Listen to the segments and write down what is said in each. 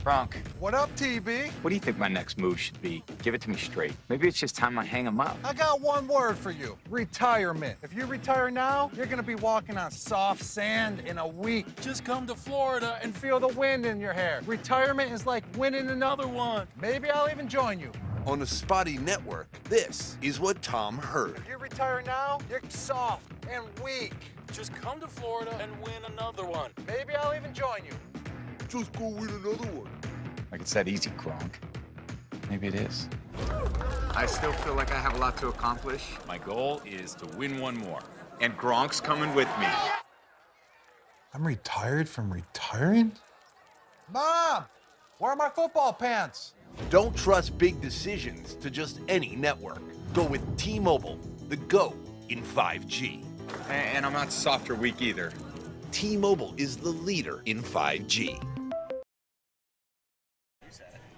Bronk, What up, TB? what do you think my next move should be? Give it to me straight. Maybe it's just time I hang him up. I got one word for you. Retirement. If you retire now, you're gonna be walking on soft sand in a week. Just come to Florida and And feel the wind in your hair. Retirement is like winning another one. Maybe I'll even join you. On the Spotty Network, this is what Tom heard. If you retire now, you're soft and weak. Just come to Florida and win another one. Maybe I'll even join you. Just go win another one. Like it's that easy, Gronk. Maybe it is. I still feel like I have a lot to accomplish. My goal is to win one more. And Gronk's coming with me. I'm retired from retiring? Mom, where are my football pants? Don't trust big decisions to just any network. Go with T-Mobile, the GO in 5G. And I'm not soft or weak either. T-Mobile is the leader in 5G.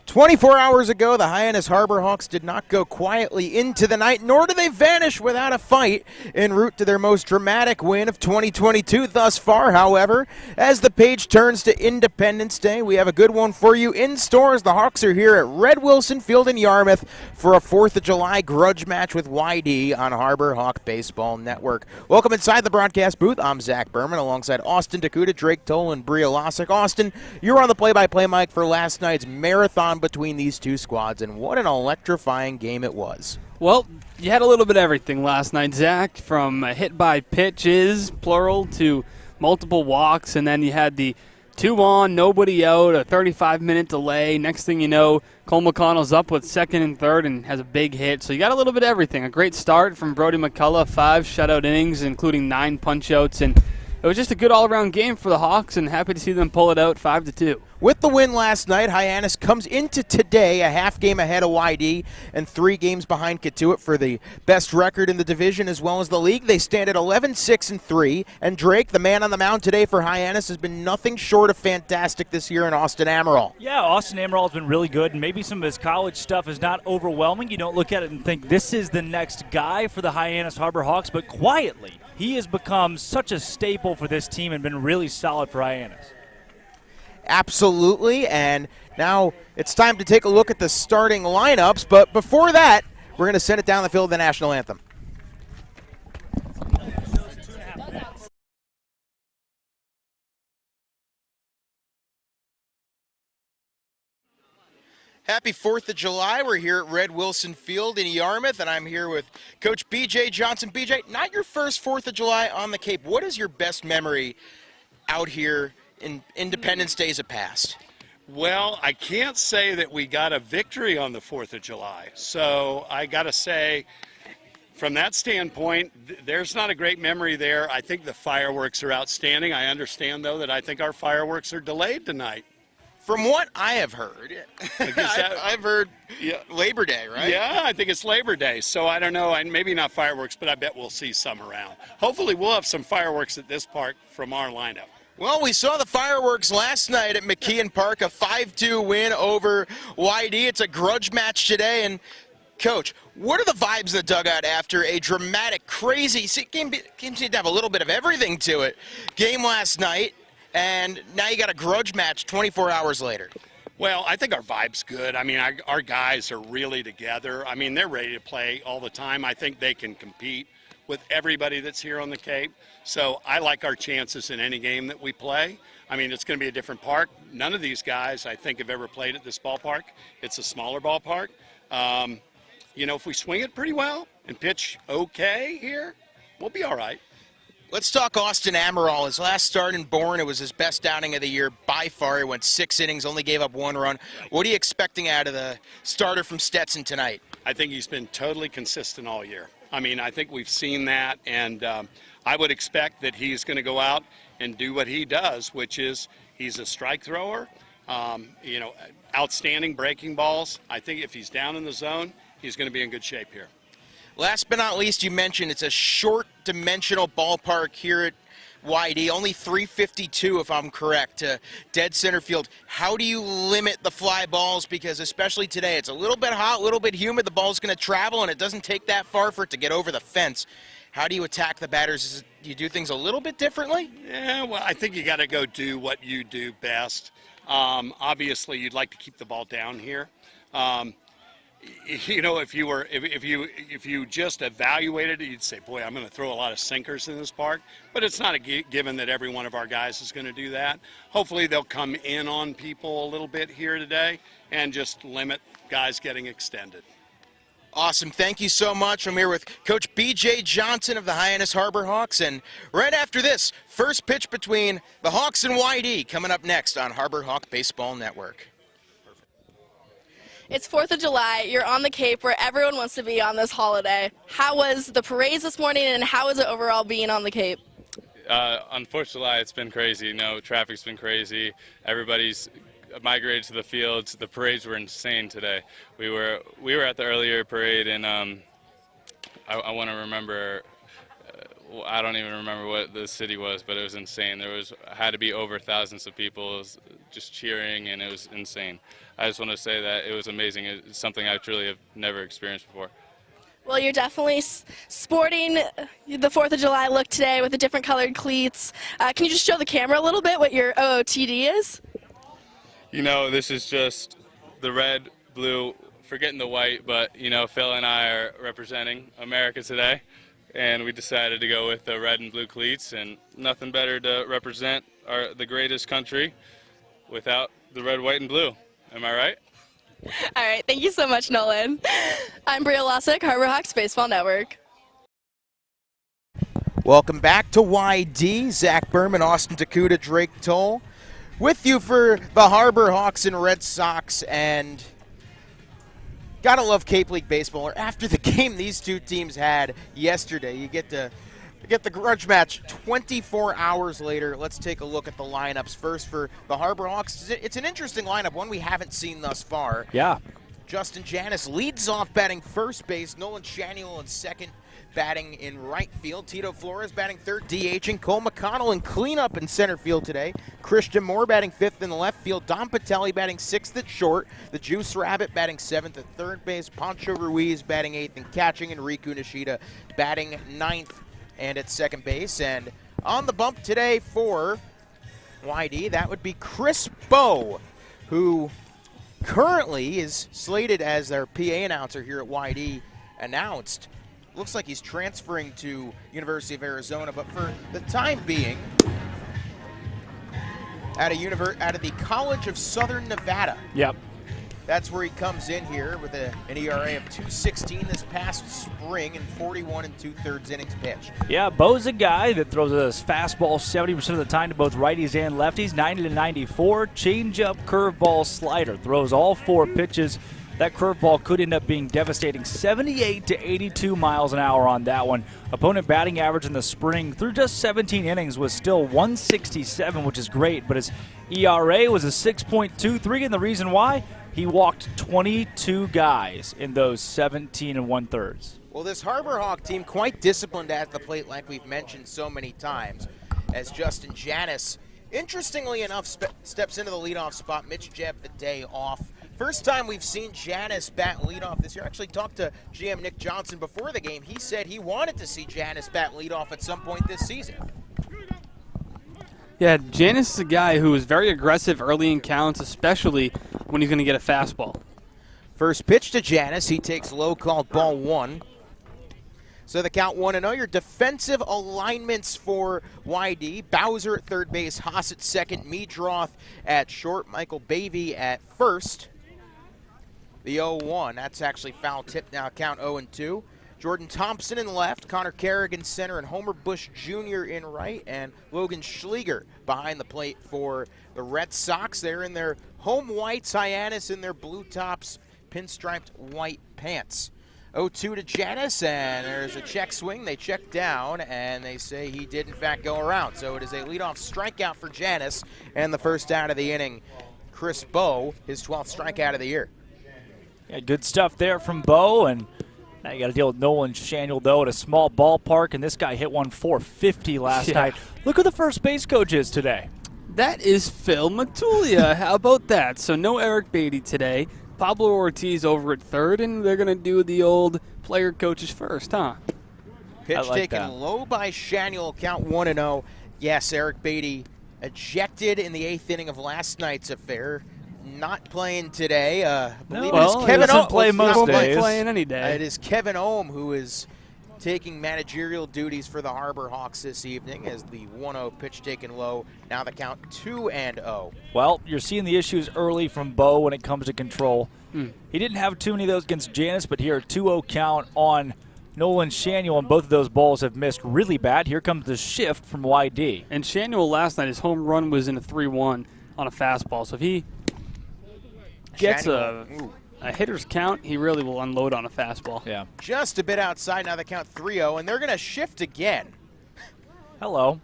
24 hours ago, the Hyannis Harbor Hawks did not go quietly into the night, nor do they vanish without a fight en route to their most dramatic win of 2022 thus far. However, as the page turns to Independence Day, we have a good one for you in store as the Hawks are here at Red Wilson Field in Yarmouth for a 4th of July grudge match with YD on Harbor Hawk Baseball Network. Welcome inside the broadcast booth. I'm Zach Berman alongside Austin Dakuta, Drake Toll, and Bria Losick. Austin, you're on the play-by-play mic for last night's marathon between these two squads, and what an electrifying game it was. Well, you had a little bit of everything last night, Zach, from hit by pitches, plural, to multiple walks, and then you had the 2 on, nobody out, a 35-minute delay. Next thing you know, Cole McConnell's up with second and third and has a big hit. So you got a little bit of everything. A great start from Brody McCullough, 5 shutout innings, including 9 punch-outs, and it was just a good all-around game for the Hawks, and happy to see them pull it out 5-2. With the win last night, Hyannis comes into today a half game ahead of YD and 3 games behind Katuitt for the best record in the division as well as the league. They stand at 11-6-3, and Drake, the man on the mound today for Hyannis, has been nothing short of fantastic this year in Austin Amaral. Yeah, Austin Amaral has been really good, and maybe some of his college stuff is not overwhelming. You don't look at it and think this is the next guy for the Hyannis Harbor Hawks, but quietly, he has become such a staple for this team and been really solid for Hyannis. Absolutely, and now it's time to take a look at the starting lineups, but before that, we're going to send it down the field of the national anthem. Happy 4th of July. We're here at Red Wilson Field in Yarmouth, and I'm here with Coach B.J. Johnson. B.J., not your first 4th of July on the Cape. What is your best memory out here in Independence Days of past? Well, I can't say that we got a victory on the 4th of July. So I got to say, from that standpoint, there's not a great memory there. I think the fireworks are outstanding. I understand, though, that I think our fireworks are delayed tonight. From what I have heard, I've heard Labor Day, right? Yeah, I think it's Labor Day. So I don't know, and maybe not fireworks, but I bet we'll see some around. Hopefully we'll have some fireworks at this park from our lineup. Well, we saw the fireworks last night at McKeon Park, a 5-2 win over YD. It's a grudge match today. And, Coach, what are the vibes in the dugout after a dramatic, crazy game seemed to have a little bit of everything to it game last night, and now you got a grudge match 24 hours later? Well, I think our vibe's good. I mean, our guys are really together. I mean, they're ready to play all the time. I think they can compete with everybody that's here on the Cape. So I like our chances in any game that we play. I mean, it's going to be a different park. None of these guys, I think, have ever played at this ballpark. It's a smaller ballpark. You know, if we swing it pretty well and pitch okay here, we'll be all right. Let's talk Austin Amaral. His last start in Bourne, it was his best outing of the year by far. He went 6 innings, only gave up 1 run. What are you expecting out of the starter from Stetson tonight? I think he's been totally consistent all year. I mean, I think we've seen that, and I would expect that he's going to go out and do what he does, which is he's a strike thrower, you know, outstanding breaking balls. I think if he's down in the zone, he's going to be in good shape here. Last but not least, you mentioned it's a short-dimensional ballpark here at YD, only 352 if I'm correct, to dead center field. How do you limit the fly balls? Because especially today, it's a little bit hot, a little bit humid, the ball's going to travel, and it doesn't take that far for it to get over the fence. How do you attack the batters? Do you do things a little bit differently? Yeah, well, I think you got to go do what you do best. Obviously, you'd like to keep the ball down here. You know, if you just evaluated it, you'd say, boy, I'm going to throw a lot of sinkers in this park. But it's not a given that every one of our guys is going to do that. Hopefully, they'll come in on people a little bit here today and just limit guys getting extended. Awesome. Thank you so much. I'm here with Coach B.J. Johnson of the Hyannis Harbor Hawks. And right after this, first pitch between the Hawks and YD coming up next on Harbor Hawk Baseball Network. It's 4th of July. You're on the Cape where everyone wants to be on this holiday. How was the parades this morning, and how is it overall being on the Cape? On 4th of July, it's been crazy. You know, traffic's been crazy. Everybody's migrated to the fields. The parades were insane today. We were at the earlier parade, and I want to remember. I don't even remember what the city was, but it was insane. Had to be over thousands of people just cheering, and it was insane. I just want to say that it was amazing. It's something I truly have never experienced before. Well, you're definitely sporting the 4th of July look today with the different colored cleats. Can you just show the camera a little bit what your OOTD is? You know, this is just the red, blue, forgetting the white, but, you know, Phil and I are representing America today, and we decided to go with the red and blue cleats, and nothing better to represent the greatest country without the red, white, and blue. Am I right? All right, thank you so much, Nolan. I'm Bria Losick, Harbor Hawks Baseball Network. Welcome back to YD. Zach Berman, Austin Takuda, Drake Toll, with you for the Harbor Hawks and Red Sox. And gotta love Cape League baseball. After the game these two teams had yesterday, you get the grudge match 24 hours later. Let's take a look at the lineups. First for the Harbor Hawks, it's an interesting lineup, one we haven't seen thus far. Yeah. Justin Hyannis leads off batting first base. Nolan Shanuel in second, batting in right field. Tito Flores batting third, DHing. Cole McConnell in cleanup in center field today. Christian Moore batting fifth in the left field. Don Patelli batting sixth at short. The Juice Rabbit batting seventh at third base. Pancho Ruiz batting eighth and catching. And Riku Nishida batting ninth and at second base. And on the bump today for YD, that would be Chris Bowe, who currently is slated as their PA announcer here at YD announced. Looks like he's transferring to University of Arizona, but for the time being, out of the College of Southern Nevada. Yep. That's where he comes in here with an ERA of 2.16 this past spring and 41 2/3 innings pitched. Yeah, Bo's a guy that throws his fastball 70% of the time to both righties and lefties, 90 to 94, changeup, curveball, slider. Throws all four pitches. That curveball could end up being devastating. 78 to 82 miles an hour on that one. Opponent batting average in the spring through just 17 innings was still 167, which is great, but his ERA was a 6.23, and the reason why? He walked 22 guys in those 17 1/3. Well, this Harbor Hawk team quite disciplined at the plate, like we've mentioned so many times, as Justin Hyannis, interestingly enough, steps into the leadoff spot. Mitch Jebb the day off. First time we've seen Hyannis bat leadoff this year. I actually talked to GM Nick Johnson before the game. He said he wanted to see Hyannis bat leadoff at some point this season. Yeah, Hyannis is a guy who is very aggressive early in counts, especially when he's going to get a fastball. First pitch to Hyannis. He takes low, called ball one. So the count 1-0. Your defensive alignments for YD. Bowser at third base, Haas at second, Meadroth at short, Michael Bavey at first. The 0-1, that's actually foul tip now, count 0-2. Jordan Thompson in left, Connor Kerrigan center, and Homer Bush Jr. in right, and Logan Schleger behind the plate for the Red Sox. They're in their home whites, Hyannis in their blue tops, pinstriped white pants. 0-2 to Hyannis, and there's a check swing. They check down, and they say he did, in fact, go around. So it is a leadoff strikeout for Hyannis, and the first out of the inning, Chris Bowe, his 12th strikeout of the year. Yeah, good stuff there from Bo, and now you got to deal with Nolan Shanuel, though, at a small ballpark, and this guy hit one 450 last night. Look who the first base coach is today. That is Phil Matulia. How about that? So no Eric Beatty today. Pablo Ortiz over at third, and they're going to do the old player coaches first, huh? Pitch taken low by Shaniel, count 1-0. Yes, Eric Beatty ejected in the 8th inning of last night's affair. Not playing today. I believe it is Kevin doesn't Ohm. play most days. Playing any day. It is Kevin Ohm who is taking managerial duties for the Harbor Hawks this evening as the 1-0 pitch taken low. Now the count 2-0. Well, you're seeing the issues early from Bo when it comes to control. He didn't have too many of those against Hyannis, but here a 2-0 count on Nolan Shaniel, and both of those balls have missed really bad. Here comes the shift from YD. And Shaniel last night, his home run was in a 3-1 on a fastball. So if he gets a hitter's count, he really will unload on a fastball. Yeah. Just a bit outside, now the count 3-0, and they're going to shift again. Hello.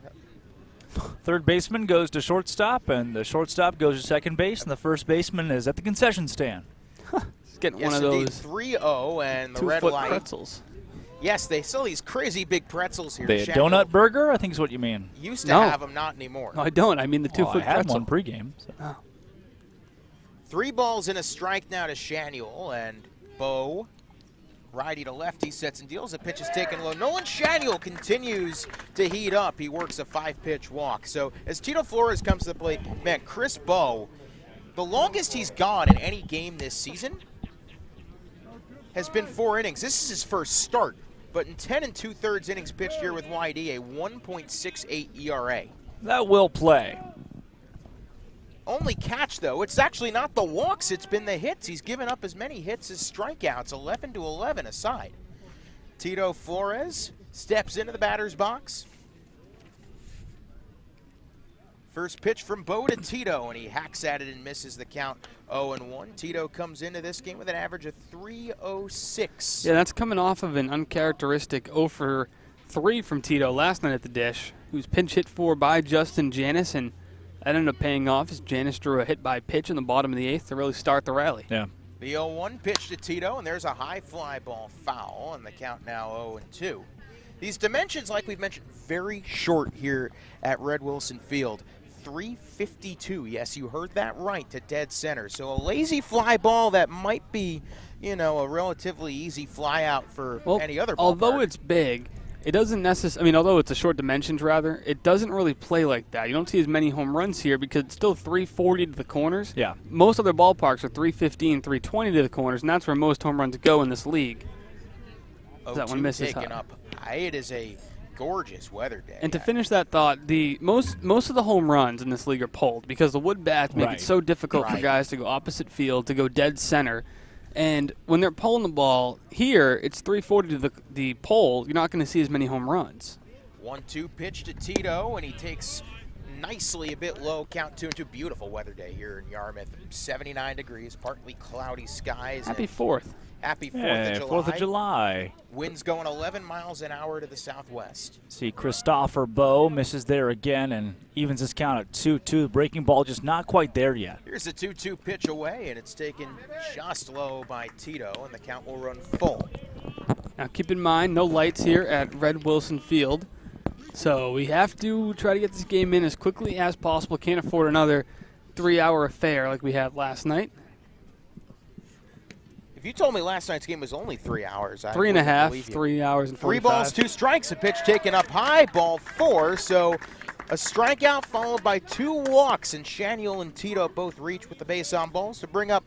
Third baseman goes to shortstop, and the shortstop goes to second base, and the first baseman is at the concession stand. He's getting Yes, one of indeed, those 3-0, and the red 2-foot light. pretzels. Yes, they sell these crazy big pretzels here. The Shaniel donut burger, I think is what you mean. used to have them, not anymore. No, I don't. I mean the 2-foot I had pretzel. one pregame. So. Oh. 3 balls and a strike now to Shaniel, and Bo, righty to lefty, sets and deals. The pitch is taken low. Nolan Shaniel continues to heat up. He works a 5-pitch walk. So as Tito Flores comes to the plate, man, Chris Bo, the longest he's gone in any game this season has been 4 innings. This is his first start, but in 10 2/3 innings pitched here with YD, a 1.68 ERA. That will play. Only catch, though, it's actually not the walks, it's been the hits. He's given up as many hits as strikeouts, 11-11 aside. Tito Flores steps into the batter's box. First pitch from Bo to Tito, and he hacks at it and misses the count 0-1. Tito comes into this game with an average of 306. Yeah, that's coming off of an uncharacteristic 0 for 3 from Tito last night at the dish, who was pinch hit for by Justin Hyannis, and that ended up paying off as Hyannis drew a hit by pitch in the bottom of the 8th to really start the rally. Yeah. The 0-1 pitch to Tito, and there's a high fly ball foul, and the count now 0-2. These dimensions, like we've mentioned, very short here at Red Wilson Field. 352, yes, you heard that right, to dead center. So a lazy fly ball that might be, you know, a relatively easy fly out for any other ballpark. Although it's big, it doesn't necessarily, I mean, although it's a short dimensions rather, it doesn't really play like that. You don't see as many home runs here because it's still 340 to the corners. Yeah. Most other ballparks are 315, 320 to the corners, and that's where most home runs go in this league. That one misses taken high. up high. It is a gorgeous weather day. And to finish that thought, the most of the home runs in this league are pulled because the wood bats make it so difficult for guys to go opposite field, to go dead center. And when they're pulling the ball here, it's 340 to the pole. You're not going to see as many home runs. 1-2 pitch to Tito, and he takes nicely a bit low, count 2-2. Beautiful weather day here in Yarmouth. 79 degrees, partly cloudy skies. Happy 4th. Happy 4th of July. 4th of July. Winds going 11 miles an hour to the southwest. See, Christopher Bo misses there again and evens his count at 2-2. The breaking ball just not quite there yet. Here's a 2-2 pitch away, and it's taken just low by Tito, and the count will run full. Now keep in mind, no lights here at Red Wilson Field. So we have to try to get this game in as quickly as possible. Can't afford another 3-hour affair like we had last night. If you told me last night's game was only 3 hours, I 3.5, believe you. 3 hours and 45. 3 balls, 2 strikes, a pitch taken up high, ball 4. So a strikeout followed by 2 walks, and Shaniel and Tito both reach with the base on balls to bring up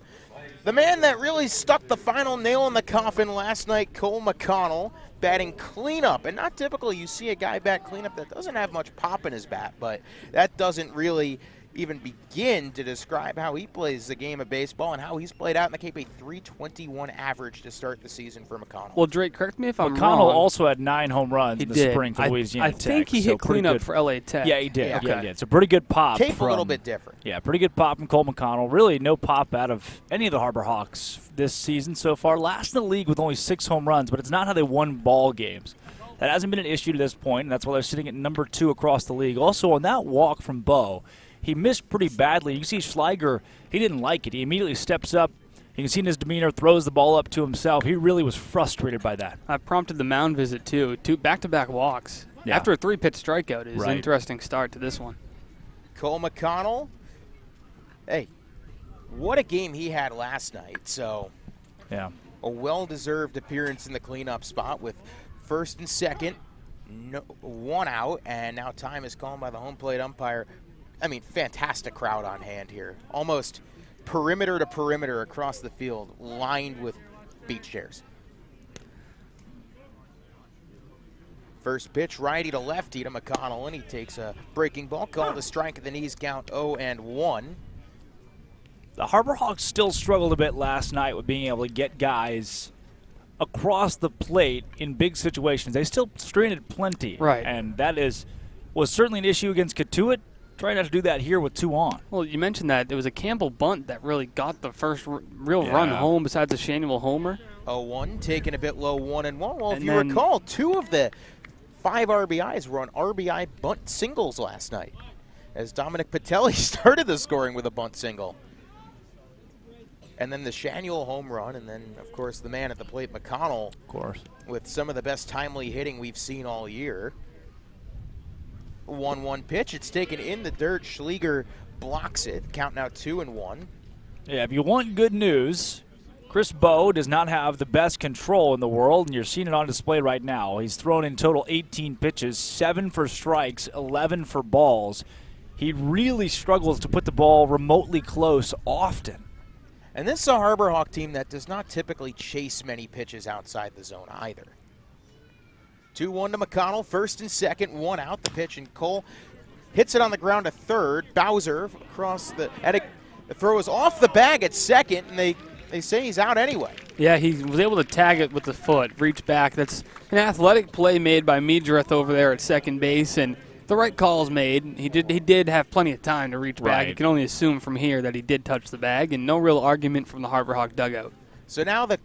the man that really stuck the final nail in the coffin last night, Cole McConnell, batting cleanup. And not typical, you see a guy bat cleanup that doesn't have much pop in his bat, but that doesn't really even begin to describe how he plays the game of baseball and how he's played out in the Cape. A .321 average to start the season for McConnell. Well, Drake, correct me if I'm McConnell wrong. also had 9 home runs in the spring for Louisiana I Tech. think he hit cleanup for LA Tech. Yeah, he did. Yeah. Yeah, he did. So pretty good pop. Cape from, a little bit different. Yeah, pretty good pop from Cole McConnell. Really no pop out of any of the Harbor Hawks this season so far. Last in the league with only 6 home runs, but it's not how they won ball games. That hasn't been an issue to this point, and that's why they're sitting at number 2 across the league. Also, on that walk from Bo, he missed pretty badly. You see Schleiger, he didn't like it. He immediately steps up. You can see in his demeanor, throws the ball up to himself. He really was frustrated by that. I prompted the mound visit, too. 2 back-to-back walks. Yeah. After a 3-pitch strikeout is an interesting start to this one. Cole McConnell, hey, what a game he had last night. So yeah, a well-deserved appearance in the cleanup spot with first and second, no, 1 out, and now time is called by the home plate umpire. I mean, fantastic crowd on hand here. Almost perimeter to perimeter across the field, lined with beach chairs. First pitch, righty to lefty to McConnell, and he takes a breaking ball, called a strike at the knees, count 0-1. The Harbor Hawks still struggled a bit last night with being able to get guys across the plate in big situations. They still strained it plenty. Right. And that was certainly an issue against Katuitt. Try not to do that here with 2 on. Well, you mentioned that it was a Campbell bunt that really got the first real run home besides the Shanuel homer. 0-1, taken a bit low, 1-1. Well, And if you recall, 2 of the 5 RBIs were on RBI bunt singles last night, as Dominic Patelli started the scoring with a bunt single. And then the Shanuel home run, and then, of course, the man at the plate, McConnell, Of course. with some of the best timely hitting we've seen all year. 1-1 pitch. It's taken in the dirt. Schleger blocks it. Count now 2-1. Yeah, if you want good news, Chris Bowe does not have the best control in the world, and you're seeing it on display right now. He's thrown in total 18 pitches, 7 for strikes, 11 for balls. He really struggles to put the ball remotely close often. And this is a Harbor Hawk team that does not typically chase many pitches outside the zone either. 2-1 to McConnell, first and second, 1 out. The pitch, and Cole hits it on the ground to third. Bowser across the, and the throw is off the bag at second, and they say he's out anyway. Yeah, he was able to tag it with the foot, reach back. That's an athletic play made by Meadreth over there at second base, and the right call's made. He did have plenty of time to reach back. You can only assume from here that he did touch the bag, and no real argument from the Harbor Hawk dugout. So now the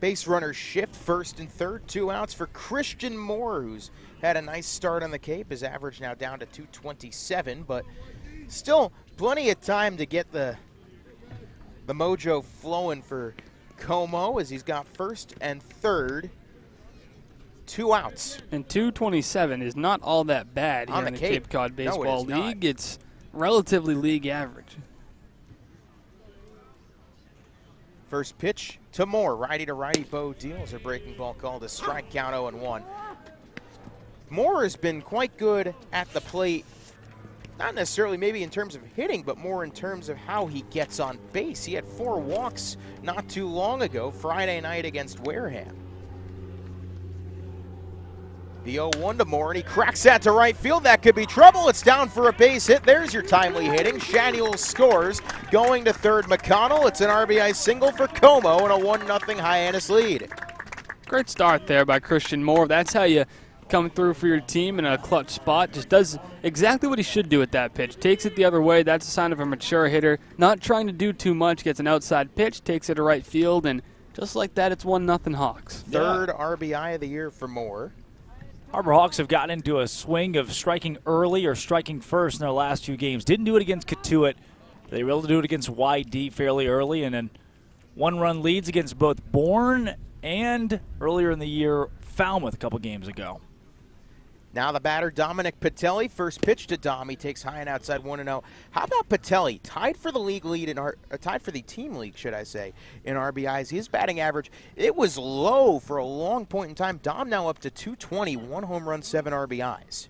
base runners shift, first and third, 2 outs for Christian Moore, who's had a nice start on the Cape. His average now down to 227, but still plenty of time to get the mojo flowing for Como, as he's got first and third, 2 outs. And 227 is not all that bad here in the Cape Cod Baseball League. It's relatively league average. First pitch to Moore, righty to righty. Bo deals a breaking ball, called a strike, count 0-1. Moore has been quite good at the plate, not necessarily maybe in terms of hitting, but more in terms of how he gets on base. He had 4 walks not too long ago, Friday night against Wareham. The 0-1 to Moore, and he cracks that to right field. That could be trouble. It's down for a base hit. There's your timely hitting. Shanuel scores. Going to third, McConnell. It's an RBI single for Como and a 1-0 Hyannis lead. Great start there by Christian Moore. That's how you come through for your team in a clutch spot. Just does exactly what he should do at that pitch. Takes it the other way. That's a sign of a mature hitter. Not trying to do too much. Gets an outside pitch. Takes it to right field. And just like that, it's 1-0 Hawks. Third RBI of the year for Moore. Harbor Hawks have gotten into a swing of striking early or striking first in their last 2 games. Didn't do it against Katuitt. They were able to do it against YD fairly early, and then 1-run leads against both Bourne and earlier in the year Falmouth a couple games ago. Now the batter, Dominic Patelli. First pitch to Dom. He takes high and outside, 1-0. How about Patelli? Tied for the league lead tied for the team league, should I say, in RBIs. His batting average, it was low for a long point in time. Dom now up to 220, 1 home run, 7 RBIs.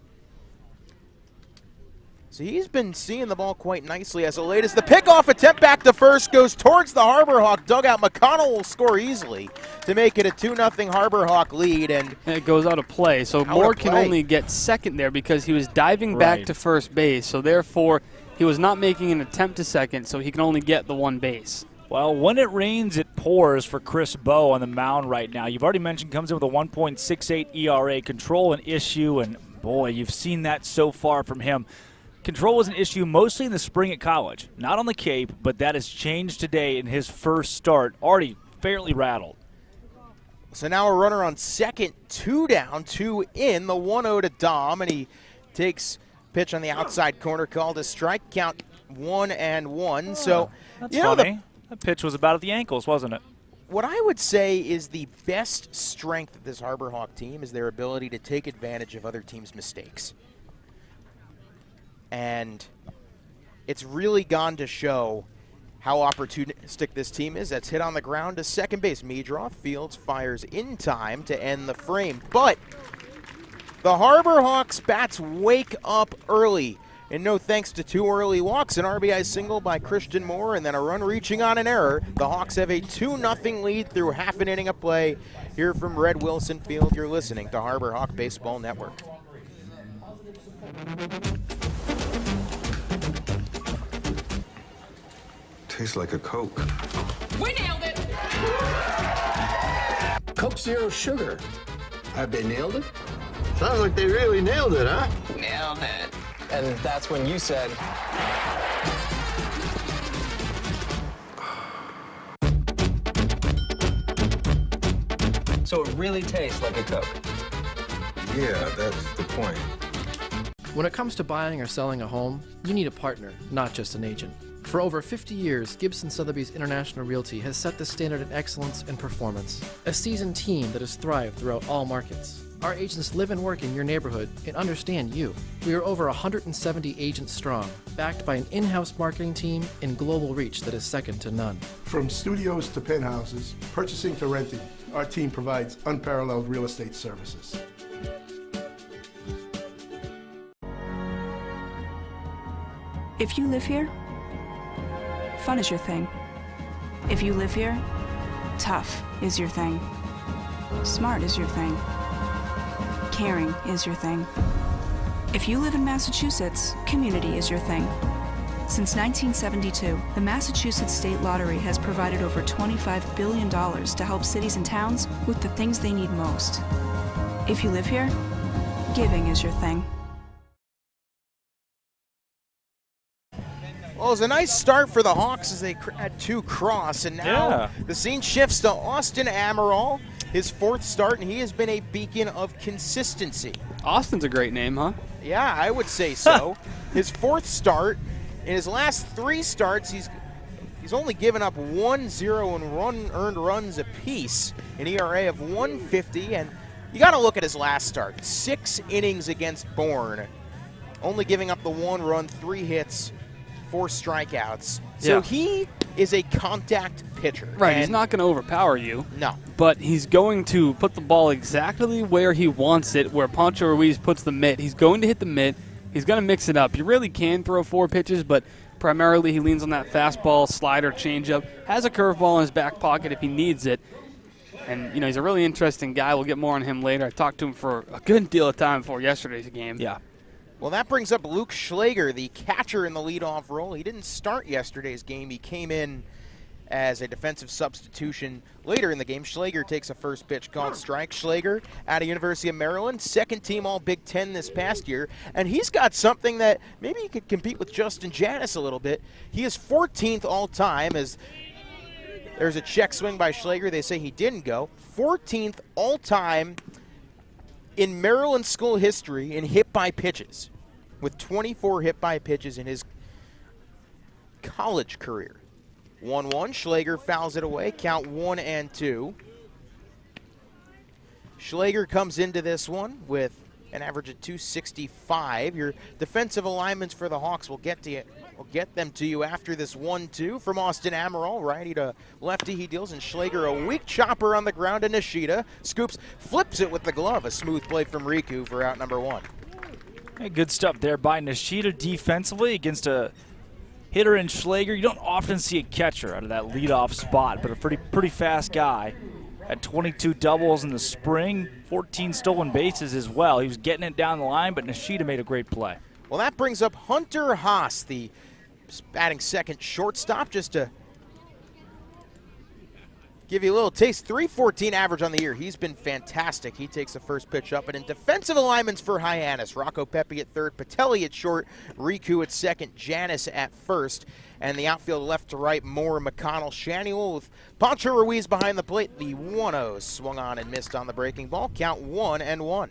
So he's been seeing the ball quite nicely as of late. As the pickoff attempt back to first goes towards the Harbor Hawk dugout. McConnell will score easily to make it a 2-0 Harbor Hawk lead. And it goes out of play. So Moore can only get second there because he was diving back to first base. So therefore, he was not making an attempt to second, so he can only get the 1 base. Well, when it rains, it pours for Chris Bowe on the mound right now. You've already mentioned comes in with a 1.68 ERA, control an issue, and boy, you've seen that so far from him. Control was an issue mostly in the spring at college, not on the Cape, but that has changed today in his first start, already fairly rattled. So now a runner on second, 2 down, 2 in, the 1-0 to Dom, and he takes pitch on the outside corner, called a strike, count 1-1. So, that's funny. That pitch was about at the ankles, wasn't it? What I would say is the best strength of this Harbor Hawk team is their ability to take advantage of other teams' mistakes. And it's really gone to show how opportunistic this team is. That's hit on the ground to second base. Meadroth, Fields fires in time to end the frame. But the Harbor Hawks bats wake up early. And no thanks to 2 early walks, an RBI single by Christian Moore, and then a run reaching on an error. The Hawks have a 2-0 lead through half an inning of play. Here from Red Wilson Field, you're listening to Harbor Hawk Baseball Network. Tastes like a Coke. We nailed it! Coke Zero Sugar. Have they nailed it? Sounds like they really nailed it, huh? Nailed it. And that's when you said... So it really tastes like a Coke. Yeah, that's the point. When it comes to buying or selling a home, you need a partner, not just an agent. For over 50 years, Gibson Sotheby's International Realty has set the standard in excellence and performance. A seasoned team that has thrived throughout all markets. Our agents live and work in your neighborhood and understand you. We are over 170 agents strong, backed by an in-house marketing team and global reach that is second to none. From studios to penthouses, purchasing to renting, our team provides unparalleled real estate services. If you live here, fun is your thing. If you live here, tough is your thing. Smart is your thing. Caring is your thing. If you live in Massachusetts, community is your thing. Since 1972, the Massachusetts State Lottery has provided over $25 billion to help cities and towns with the things they need most. If you live here, giving is your thing. Well, it was a nice start for the Hawks as they had 2 cross, and now the scene shifts to Austin Amaral, his 4th start, and he has been a beacon of consistency. Austin's a great name, huh? Yeah, I would say so. His 4th start, in his last 3 starts, he's only given up 1-0 and earned runs apiece, an ERA of 1.50, and you got to look at his last start. 6 innings against Bourne, only giving up the 1 run, 3 hits, 4 strikeouts. So he is a contact pitcher. Right, he's not going to overpower you. No. But he's going to put the ball exactly where he wants it, where Pancho Ruiz puts the mitt. He's going to hit the mitt. He's going to mix it up. He really can throw 4 pitches, but primarily he leans on that fastball, slider, changeup. Has a curveball in his back pocket if he needs it. And, you know, he's a really interesting guy. We'll get more on him later. I talked to him for a good deal of time before yesterday's game. Yeah. Well, that brings up Luke Schlager, the catcher in the leadoff role. He didn't start yesterday's game. He came in as a defensive substitution later in the game. Schlager takes a first pitch called strike. Schlager out of University of Maryland, 2nd team All Big Ten this past year, and he's got something that maybe he could compete with Justin Hyannis a little bit. He is 14th all-time as there's a check swing by Schlager. They say he didn't go. 14th all-time in Maryland school history in hit by pitches, with 24 hit by pitches in his college career. 1-1, Schlager fouls it away, count 1-2. Schlager comes into this one with an average of 265. Your defensive alignments for the Hawks will get them to you after this 1-2 from Austin Amaral, righty to lefty. He deals, and Schlager a weak chopper on the ground, and Nishida scoops, flips it with the glove. A smooth play from Riku for out number 1. Hey, good stuff there by Nishida defensively against a hitter in Schlager. You don't often see a catcher out of that leadoff spot, but a pretty fast guy. Had 22 doubles in the spring, 14 stolen bases as well. He was getting it down the line, but Nishida made a great play. Well, that brings up Hunter Haas, the batting second shortstop, just to give you a little taste. 314 average on the year. He's been fantastic. He takes the first pitch up. And in defensive alignments for Hyannis, Rocco Pepe at third, Patelli at short, Riku at second, Hyannis at first. And the outfield left to right, Moore, McConnell, Shanuel with Pancho Ruiz behind the plate. The 1-0 swung on and missed on the breaking ball. Count 1-1.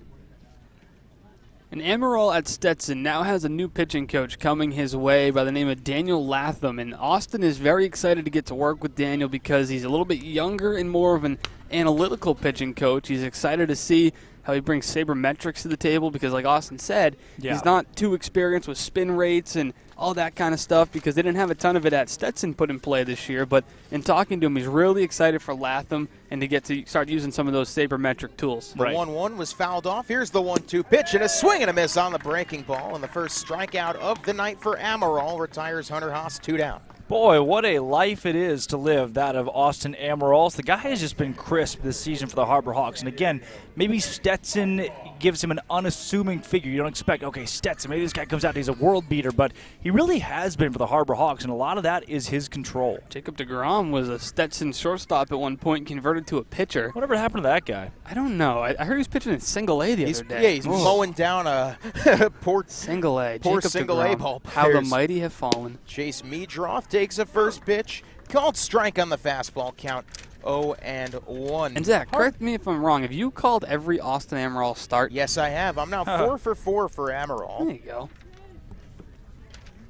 And Amaral at Stetson now has a new pitching coach coming his way by the name of Daniel Latham. And Austin is very excited to get to work with Daniel because he's a little bit younger and more of an analytical pitching coach. He's excited to see how how he brings sabermetrics to the table because, like Austin said, he's not too experienced with spin rates and all that kind of stuff because they didn't have a ton of it at Stetson put in play this year. But in talking to him, he's really excited for Latham and to get to start using some of those sabermetric tools. The 1-1 was fouled off. Here's the 1-2 pitch and a swing and a miss on the breaking ball. And the first strikeout of the night for Amaral retires Hunter Haas 2 down. Boy, what a life it is to live, that of Austin Amaral. The guy has just been crisp this season for the Harbor Hawks. And again, maybe Stetson gives him an unassuming figure. You don't expect, okay, Stetson, maybe this guy comes out, he's a world beater. But he really has been for the Harbor Hawks, and a lot of that is his control. Jacob deGrom was a Stetson shortstop at one point, converted to a pitcher. Whatever happened to that guy? I don't know. I heard he was pitching in single A the other day. Yeah, he's mowing down a poor single A. Poor Jacob single deGrom. A ball players. How the mighty have fallen. Chase Meadroff takes a first pitch. Called strike on the fastball, count 0-1. And Zach, correct me if I'm wrong. Have you called every Austin Amaral start? Yes, I have. I'm now 4 for 4 for Amaral. There you go.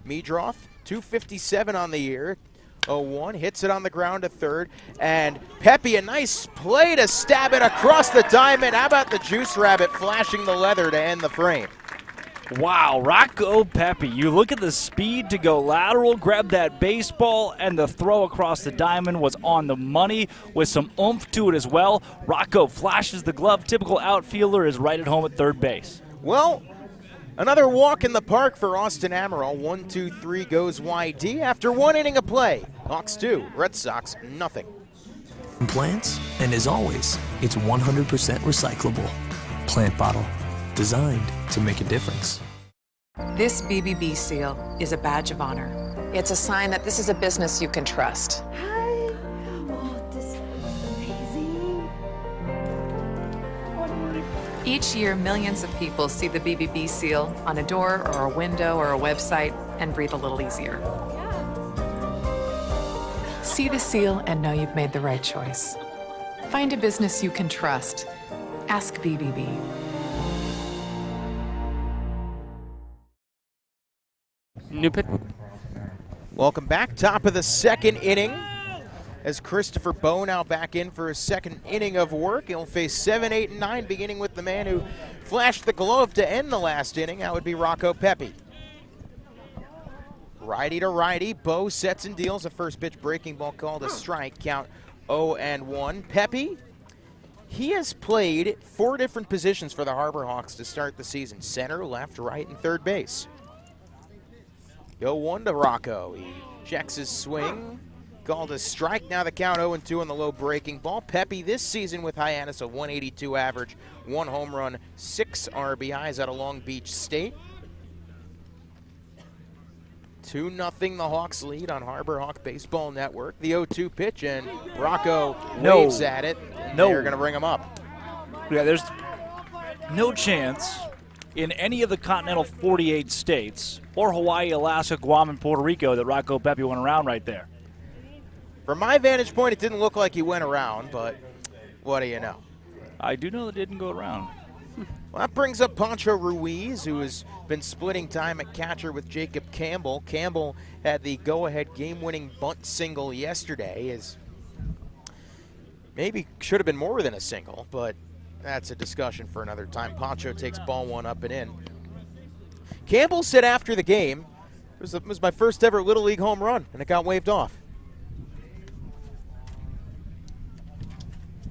Meadroff, 257 on the year. 0-1, hits it on the ground to third. And Pepe, a nice play to stab it across the diamond. How about the Juice Rabbit flashing the leather to end the frame? Wow, Rocco Pepe. You look at the speed to go lateral, grab that baseball, and the throw across the diamond was on the money with some oomph to it as well. Rocco flashes the glove. Typical outfielder is right at home at third base. Well, another walk in the park for Austin Amaral. 1-2-3 goes YD after 1 inning of play. Hawks 2, Red Sox nothing. Plants, and as always, it's 100% recyclable. Plant bottle, designed to make a difference. This BBB seal is a badge of honor. It's a sign that this is a business you can trust. Hi. Oh, this is amazing. Each year, millions of people see the BBB seal on a door or a window or a website and breathe a little easier. See the seal and know you've made the right choice. Find a business you can trust. Ask BBB. New pitch. Welcome back. Top of the second inning as Christopher Bowe now back in for his second inning of work. He'll face 7, 8, and 9, beginning with the man who flashed the glove to end the last inning. That would be Rocco Pepe. Righty to righty. Bowe sets and deals a first pitch breaking ball called a strike. Count 0-1. Pepe, he has played 4 different positions for the Harbor Hawks to start the season: center, left, right, and third base. 0-1 to Rocco. He checks his swing. Called a strike. Now the count 0-2 on the low breaking ball. Pepe this season with Hyannis, a 182 average, 1 home run, 6 RBIs out of Long Beach State. 2-0 the Hawks lead on Harbor Hawk Baseball Network. The 0-2 pitch, and Rocco waves at it. They're going to bring him up. Yeah, there's no chance in any of the continental 48 states, or Hawaii, Alaska, Guam, and Puerto Rico, that Rocco Pepe went around right there. From my vantage point, it didn't look like he went around, but what do you know? I do know that it didn't go around. Well, that brings up Pancho Ruiz, who has been splitting time at catcher with Jacob Campbell. Campbell had the go-ahead game-winning bunt single yesterday. Maybe should have been more than a single, but that's a discussion for another time. Pancho takes ball 1 up and in. Campbell said after the game, it was my first ever Little League home run, and it got waved off.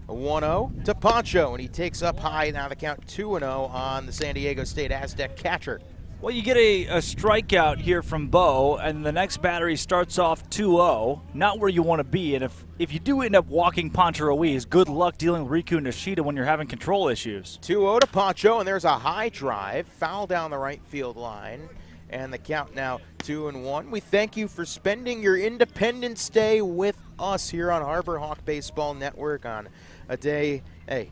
A 1-0 to Pancho, and he takes up high. Now the count 2-0 on the San Diego State Aztec catcher. Well, you get a strikeout here from Bowe, and the next batter he starts off 2-0, not where you want to be. And if you do end up walking Pancho Ruiz, good luck dealing with Riku Nishida when you're having control issues. 2-0 to Pancho, and there's a high drive, foul down the right field line, and the count now 2-1. We thank you for spending your Independence Day with us here on Harbor Hawk Baseball Network on a day, hey,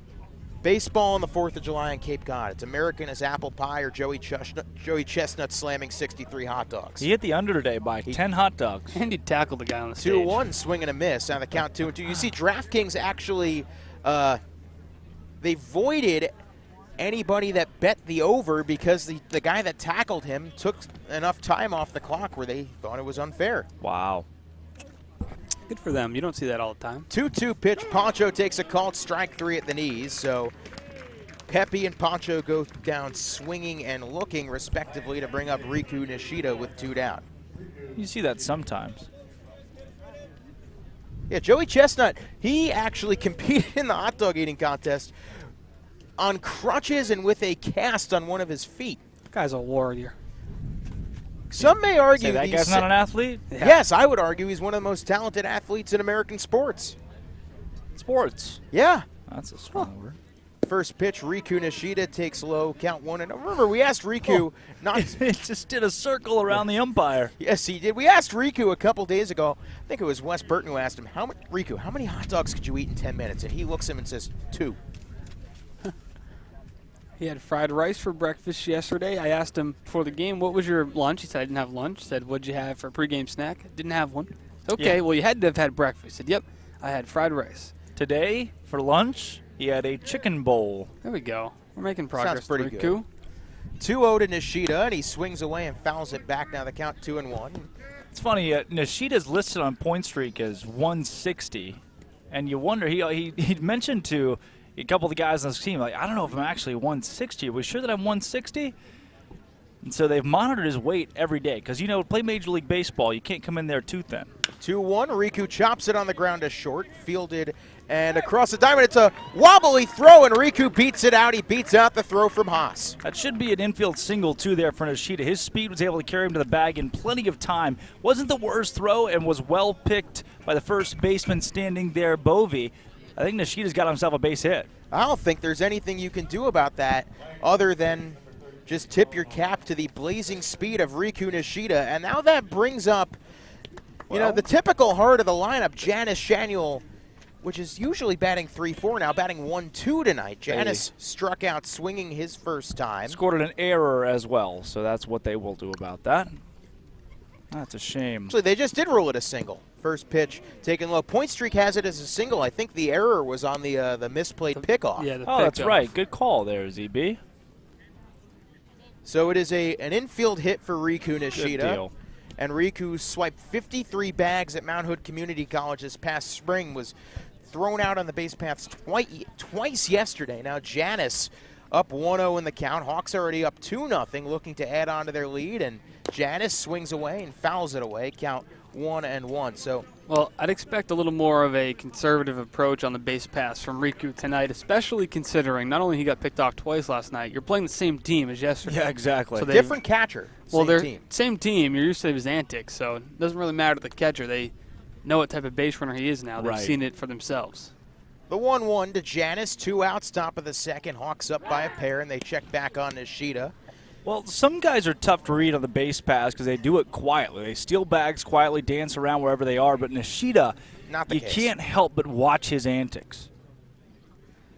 baseball on the 4th of July in Cape Cod. It's American as apple pie or Joey Chestnut slamming 63 hot dogs. He hit the under today by 10 hot dogs. And he tackled the guy on the stage. 2-1, swing and a miss. Now the count 2-2. You see DraftKings actually, they voided anybody that bet the over because the guy that tackled him took enough time off the clock where they thought it was unfair. Wow. Good for them. You don't see that all the time. 2-2 pitch. Pancho takes a called strike 3 at the knees. So Pepe and Pancho go down swinging and looking, respectively, to bring up Riku Nishida with 2 down. You see that sometimes. Yeah, Joey Chestnut, he actually competed in the hot dog eating contest on crutches and with a cast on one of his feet. That guy's a warrior. Some may argue that guy's not an athlete? Yeah. Yes, I would argue he's one of the most talented athletes in American sports. Sports? Yeah. That's a strong word. First pitch, Riku Nishida takes low, count 1. And remember, we asked Riku not He just did a circle around the umpire. Yes, he did. We asked Riku a couple days ago. I think it was Wes Burton who asked him, Riku, how many hot dogs could you eat in 10 minutes? And he looks at him and says, 2. He had fried rice for breakfast yesterday. I asked him before the game, what was your lunch? He said, I didn't have lunch. I said, what'd you have for a pregame snack? Didn't have one. Okay, Yeah. well, you had to have had breakfast. He said, yep, I had fried rice. Today, for lunch, he had a chicken bowl. There we go. We're making progress. Sounds pretty Riku. good. 2-0 to Nishida, and he swings away and fouls it back. Now the count 2-1. It's funny, Nishida's listed on point streak as 160, and you wonder, he mentioned to a couple of the guys on his team, like, I don't know if I'm actually 160. Are we sure that I'm 160? And so they've monitored his weight every day because, play Major League Baseball, you can't come in there too thin. 2-1, Riku chops it on the ground to short, fielded, and across the diamond. It's a wobbly throw, and Riku beats it out. He beats out the throw from Haas. That should be an infield single, too, there for Nishida. His speed was able to carry him to the bag in plenty of time. Wasn't the worst throw and was well picked by the first baseman standing there, Bovee. I think Nishida's got himself a base hit. I don't think there's anything you can do about that other than just tip your cap to the blazing speed of Riku Nishida. And now that brings up, the typical heart of the lineup, Hyannis Shanuel, which is usually batting 3-4, now batting 1-2 tonight. Hyannis struck out swinging his first time. Scored an error as well, so that's what they will do about that. That's a shame. Actually, they just did rule it a single. First pitch taken low. Point streak has it as a single. I think the error was on the misplayed pickoff. Yeah, that's right. Good call there, ZB. So it is an infield hit for Riku Nishida. Good deal. And Riku swiped 53 bags at Mount Hood Community College this past spring, was thrown out on the base paths twice yesterday. Now Hyannis up 1-0 in the count. Hawks already up 2-0, looking to add on to their lead, and Hyannis swings away and fouls it away. Count 1-1. So, well, I'd expect a little more of a conservative approach on the base pass from Riku tonight, especially considering not only he got picked off twice last night, you're playing the same team as yesterday. Yeah, exactly. So different catcher. Well, they're team. Same team. You're used to his antics, so it doesn't really matter to the catcher. They know what type of base runner he is now. They've seen it for themselves. The 1-1 to Hyannis, 2 outs, top of the second. Hawks up by a pair, and they check back on Nishida. Well, some guys are tough to read on the base pass because they do it quietly. They steal bags quietly, dance around wherever they are. But Nishida, you can't help but watch his antics.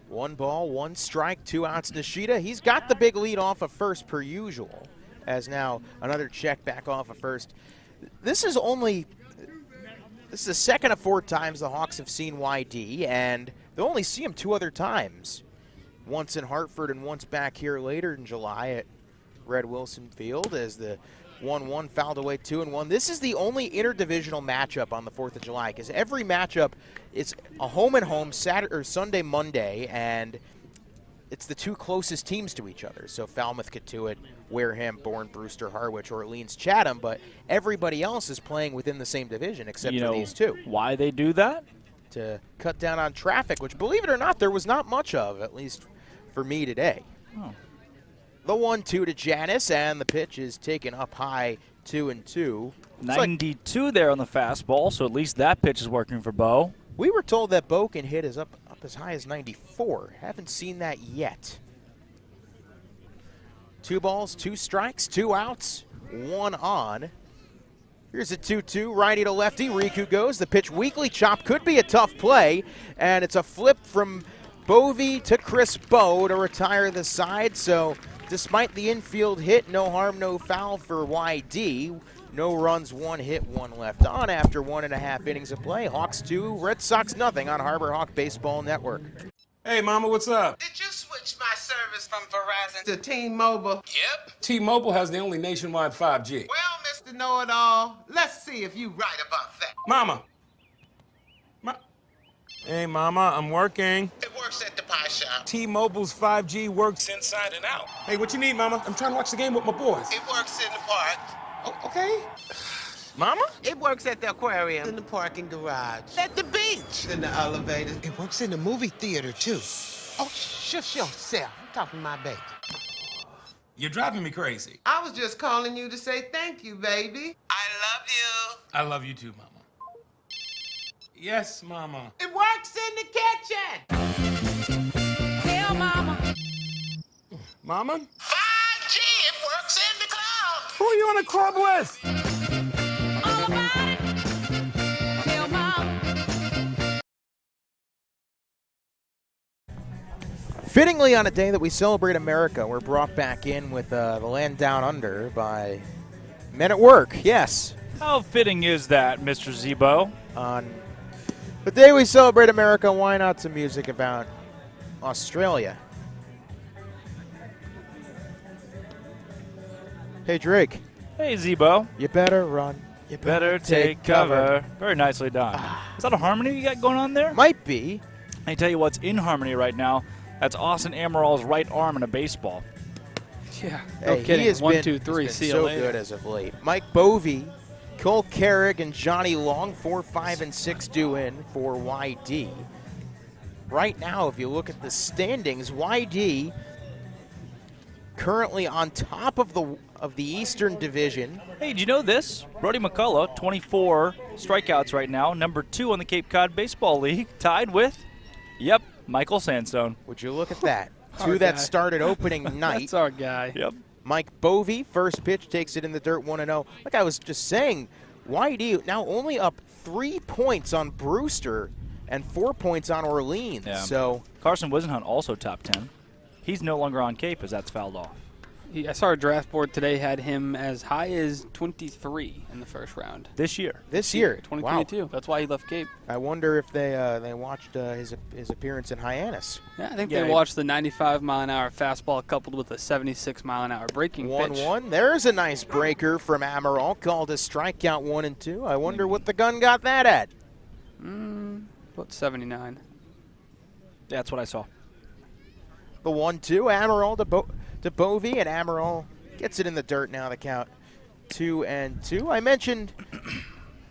1 ball, 1 strike, 2 outs. Nishida, he's got the big lead off of first per usual, as now another check back off of first. This is the second of 4 times the Hawks have seen YD, and they'll only see him 2 other times. Once in Hartford and once back here later in July at Red Wilson Field as the 1-1 fouled away 2-1. This is the only interdivisional matchup on the 4th of July because every matchup is a home-and-home Saturday or Sunday, Monday, and it's the 2 closest teams to each other. So Falmouth, Catuit, Wareham, Bourne, Brewster, Harwich, Orleans, Chatham, but everybody else is playing within the same division except for these 2. Why they do that? To cut down on traffic, which, believe it or not, there was not much of, at least for me today. Oh. The 1-2 to Hyannis, and the pitch is taken up high, 2-2. 92 there on the fastball, so at least that pitch is working for Bo. We were told that Bo can hit up as high as 94. Haven't seen that yet. 2 balls, 2 strikes, 2 outs, 1 on. Here's a 2-2, righty to lefty. Riku goes. The pitch weakly chopped. Could be a tough play, and it's a flip from Bovee to Chris Bowe to retire the side. So despite the infield hit, no harm, no foul for YD. No runs, 1 hit, 1 left on after 1.5 innings of play. Hawks 2, Red Sox nothing on Harbor Hawk Baseball Network. Hey, Mama, what's up? Did you switch my service from Verizon to T-Mobile? Yep. T-Mobile has the only nationwide 5G. Well, Mr. Know-It-All, let's see if you right about that. Mama. Hey, Mama, I'm working. It works at the pie cash out. T-Mobile's 5G works inside and out. Hey, what you need, Mama? I'm trying to watch the game with my boys. It works in the park. Oh, okay. Mama? It works at the aquarium, in the parking garage, at the beach, in the elevator. It works in the movie theater, too. Oh, shush yourself. I'm talking to my baby. You're driving me crazy. I was just calling you to say thank you, baby. I love you. I love you too, Mama. Yes, Mama. It works in the kitchen. Tell mama. Mama? 5G, it works in the club. Who are you on a club with? All about it. Tell mama. Fittingly, on a day that we celebrate America, we're brought back in with the land down under by Men at Work. Yes. How fitting is that, Mr. Zebo? On the day we celebrate America, why not some music about Australia? Hey, Drake. Hey, Zebo. You better run. You Better take cover. Very nicely done. Is that a harmony you got going on there? Might be. I tell you what's in harmony right now. That's Austin Amaral's right arm in a baseball. Yeah. Hey, No kidding. he has 1, 2, 3. been See you so later. good as of late. Mike Bovey, Cole Carrick, and Johnny Long, 4, 5, and 6 due in for YD. Right now, if you look at the standings, YD currently on top of the Eastern Division. Hey, did you know this? Brody McCullough, 24 strikeouts right now, number 2 on the Cape Cod Baseball League, tied with, yep, Michael Sandstone. Would you look at that? Our Two that guy. started opening night. That's our guy. Yep. Mike Bovey, first pitch, takes it in the dirt, 1-0. Like I was just saying, YD now only up 3 points on Brewster and 4 points on Orleans. Yeah. So Carson Wisenhunt also top 10. He's no longer on Cape as that's fouled off. I saw our draft board today had him as high as 23 in the first round. This year. this year, 2022. wow. That's why he left Cape. I wonder if they watched his appearance in Hyannis. Yeah, I think Yeah, they watched the 95-mile-an-hour fastball coupled with a 76-mile-an-hour breaking pitch. 1-1. There's a nice breaker from Amaral, called a strikeout 1-2. I wonder what the gun got that at. About 79. That's what I saw. The 1-2, Amaral to Bovey, and Amaral gets it in the dirt now. The count 2-2. I mentioned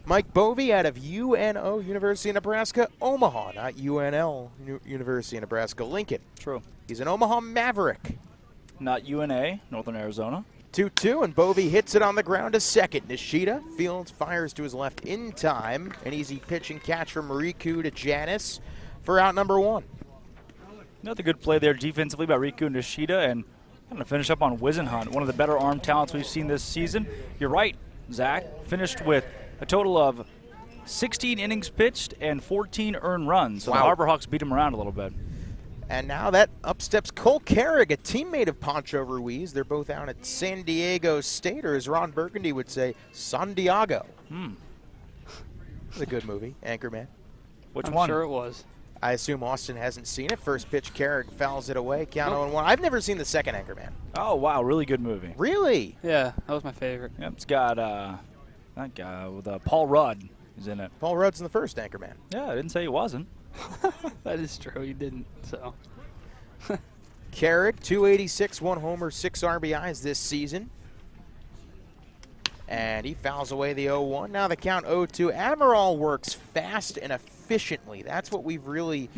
Mike Bovey out of UNO, University of Nebraska, Omaha, not UNL, University of Nebraska, Lincoln. True. He's an Omaha Maverick. Not UNA, Northern Arizona. 2-2, and Bovey hits it on the ground to second. Nishida Fields fires to his left in time. An easy pitch and catch from Riku to Hyannis for out number 1. Another good play there defensively by Riku Nishida, and I'm going to finish up on Wisenhunt, one of the better arm talents we've seen this season. You're right, Zach. Finished with a total of 16 innings pitched and 14 earned runs. So the Harbor Hawks beat him around a little bit. And now that up steps Cole Carrick, a teammate of Pancho Ruiz. They're both out at San Diego State, or as Ron Burgundy would say, San Diego. It's a good movie, Anchorman. Which I'm one? sure it was. I assume Austin hasn't seen it. First pitch, Carrick fouls it away. Count Nope. 0-1. I've never seen the second Anchorman. Oh, wow, really good movie. Really? Yeah, that was my favorite. Yep, it's got that guy with Paul Rudd is in it. Paul Rudd's in the first Anchorman. Yeah, I didn't say he wasn't. That is true. He didn't. So. Carrick, 286, 1 homer, 6 RBIs this season. And he fouls away the 0-1. Now the count 0-2. Amaral works fast and efficiently. That's what we've really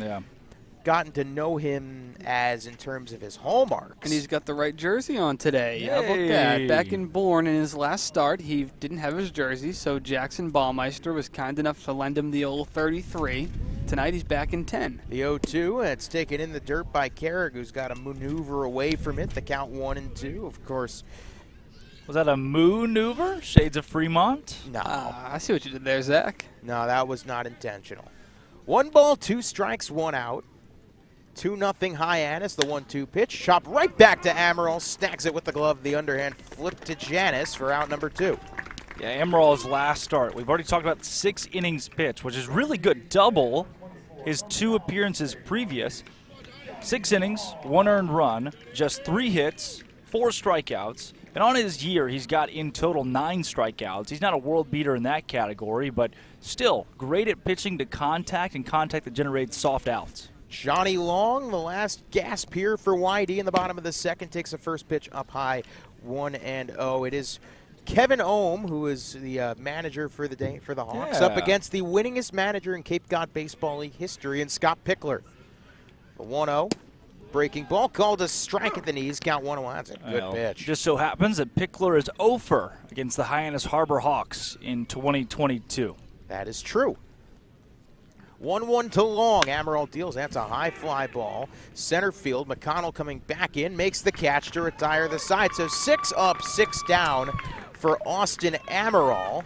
gotten to know him as in terms of his hallmarks. And he's got the right jersey on today. How about Yay. that? Back in Bourne, in his last start, he didn't have his jersey, so Jackson Baumeister was kind enough to lend him the old 33. Tonight he's back in 10. The 0-2, and it's taken in the dirt by Carrick, who's got to maneuver away from it. The count 1-2, of course. Was that a maneuver? Shades of Fremont? No. I see what you did there, Zach. No, that was not intentional. 1 ball, 2 strikes, 1 out. 2-0 Hyannis, the 1-2 pitch. Chopped right back to Amaral, stacks it with the glove, the underhand flip to Hyannis for out number 2. Yeah, Amaral's last start. We've already talked about 6 innings pitched, which is really good. Double his 2 appearances previous. 6 innings, 1 earned run, just 3 hits, 4 strikeouts. And on his year, he's got in total 9 strikeouts. He's not a world beater in that category, but still great at pitching to contact and contact that generates soft outs. Johnny Long, the last gasp here for YD in the bottom of the second, takes the first pitch up high, 1-0. It is Kevin Ohm, who is the manager for the day for the Hawks, up against the winningest manager in Cape Cod Baseball League history, and Scott Pickler. The 1-0. Breaking ball called a strike at the knees. Count 1-1. That's a good pitch. Just so happens that Pickler is 0-for against the Hyannis Harbor Hawks in 2022. That is true. 1-1 to Long. Amaral deals. That's a high fly ball. Center field. McConnell coming back in. Makes the catch to retire the side. So 6 up, 6 down for Austin Amaral.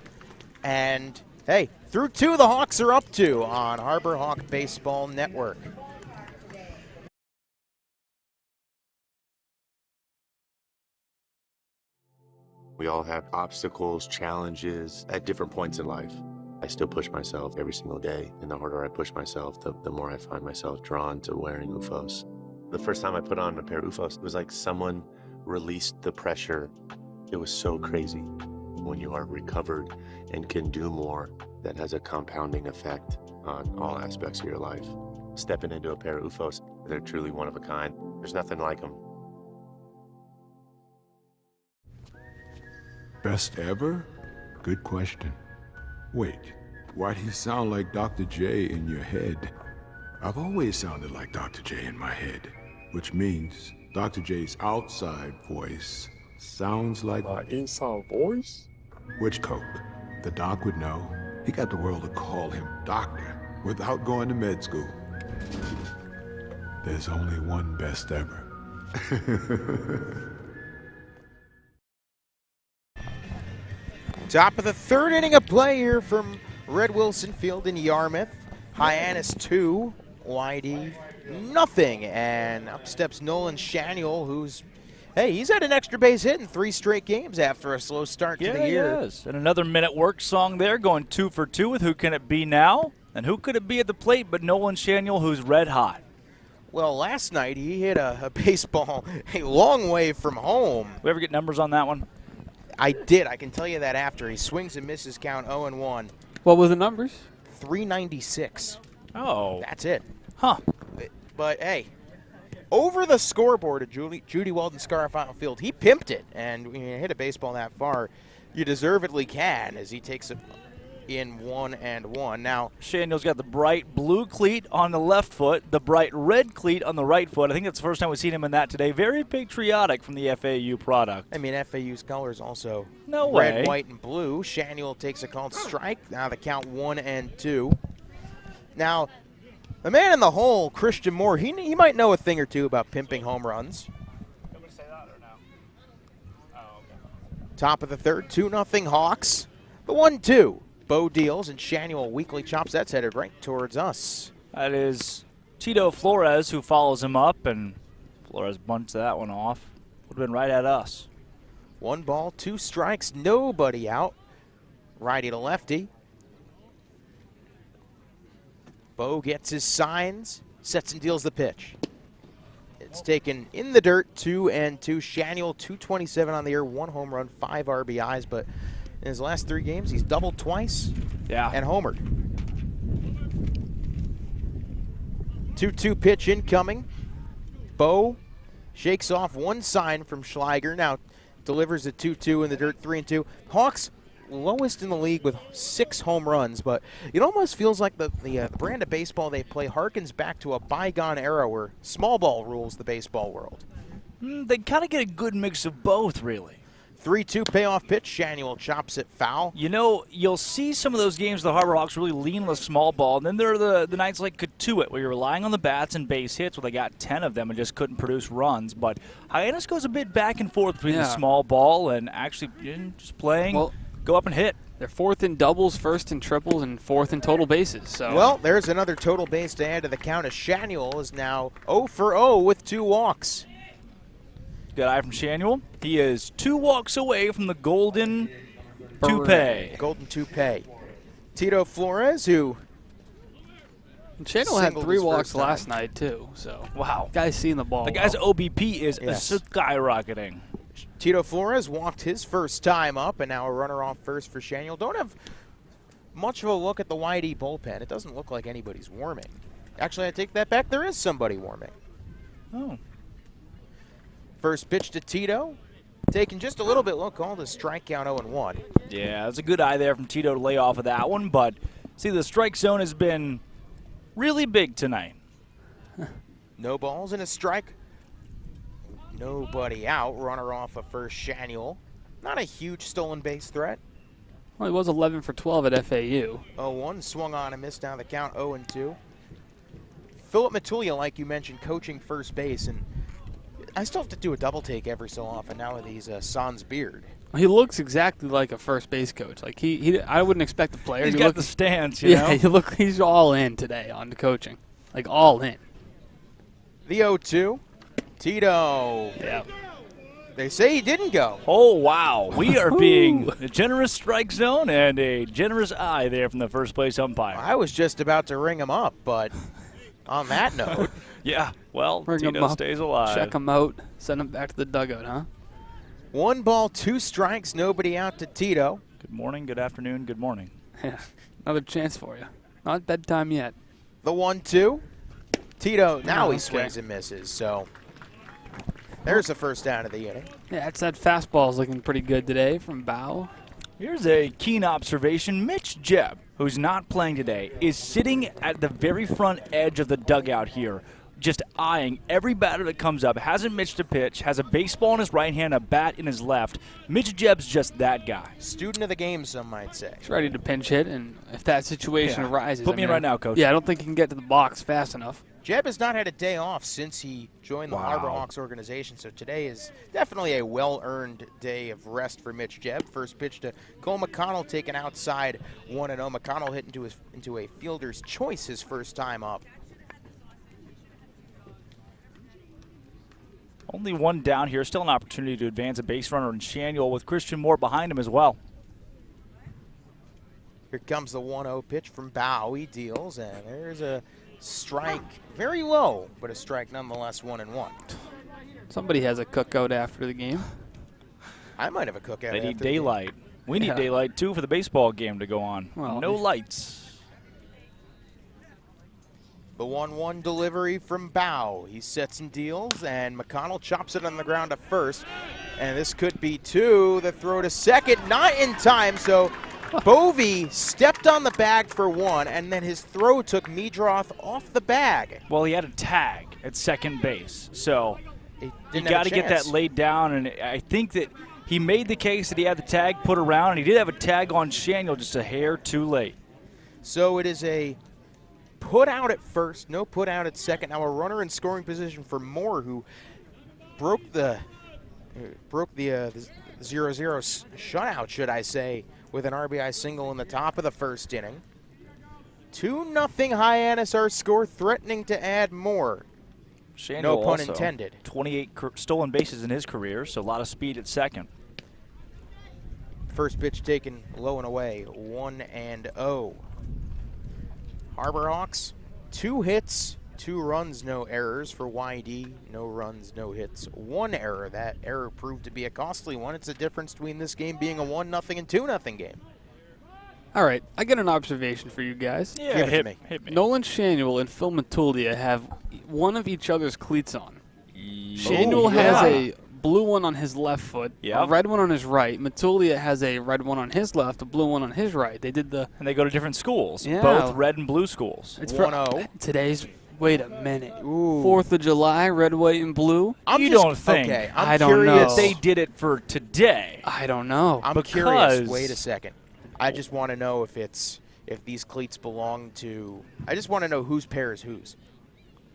And, hey, through 2 the Hawks are up to on Harbor Hawk Baseball Network. We all have obstacles, challenges at different points in life. I still push myself every single day, and the harder I push myself, the more I find myself drawn to wearing UFOs. The first time I put on a pair of UFOs, it was like someone released the pressure. It was so crazy. When you are recovered and can do more, that has a compounding effect on all aspects of your life. Stepping into a pair of UFOs, they're truly one of a kind. There's nothing like them. Best ever? Good question. Wait, why do you sound like Dr. J in your head? I've always sounded like Dr. J in my head, which means Dr. J's outside voice sounds like my inside voice? Which Coke? The doc would know. He got the world to call him doctor without going to med school. There's only one best ever. Top of the third inning of play here from Red Wilson Field in Yarmouth. Hyannis 2, YD nothing. And up steps Nolan Shaniel, who's, hey, he's had an extra base hit in 3 straight games after a slow start to the year. Yes, and another minute work song there, going 2 for 2 with Who Can It Be Now? And who could it be at the plate but Nolan Shaniel, who's red hot? Well, last night he hit a baseball a long way from home. We ever get numbers on that one? I did. I can tell you that after. He swings and misses, count 0-1. What were the numbers? 396. Oh. That's it. Huh. But hey, over the scoreboard at Judy Weldon Scarf Fountain Field, he pimped it. And when you hit a baseball that far, you deservedly can, as he takes it in 1-1. Now, Shaniel's got the bright blue cleat on the left foot, the bright red cleat on the right foot. I think that's the first time we've seen him in that today. Very patriotic from the FAU product. I mean, FAU's colors also no red, way. white, and blue. Shaniel takes a called strike. Now the count 1-2. Now, the man in the hole, Christian Moore, he might know a thing or two about pimping home runs. Top of the third, 2-0 Hawks. The 1-2. Bo deals, and Shaniel weakly chops. That's headed right towards us. That is Tito Flores who follows him up, and Flores bunts that one off. Would have been right at us. 1 ball, 2 strikes, nobody out. Righty to lefty. Bo gets his signs, sets and deals the pitch. It's taken in the dirt, 2-2. Shaniel, 227 on the year, 1 home run, 5 RBIs, but in his last 3 games, he's doubled twice and homered. 2-2 pitch incoming. Bo shakes off 1 sign from Schleiger. Now delivers a 2-2 in the dirt, 3-2. Hawks lowest in the league with 6 home runs, but it almost feels like the brand of baseball they play harkens back to a bygone era where small ball rules the baseball world. They kind of get a good mix of both, really. 3-2 payoff pitch. Shaniel chops it foul. You know, you'll see some of those games the Harbor Hawks really lean on the small ball, and then there are the nights like Katuitt where you're relying on the bats and base hits. Well, they got 10 of them and just couldn't produce runs. But Hyannis goes a bit back and forth between the small ball and actually just playing, go up and hit. They're 4th in doubles, 1st in triples, and 4th in total bases. So. Well, there's another total base to add to the count as Shaniel is now 0 for 0 with 2 walks. Good eye from Shaniel. He is 2 walks away from the golden toupee. Golden toupee. Tito Flores, who Shaniel had 3 walks last night, too. So wow. Guy's seeing the ball. The guy's OBP is skyrocketing. Tito Flores walked his first time up, and now a runner off first for Shaniel. Don't have much of a look at the YD bullpen. It doesn't look like anybody's warming. Actually, I take that back. There is somebody warming. Oh. First pitch to Tito. Taking just a little bit low, called a strikeout 0-1. Yeah, that's a good eye there from Tito to lay off of that one, but see, the strike zone has been really big tonight. No balls and a strike. Nobody out. Runner off of first, Shanuel. Not a huge stolen base threat. Well, he was 11 for 12 at FAU. 0-1, swung on and missed. Now the count 0-2. Philip Matulia, like you mentioned, coaching first base, and I still have to do a double take every so often now with he's sans beard. He looks exactly like a first base coach. Like I wouldn't expect a player. He's got the stance, you know? Yeah, he's all in today on the coaching. Like all in. The 0-2. Tito. Yeah. They say he didn't go. Oh, wow. We are being a generous strike zone and a generous eye there from the first place umpire. I was just about to ring him up, but on that note. Yeah, well, Ring him Tito up, stays alive. check him out, send him back to the dugout, huh? 1 ball, 2 strikes, nobody out to Tito. Good morning, good afternoon, good morning. Yeah, another chance for you. Not bedtime yet. The 1-2. Tito, now Oh, he swings and misses, so there's the first down of the inning. Yeah, it's that fastball's looking pretty good today from Bow. Here's a keen observation. Mitch Jebb, who's not playing today, is sitting at the very front edge of the dugout here, just eyeing every batter that comes up. Hasn't missed a pitch, has a baseball in his right hand, a bat in his left. Mitch Jebb's just that guy. Student of the game, some might say. He's ready to pinch hit, and if that situation arises. Put me in right now, Coach. Yeah, I don't think he can get to the box fast enough. Jebb has not had a day off since he joined the Harbor Hawks organization, so today is definitely a well-earned day of rest for Mitch Jebb. First pitch to Cole McConnell, taken outside 1-0. McConnell hit into a fielder's choice his first time up. Only one down here. Still an opportunity to advance a base runner in Shanuel with Christian Moore behind him as well. Here comes the 1-0 pitch from Bow. He deals, and there's a strike. Very low, but a strike nonetheless, 1-1. Somebody has a cookout after the game. I might have a cookout. They need daylight. We need daylight, too, for the baseball game to go on. Well, no lights. The 1-1 delivery from Bow. He sets and deals, and McConnell chops it on the ground to first. And this could be 2. The throw to second, not in time, so Bovee stepped on the bag for 1, and then his throw took Meadroth off the bag. Well, he had a tag at second base, so you didn't got to have a get that chance. laid down, and I think that he made the case that he had the tag put around, and he did have a tag on Shanuel just a hair too late. So it is a put out at first, no put out at second. Now a runner in scoring position for Moore, who broke the 0-0 shutout, should I say, with an RBI single in the top of the first inning. 2-0 Hyannis, our score, threatening to add more. Shanuel No pun also intended. 28 stolen bases in his career, so a lot of speed at second. First pitch taken low and away, 1-0. Harbor Hawks, 2 hits, 2 runs, no errors for YD. No runs, no hits, 1 error. That error proved to be a costly one. It's the difference between this game being a 1-0 and 2-0 game. All right, I got an observation for you guys. Yeah, hit me. Nolan Shanuel and Phil Matulia have one of each other's cleats on. Shanuel has a blue one on his left foot, a red one on his right. Matulia has a red one on his left, a blue one on his right. They did the... And they go to different schools, Yeah. both red and blue schools. It's 1-0. Today's... Wait a minute. Ooh. 4th of July, red, white, and blue? You don't think I don't know. that they did it for today? I don't know. I'm curious. Wait a second. I just want to know if these cleats belong to... I just want to know whose pair is whose.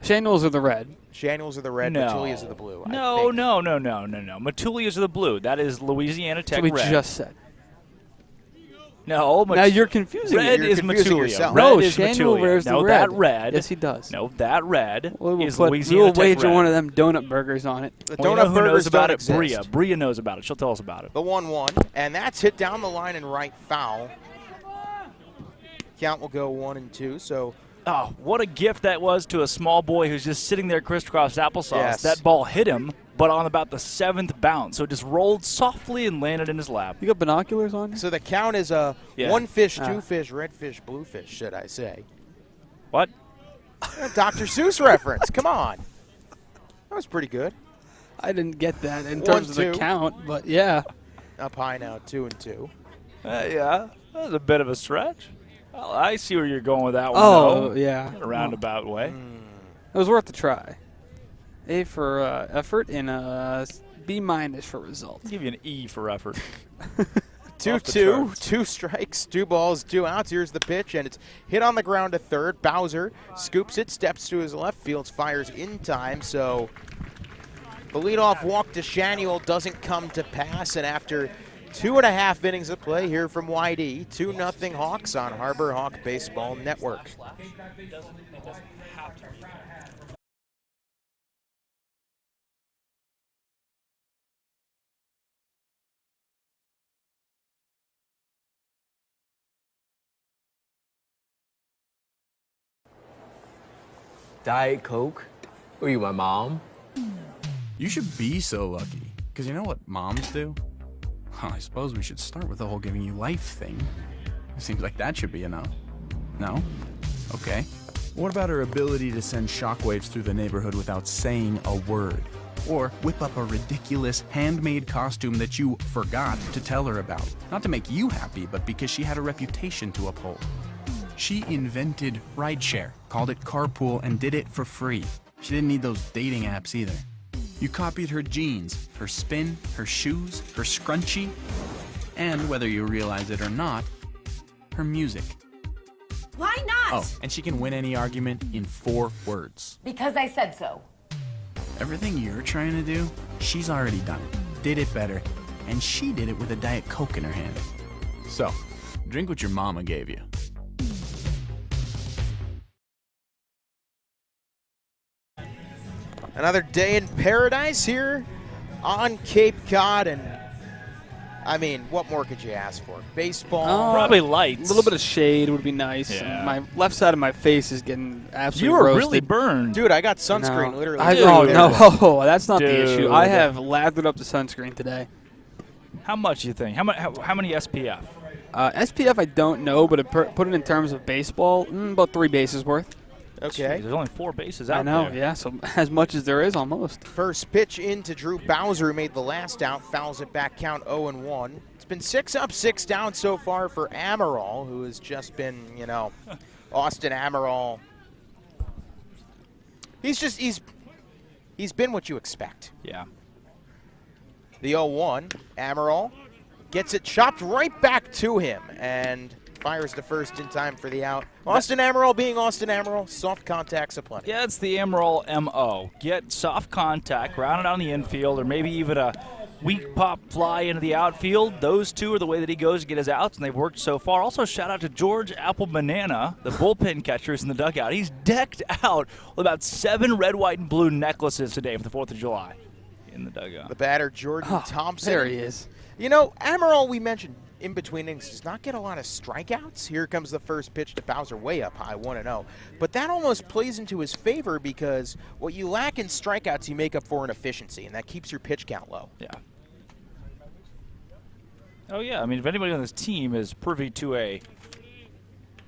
Shanuel's are the red. Shanuel's are the red, No. Matulia's are the blue. No. Matulia's are the blue. That is Louisiana Tech That's what red. we just said. No, now you're confusing red me. is confusing Matulia. yourself. Red No, is Shanuel Matulia. wears No, the red. that red. Yes, he does. No, that red We'll is put, Louisiana we'll Tech wager red. one of them donut burgers on it. The Well, you donut know who burgers knows about don't it? exist. Bria. Bria knows about it. She'll tell us about it. The 1-1, and that's hit down the line and right foul. Count will go 1-2, so... Oh, what a gift that was to a small boy who's just sitting there crisscross applesauce. Yes. That ball hit him, but on about the 7th bounce. So it just rolled softly and landed in his lap. You got binoculars on you? So the count is 1 fish, 2 fish, red fish, blue fish, should I say. What? Dr. Seuss reference. Come on. That was pretty good. I didn't get that in terms of the count, but yeah. Up high now, 2-2. Yeah, that was a bit of a stretch. Well, I see where you're going with that one, Oh, yeah. In a roundabout way. It was worth a try. A for effort and a B- for result. I'll give you an E for effort. 2-2, 2 strikes, 2 balls, 2 outs. Here's the pitch, and it's hit on the ground to third. Bowser scoops it, steps to his left field, fires in time. So the leadoff walk to Shanuel doesn't come to pass, and after 2.5 innings of play here from YD, 2-0 Hawks on Harbor Hawk Baseball Network. Diet Coke? Were you my mom? You should be so lucky, because you know what moms do? Well, I suppose we should start with the whole giving you life thing. It seems like that should be enough. No? Okay. What about her ability to send shockwaves through the neighborhood without saying a word? Or whip up a ridiculous handmade costume that you forgot to tell her about? Not to make you happy, but because she had a reputation to uphold. She invented rideshare, called it carpool, and did it for free. She didn't need those dating apps either. You copied her jeans, her spin, her shoes, her scrunchie, and whether you realize it or not, her music. Why not? Oh, and she can win any argument in 4 words. Because I said so. Everything you're trying to do, she's already done it, did it better, and she did it with a Diet Coke in her hand. So, drink what your mama gave you. Another day in paradise here on Cape Cod, and I mean, what more could you ask for? Baseball. Probably lights. A little bit of shade would be nice. Yeah. My left side of my face is getting absolutely You were roasted. really burned. Dude, I got sunscreen, No. literally. No, that's not the Dude. issue. I have lathered up the sunscreen today. How much do you think? How many SPF? SPF, I don't know, but put it in terms of baseball, about 3 bases worth. Okay. Jeez, there's only 4 bases out I know, there. yeah, so as much as there is almost. First pitch into Drew Bowser, who made the last out, fouls it back, count 0-1. It's been 6 up, 6 down so far for Amaral, who has just been, you know, Austin Amaral. He's been what you expect. Yeah. The 0-1, Amaral gets it chopped right back to him and fires the first in time for the out. Austin Amaral being Austin Amaral, soft contacts aplenty. Yeah, it's the Amaral MO. Get soft contact, ground it on the infield, or maybe even a weak pop fly into the outfield. Those two are the way that he goes to get his outs, and they've worked so far. Also, shout out to George Apple Banana, the bullpen catcher is in the dugout. He's decked out with about 7 red, white, and blue necklaces today for the 4th of July in the dugout. The batter, Jordan Thompson. There he is. You know, Amaral, we mentioned in between innings, does not get a lot of strikeouts. Here comes the first pitch to Bowser, way up high, 1-0. But that almost plays into his favor because what you lack in strikeouts, you make up for in efficiency, and that keeps your pitch count low. Yeah. Oh, yeah. I mean, if anybody on this team is privy to a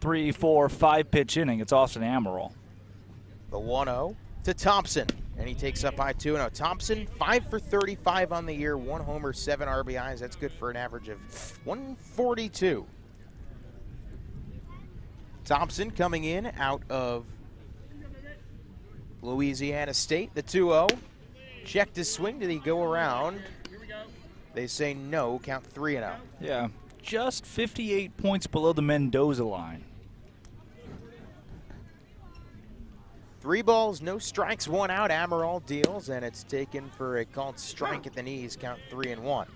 3, 4, 5 pitch inning, it's Austin Amaral. The 1-0 to Thompson, and he takes up high 2-0. Thompson, 5 for 35 on the year, 1 homer, 7 RBIs. That's good for an average of 142. Thompson coming in out of Louisiana State, the 2-0. Checked his swing. Did he go around? They say no, count 3-0. Yeah, just 58 points below the Mendoza line. 3 balls, no strikes, 1 out. Amaral deals, and it's taken for a called strike at the knees, count 3-1.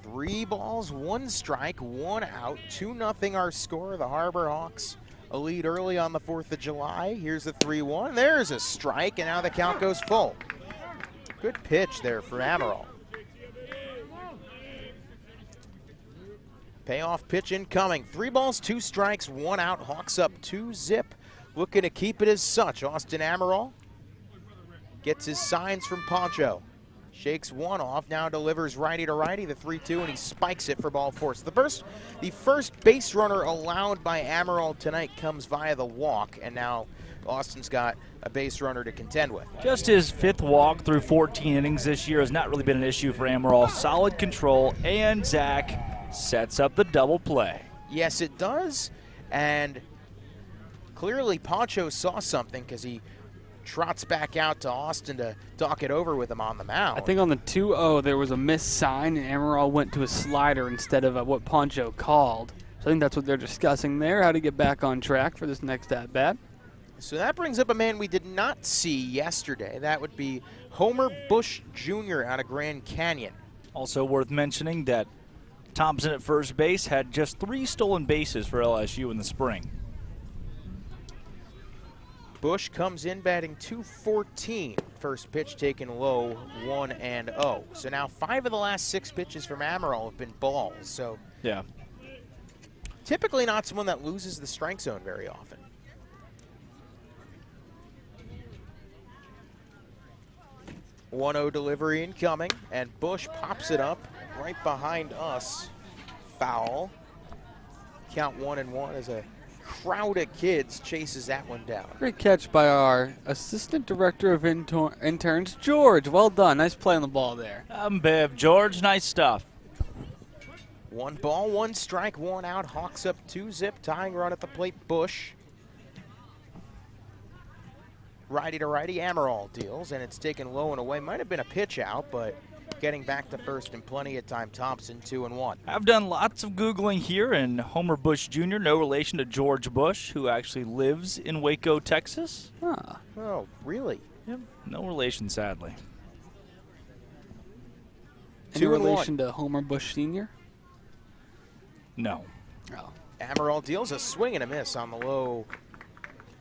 3 balls, 1 strike, 1 out, 2-0 our score. The Harbor Hawks a lead early on the 4th of July. Here's the 3-1. There's a strike, and now the count goes full. Good pitch there for Amaral. Payoff pitch incoming. 3 balls, 2 strikes, 1 out. Hawks up 2-0. Looking to keep it as such. Austin Amaral gets his signs from Poncho. Shakes one off, now delivers righty to righty, the 3-2, and he spikes it for ball 4. So the first base runner allowed by Amaral tonight comes via the walk, and now Austin's got a base runner to contend with. Just his 5th walk through 14 innings this year has not really been an issue for Amaral. Solid control, and Zach sets up the double play. Yes, it does, and clearly Pancho saw something because he trots back out to Austin to talk it over with him on the mound. I think on the 2-0 there was a missed sign, and Amaral went to a slider instead of what Pancho called. So I think that's what they're discussing there, how to get back on track for this next at-bat. So that brings up a man we did not see yesterday. That would be Homer Bush Jr. out of Grand Canyon. Also worth mentioning that Thompson at first base had just 3 stolen bases for LSU in the spring. Bush comes in batting .214. First pitch taken low, 1-0. So now 5 of the last 6 pitches from Amaral have been balls. So yeah, typically not someone that loses the strike zone very often. .1-0 delivery incoming, and Bush pops it up right behind us. Foul. Count 1-1 as a crowd of kids chases that one down. Great catch by our assistant director of interns, George. Well done. Nice play on the ball there. Bev, George, nice stuff. 1 ball, 1 strike, 1 out. Hawks up 2-zip, tying run at the plate, Bush. Righty to righty, Amaral deals, and it's taken low and away. Might have been a pitch out, but getting back to first in plenty of time. Thompson 2-1. I've done lots of Googling here, and Homer Bush Jr., no relation to George Bush, who actually lives in Waco, Texas. Huh. Oh, really? Yep, no relation, sadly. Any relation to Homer Bush Sr.? No. Oh. Amaral deals a swing and a miss on the low.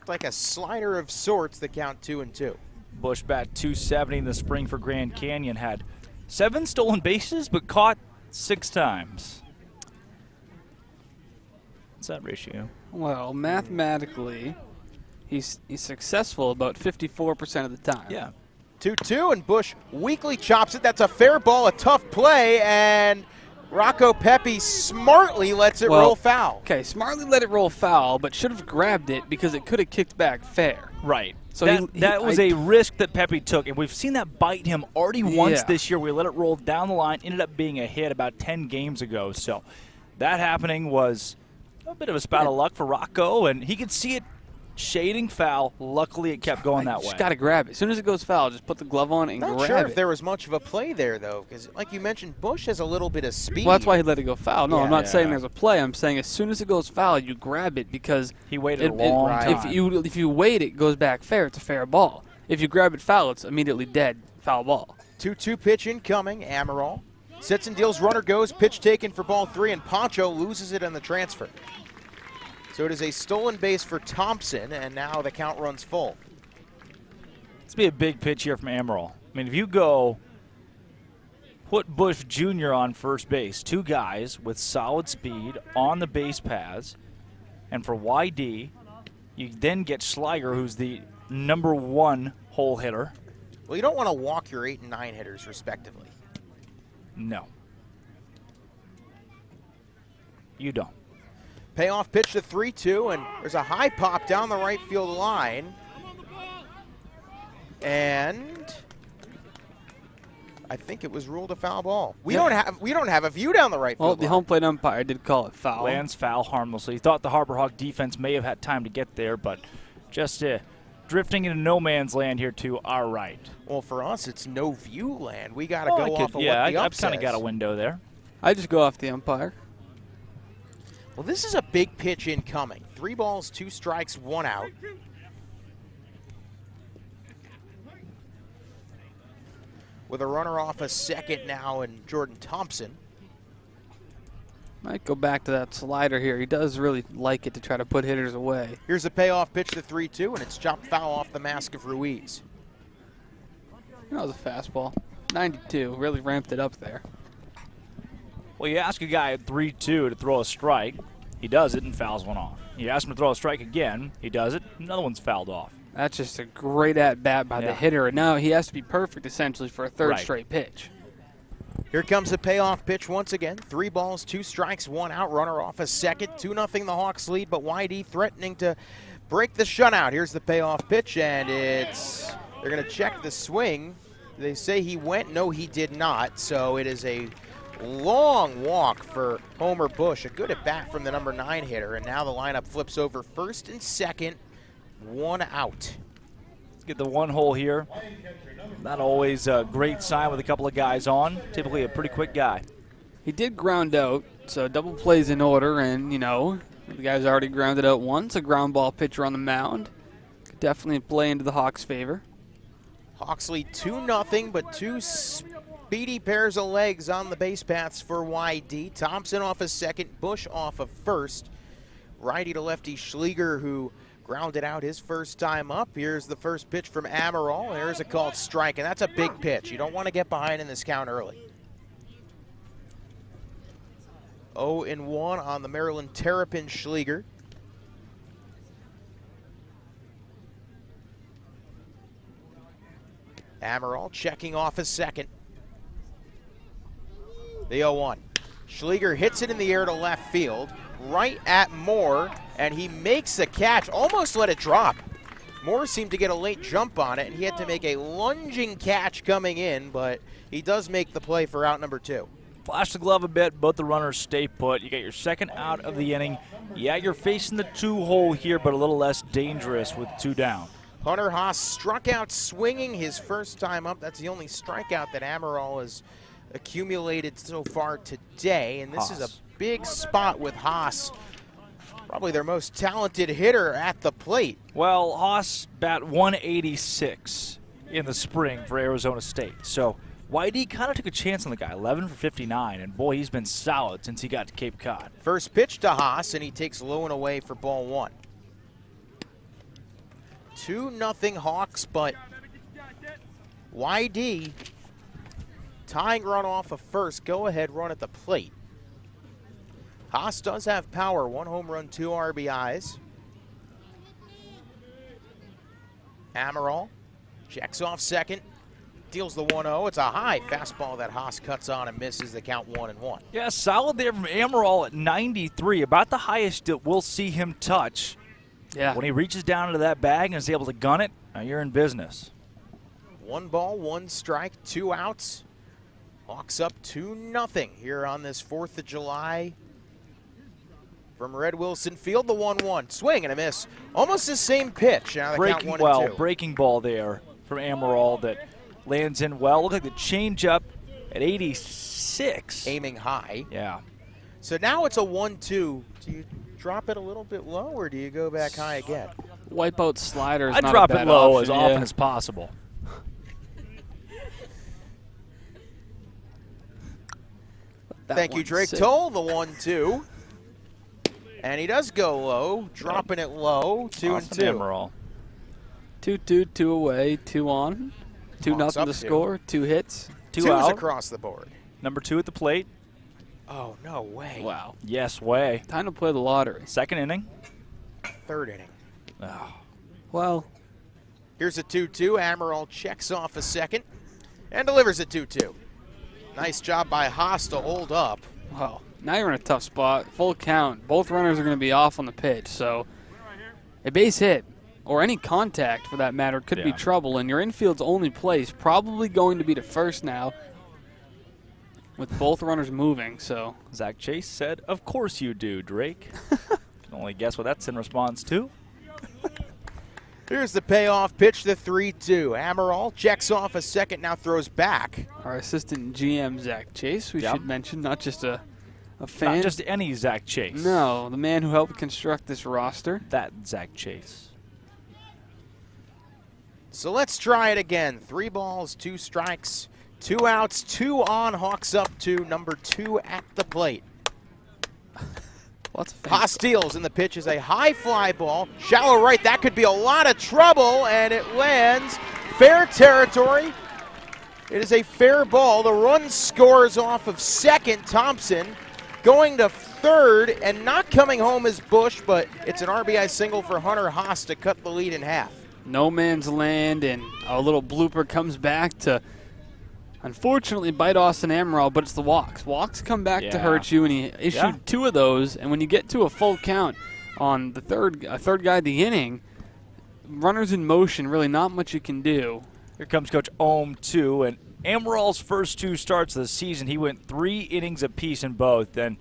Like a slider of sorts that count 2-2. Bush bat .270 in the spring for Grand Canyon, had 7 stolen bases, but caught 6 times. What's that ratio? Well, mathematically, he's successful about 54% of the time. Yeah. 2-2, and Bush weakly chops it. That's a fair ball, a tough play, and Rocco Pepe smartly lets it roll foul. Okay, smartly let it roll foul, but should have grabbed it because it could have kicked back fair. Right. So that was a risk that Pepe took, and we've seen that bite him already once this year. We let it roll down the line, ended up being a hit about 10 games ago. So that happening was a bit of a spout of luck for Rocco, and he could see it shading foul. Luckily, it kept going that way. Just got to grab it. As soon as it goes foul, just put the glove on and grab it. Not sure if there was much of a play there, though, because like you mentioned, Bush has a little bit of speed. Well, that's why he let it go foul. No, I'm not saying there's a play. I'm saying as soon as it goes foul, you grab it because he waited a long time. If you wait, it goes back fair. It's a fair ball. If you grab it foul, it's immediately dead. Foul ball. 2-2 pitch incoming. Amaral sits and deals. Runner goes. Pitch taken for ball 3, and Pancho loses it on the transfer. So it is a stolen base for Thompson, and now the count runs full. It's be a big pitch here from Amaral. I mean, if you go put Bush Jr. on first base, 2 guys with solid speed on the base paths, and for YD, you then get Schleiger, who's the #1 hole hitter. Well, you don't want to walk your 8 and 9 hitters, respectively. No. You don't. Payoff pitch to 3-2, and there's a high pop down the right field line. And I think it was ruled a foul ball. We don't have a view down the right field Well, the home plate umpire did call it foul. Lands foul harmlessly. He thought the Harbor Hawk defense may have had time to get there, but just drifting into no man's land here to our right. Well, for us, it's no view land. We got to go off of what the I've kind of got a window there. I just go off the umpire. Well, this is a big pitch incoming. 3 balls, 2 strikes, 1 out. With a runner off a second now, and Jordan Thompson. Might go back to that slider here. He does really like it to try to put hitters away. Here's a payoff pitch to 3-2, and it's chopped foul off the mask of Ruiz. That was a fastball. 92, really ramped it up there. Well, you ask a guy at 3-2 to throw a strike, he does it and fouls one off. You ask him to throw a strike again, he does it, another one's fouled off. That's just a great at-bat by the hitter. And now he has to be perfect, essentially, for a third straight pitch. Here comes the payoff pitch once again. 3 balls, 2 strikes, 1 out. Runner off a second. 2-0 the Hawks lead, but YD threatening to break the shutout. Here's the payoff pitch, and they're going to check the swing. They say he went. No, he did not. So it is a long walk for Homer Bush. A good at-bat from the number 9 hitter, and now the lineup flips over first and second. 1 out. Let's get the 1 hole here. Not always a great sign with a couple of guys on. Typically a pretty quick guy. He did ground out, so double plays in order, and, you know, the guy's already grounded out once. A ground ball pitcher on the mound. Could definitely play into the Hawks' favor. Hawks lead 2-0, but 2 speedy pairs of legs on the base paths for YD. Thompson off a second, Bush off of first. Righty to lefty Schleger, who grounded out his first time up. Here's the first pitch from Amaral. There's a called strike, and that's a big pitch. You don't want to get behind in this count early. 0-1 on the Maryland Terrapin Schleger. Amaral checking off a second. The 0-1. Schleger hits it in the air to left field, right at Moore, and he makes the catch, almost let it drop. Moore seemed to get a late jump on it, and he had to make a lunging catch coming in, but he does make the play for out number 2. Flash the glove a bit, both the runners stay put. You get your second out of the inning. Yeah, you're facing the 2 hole here, but a little less dangerous with 2 down. Hunter Haas struck out swinging his first time up. That's the only strikeout that Amaral has accumulated so far today, and this is a big spot with Haas, probably their most talented hitter at the plate. Well, Haas bat 186 in the spring for Arizona State, so YD kind of took a chance on the guy, 11 for 59, and boy, he's been solid since he got to Cape Cod. First pitch to Haas, and he takes low and away for ball 1. 2-0 Hawks, but YD tying run off of first, go-ahead run at the plate. Haas does have power, 1 home run, 2 RBIs. Amaral checks off second, deals the 1-0. It's a high fastball that Haas cuts on and misses the count 1-1. Yeah, solid there from Amaral at 93, about the highest that we'll see him touch. Yeah. When he reaches down into that bag and is able to gun it, now you're in business. 1 ball, 1 strike, 2 outs. Hawks up 2-0 here on this 4th of July. From Red Wilson Field, the 1-1. Swing and a miss. Almost the same pitch. Now the count 1-2. Breaking ball there from Amaral that lands in well. Look like the changeup at 86. Aiming high. Yeah. So now it's a 1-2. Do you drop it a little bit low, or do you go back high again? Wipeout slider is I'd not drop a bad it low option, as often as possible. Thank you, Drake Toll, the 1-2. And he does go low, dropping it low, 2-2. 2-2, 2 away, 2 on. 2-0 to score, 2 hits. 2 out. Across the board. Number 2 at the plate. Oh, no way. Wow. Yes, way. Time to play the lottery. Second inning. 3rd inning. Oh. Well. Here's a 2-2. Amaral checks off a second and delivers a 2-2. Nice job by Haas to hold up. Well, now you're in a tough spot. Full count. Both runners are going to be off on the pitch, so a base hit or any contact for that matter could be trouble, and your infield's only place probably going to be to first now with both runners moving. So Zach Chase said, "Of course you do, Drake." Can only guess what that's in response to. Here's the payoff pitch, the 3-2. Amaral checks off a second, now throws back. Our assistant GM, Zach Chase, we should mention, not just a fan. Not just any Zach Chase. No, the man who helped construct this roster. That Zach Chase. So let's try it again. 3 balls, 2 strikes, 2 outs, 2 on. Hawks up to number 2 at the plate. Haas steals, and the pitch is a high fly ball. Shallow right, that could be a lot of trouble, and it lands fair territory. It is a fair ball. The run scores off of second. Thompson going to third, and not coming home is Bush, but it's an RBI single for Hunter Haas to cut the lead in half. no man's land, and a little blooper comes back to unfortunately bite Austin Amaral, but it's the walks. Walks come back to hurt you, and he issued 2 of those. And when you get to a full count on the third guy of the inning, runners in motion, really not much you can do. Here comes Coach Ohm, too, and Amaral's first 2 starts of the season, he went 3 innings apiece in both, and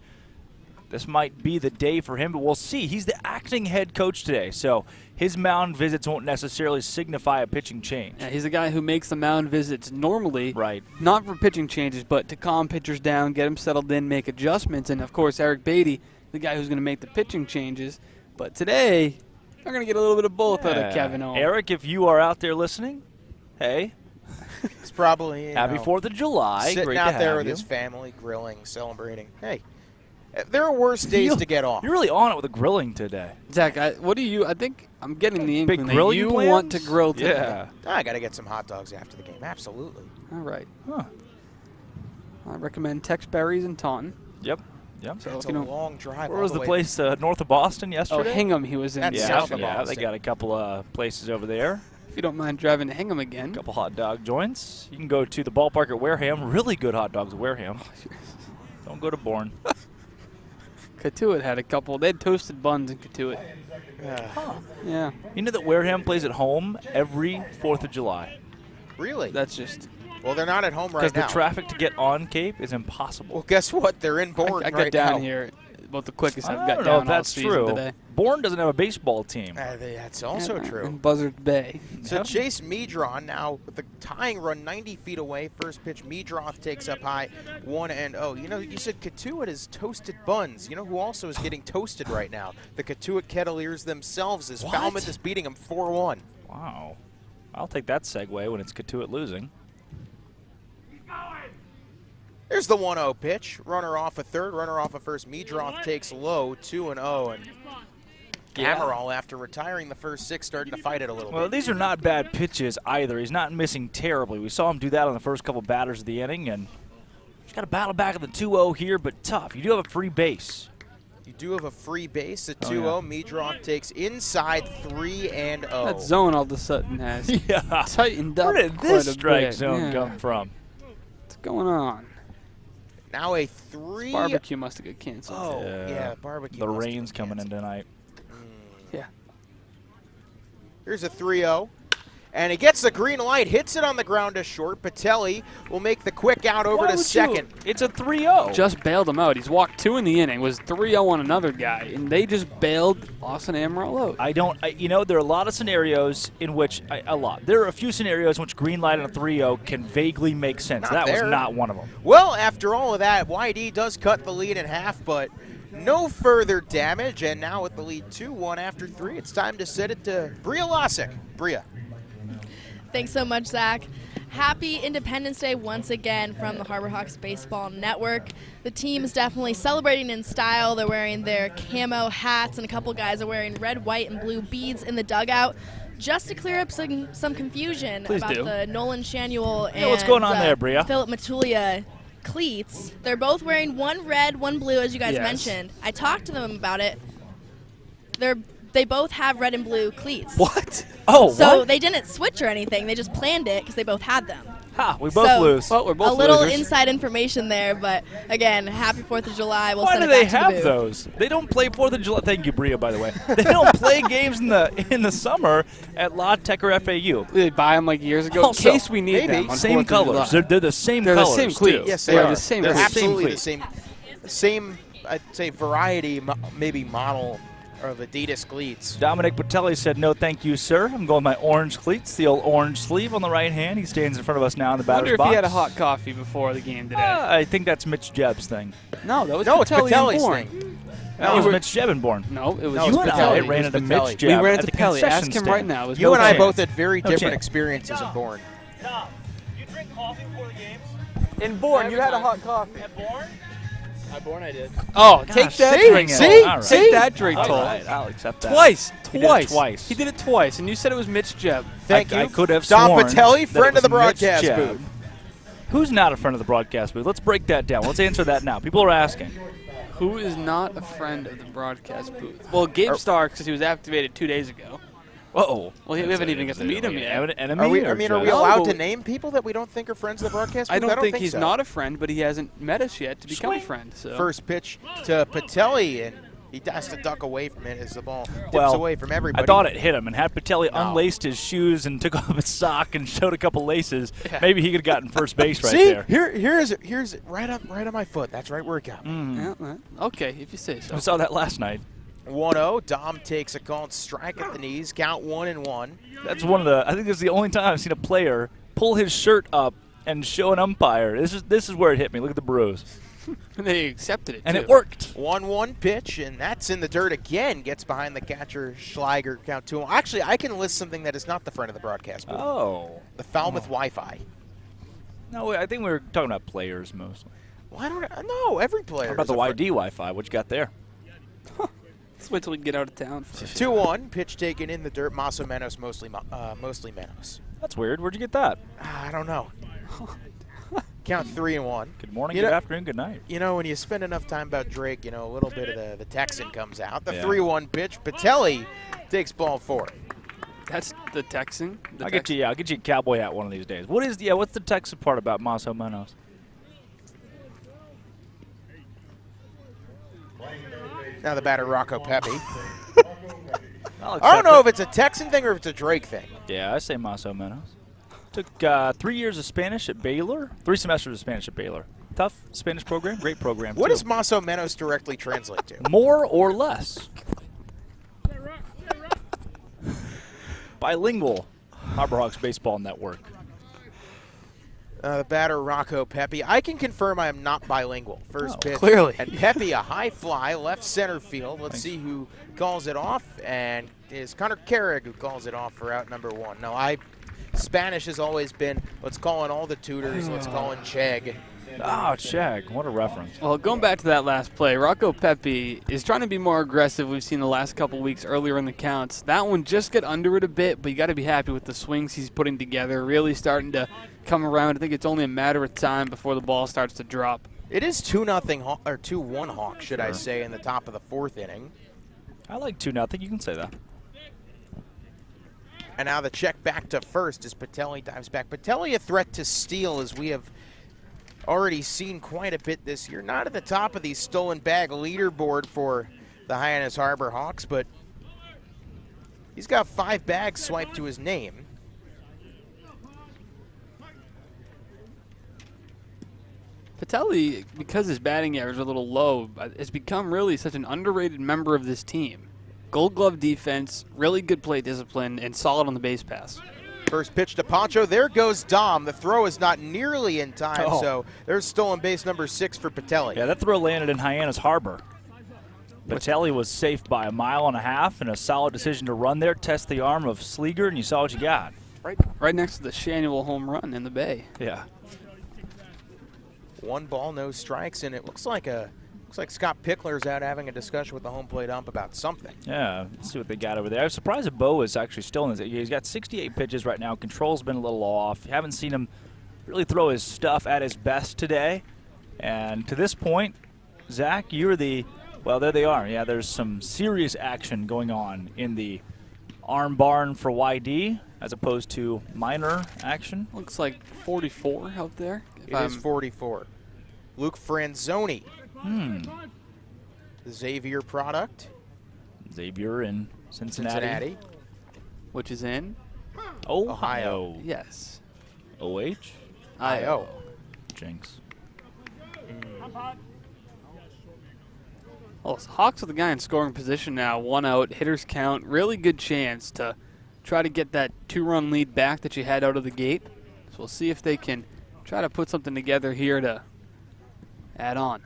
this might be the day for him, but we'll see. He's the acting head coach today, so his mound visits won't necessarily signify a pitching change. Yeah, he's a guy who makes the mound visits normally, not for pitching changes, but to calm pitchers down, get them settled in, make adjustments, and, of course, Eric Beatty, the guy who's going to make the pitching changes. But today, they're going to get a little bit of both out of Kevin Ohm. Eric, if you are out there listening, hey. He's probably Happy 4th of July. Sitting Great out to there have with you. his family, grilling, celebrating. Hey, there are worse days to get off. You're really on it with the grilling today. Zach, what do you – I think I'm getting the inkling that grilling you plans? want to grill today. Yeah. I got to get some hot dogs after the game. Absolutely. All right. Huh. I recommend Tex Berries and Taunton. Yep. So it's a long drive. Where was the place north of Boston yesterday? Oh, Hingham he was in. That's south of Yeah, Boston. they got a couple of places over there. If you don't mind driving to Hingham again. A couple hot dog joints. You can go to the ballpark at Wareham. Really good hot dogs at Wareham. Don't go to Bourne. Katuitt had a couple. They had toasted buns in Katuitt. Yeah. You know that Wareham plays at home every 4th of July. Really? That's just... Well, they're not at home right Because now. the traffic to get on Cape is impossible. Well, guess what? They're in Bourne I got right down now. here about the quickest I've I got don't know down if that's all season true. today. Bourne doesn't have a baseball team. That's also true. In Buzzard Bay. So Chase Meadroth now with the tying run 90 feet away. First pitch, Meadroth takes up high, 1-0. You know, you said Katuitt is toasted buns. You know who also is getting toasted right now? The Katuitt Kettleers themselves, as Falmouth is beating them 4-1. Wow. I'll take that segue when it's Katuitt losing. There's the 1-0 pitch. Runner off a third, runner off a first. Meadroth takes low, 2-0. And Amaral, after retiring the first 6, starting to fight it a little Well, bit. these are not bad pitches either. He's not missing terribly. We saw him do that on the first couple batters of the inning, and he's got to battle back at the 2-0 here, but tough. You do have a free base. You do have a free base at 2-0. Meadroth takes inside 3-0. That zone all of a sudden has tightened up. Where did quite this a strike bit. zone come from? What's going on? Now a 3. Barbecue must have got canceled. Oh, yeah, barbecue. The must have rain's been coming in tonight. Yeah. Here's a 3-0. And he gets the green light, hits it on the ground to short. Patelli will make the quick out over to second. It's a 3-0. Just bailed him out. He's walked 2 in the inning, was 3-0 on another guy, and they just bailed Austin Amaral out. You know, there are a lot of scenarios in which, there are a few scenarios in which green light on a 3-0 can vaguely make sense. Not That there. was not one of them. Well, after all of that, YD does cut the lead in half, but no further damage. And now with the lead 2-1 after 3, it's time to set it to Bria Losick. Bria. Thanks so much, Zach. Happy Independence Day once again from the Harbor Hawks Baseball Network. The team is definitely celebrating in style. They're wearing their camo hats, and a couple guys are wearing red, white, and blue beads in the dugout. Just to clear up some confusion about the Nolan Shanuel and what's going on there, Bria? Philip Matulia cleats. They're both wearing one red, one blue, as you guys mentioned. I talked to them about it. They both have red and blue cleats. What? Oh, so what? they didn't switch or anything. They just planned it because they both had them. Ha, we both lose. Well, we're both a little losers. inside information there, but again, happy 4th of July. We'll Why send do it they back to the have booth. those? They don't play 4th of July. Thank you, Bria, by the way. They don't play games in the summer at La Tech or FAU. They buy them like years ago Also, in case we need them. on Same 4th of colors. July. They're the same They're colors, the same cleats. too. Yes, they are. are. The same They're cleats. absolutely the same, I'd say, variety, maybe model of Adidas cleats. Dominic Patelli said, "No, thank you, sir. I'm going my orange cleats, the old orange sleeve on the right hand." He stands in front of us now in the I wonder batter's if box. he had a hot coffee before the game today. I think that's Mitch Jebb's thing. No, that was it's Patelli and Patelli's Bourne. thing. That was Mitch Jebb and Bourne. No, it was No, You and I Patelli. ran It into was Mitch Patelli. Jebb. We ran at into the Patelli. concession Ask him stand. right now. It was You and I chance. both had very No different chance. experiences in Bourne. Tom, you drink coffee before the games? In Bourne, you had a hot coffee. At Bourne? At Bourne, I did. Oh, take that see? drink. See? All right. See? Take that drink, All Toll. right, I'll accept that. Twice. He did it twice. He did it twice, and you said it was Mitch Jebb. Thank I you. could have Don sworn Patelli, that friend it of the was Mitch broadcast Jebb. booth. Who's not a friend of the broadcast booth? Let's break that down. Let's answer that now. People are asking. Who is not a friend of the broadcast booth? Well, Gabe Starks, because he was activated 2 days ago. Uh-oh. Well, we haven't even got to meet him yet. Are we allowed to name people that we don't think are friends of the broadcast? I booth? don't think he's so. not a friend, but he hasn't met us yet to become a friend. So. First pitch to Patelli, and he has to duck away from it as the ball dips Well, away from everybody. I thought it hit him, and had Patelli unlaced his shoes and took off his sock and showed a couple laces, maybe he could have gotten first base right See? there. Here's right on my foot. That's right where it got me. Yeah, okay, if you say so. I saw that last night. 1-0. Dom takes a called strike at the knees. Count 1-1. That's one of the. I think this is the only time I've seen a player pull his shirt up and show an umpire. This is where it hit me. Look at the bruise. They accepted it, and too. it worked. 1-1 pitch, and that's in the dirt again. Gets behind the catcher, Schleiger. Count 2. Actually, I can list something that is not the front of the broadcast booth. Oh. The Falmouth Wi-Fi. No, I think we were talking about players mostly. Why don't I? No, every player. How about the YD Wi-Fi? What you got there? Let's wait till we get out of town. 2-1 pitch taken in the dirt. Maso Menos, mostly Menos. That's weird. Where'd you get that? I don't know. Count 3-1. Good morning, good afternoon, good night. You know, when you spend enough time about Drake, a little bit of the Texan comes out. The Yeah. 3-1 pitch. Patelli takes ball 4. That's the Texan. I'll get you a cowboy hat one of these days. What's the Texan part about Maso Menos? Now the batter, Rocco Pepe. I don't know if it's a Texan thing or if it's a Drake thing. Yeah, I say Maso Menos. Took 3 years of Spanish at Baylor. 3 semesters of Spanish at Baylor. Tough Spanish program, great program. What too. does Maso Menos directly translate to? More or less. Bilingual. Harborhawks Baseball Network. The batter, Rocco Pepe. I can confirm I am not bilingual. First pitch. clearly. And Pepe, a high fly, left center field. Let's see who calls it off. And it's Connor Carrick who calls it off for out number 1. No, Spanish has always been, let's call in all the tutors, let's call in Chegg. Oh, Chegg. What a reference. Well, going back to that last play, Rocco Pepe is trying to be more aggressive. We've seen the last couple weeks earlier in the counts. That one just got under it a bit, but you got to be happy with the swings he's putting together. Really starting to come around. I think it's only a matter of time before the ball starts to drop. It is 2-0 or 2-1 Hawks, should I say, in the top of the 4th inning. I like 2-0. You can say that. And now the check back to first as Patelli dives back. Patelli a threat to steal, as we have already seen quite a bit this year. Not at the top of the stolen bag leaderboard for the Hyannis Harbor Hawks, but he's got 5 bags swiped to his name. Patelli, because his batting average is a little low, has become really such an underrated member of this team. Gold glove defense, really good plate discipline, and solid on the base pass. First pitch to Pancho. There goes Dom. The throw is not nearly in time, so there's stolen base number 6 for Patelli. Yeah, that throw landed in Hyannis Harbor. Patelli was safe by 1.5 miles and a solid decision to run there, test the arm of Sleeger, and you saw what you got. Right next to the Shanuel home run in the Bay. Yeah. 1 ball, no strikes, and it looks like Scott Pickler's out having a discussion with the home plate ump about something. Yeah, let's see what they got over there. I was surprised that Bo is actually still in this. He's got 68 pitches right now. Control's been a little off. You haven't seen him really throw his stuff at his best today. And to this point, Zach, you're the, well, there they are. Yeah, there's some serious action going on in the arm barn for YD as opposed to minor action. Looks like 44 out there. It is 44. Luke Franzoni. The Xavier product. Xavier in Cincinnati. Which is in? Ohio. Yes. OH? I-O. Jinx. Oh, so Hawks with the guy in scoring position now. 1 out, hitters count. Really good chance to try to get that 2-run lead back that you had out of the gate. So we'll see if they can try to put something together here to add on.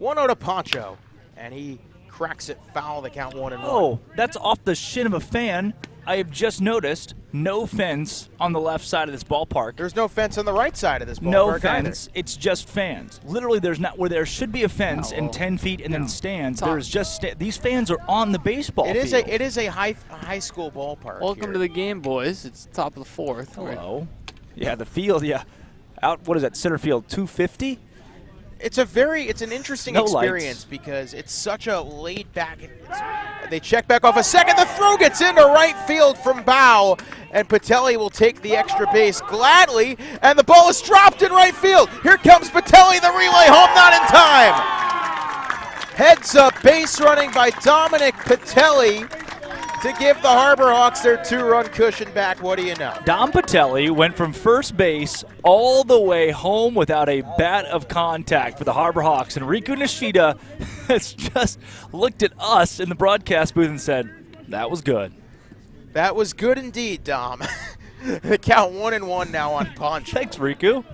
1-0 to Pancho, and he cracks it foul. The count 1-1. Oh, that's off the shin of a fan. I have just noticed no fence on the left side of this ballpark. There's no fence on the right side of this ballpark. No fence. It's just fans. Literally, there's not where there should be a fence and 10 feet and then stands. There's just these fans are on the baseball field. It is a high school ballpark. Welcome to the game, boys. It's top of the 4th. Hello. Yeah, the field. Yeah, out. What is that? Center field 250. It's an interesting experience because it's such a laid back. They check back off a second. The throw gets into right field from Bow, and Patelli will take the extra base gladly, and the ball is dropped in right field. Here comes Patelli, the relay home, not in time. Heads up base running by Dominic Patelli to give the Harbor Hawks their 2-run cushion back. What do you know? Dom Patelli went from first base all the way home without a bat of contact for the Harbor Hawks. And Riku Nishida has just looked at us in the broadcast booth and said, that was good. That was good indeed, Dom. The count 1-1 now on Poncho. Thanks, Riku.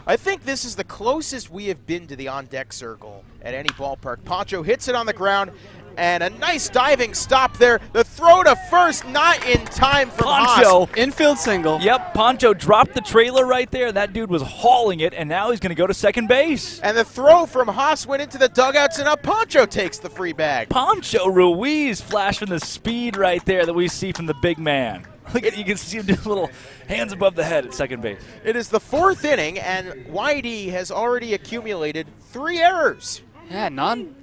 I think this is the closest we have been to the on-deck circle at any ballpark. Poncho hits it on the ground, and a nice diving stop there. The throw to first, not in time from Poncho. Haas. Infield single. Yep, Poncho dropped the trailer right there. That dude was hauling it, and now he's going to go to second base. And the throw from Haas went into the dugouts, and now Poncho takes the free bag. Poncho Ruiz flashing the speed right there that we see from the big man. Look at, you can see him do little hands above the head at second base. It is the 4th inning, and Whitey has already accumulated 3 errors. Yeah,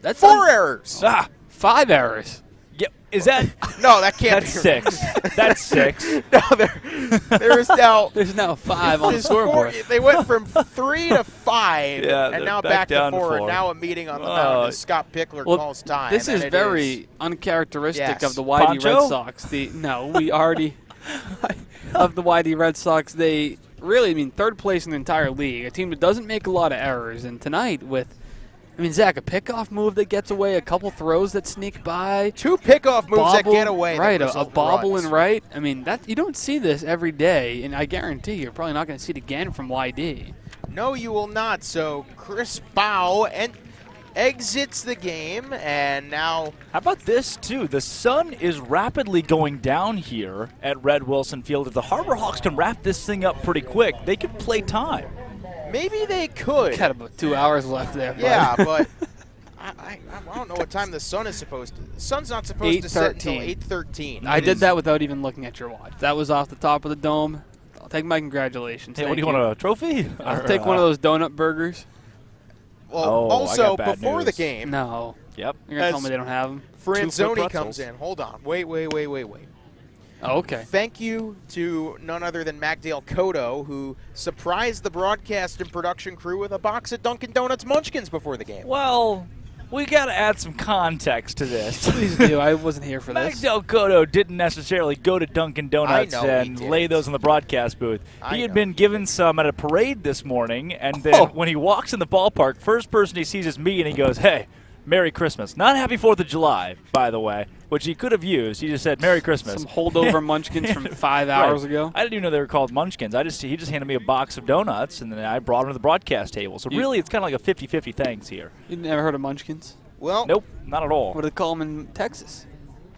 that's 4 errors. 5 errors. Yep. Is that? No, that can't That's be. 6. That's 6. No, there is now. There's now 5 on the scoreboard. They went from 3 to 5, Yeah, and they're now back back to down 4. to And 4. now a meeting on the mound as Scott Pickler calls time. This is and it very uncharacteristic Yes. of the Whitey Poncho? Red Sox. We already of the Whitey Red Sox. They really, third place in the entire league. A team that doesn't make a lot of errors. And tonight with, Zach, a pickoff move that gets away, a couple throws that sneak by. 2 pickoff moves that get away. Right, that a result bobble runs. and right. That you don't see this every day, and I guarantee you're probably not going to see it again from YD. No, you will not. So Chris Bow exits the game, and now... How about this, too? The sun is rapidly going down here at Red Wilson Field. If the Harbor Hawks can wrap this thing up pretty quick, they could play time. Maybe they could. Got about 2 hours left there. Yeah, but I don't know what time the sun is supposed to. The sun's not supposed to set until 8:13. I did that without even looking at your watch. That was off the top of the dome. I'll take my congratulations. Hey, Thank what do you want, a trophy? I'll take one of those donut burgers. Well, Oh, I also, got bad before the news. game, No. Yep. You're going to tell me they don't have them? Franzoni comes in. Hold on. Wait. Oh, okay. Thank you to none other than Magdale Cotto, who surprised the broadcast and production crew with a box of Dunkin' Donuts Munchkins before the game. Well, we got to add some context to this. Please do. I wasn't here for this. Magdale Cotto didn't necessarily go to Dunkin' Donuts I know and he lay did. those in the broadcast booth. I He had know. been given some at a parade this morning, and then when he walks in the ballpark, first person he sees is me, and he goes, "Hey, Merry Christmas." Not Happy 4th of July, by the way, which he could have used. He just said, "Merry Christmas." Some holdover munchkins from 5 hours ago. I didn't even know they were called munchkins. He just handed me a box of donuts, and then I brought them to the broadcast table. So really, it's kind of like a 50-50 thanks here. You never heard of munchkins? Well, Nope, not at all. What do they call them in Texas?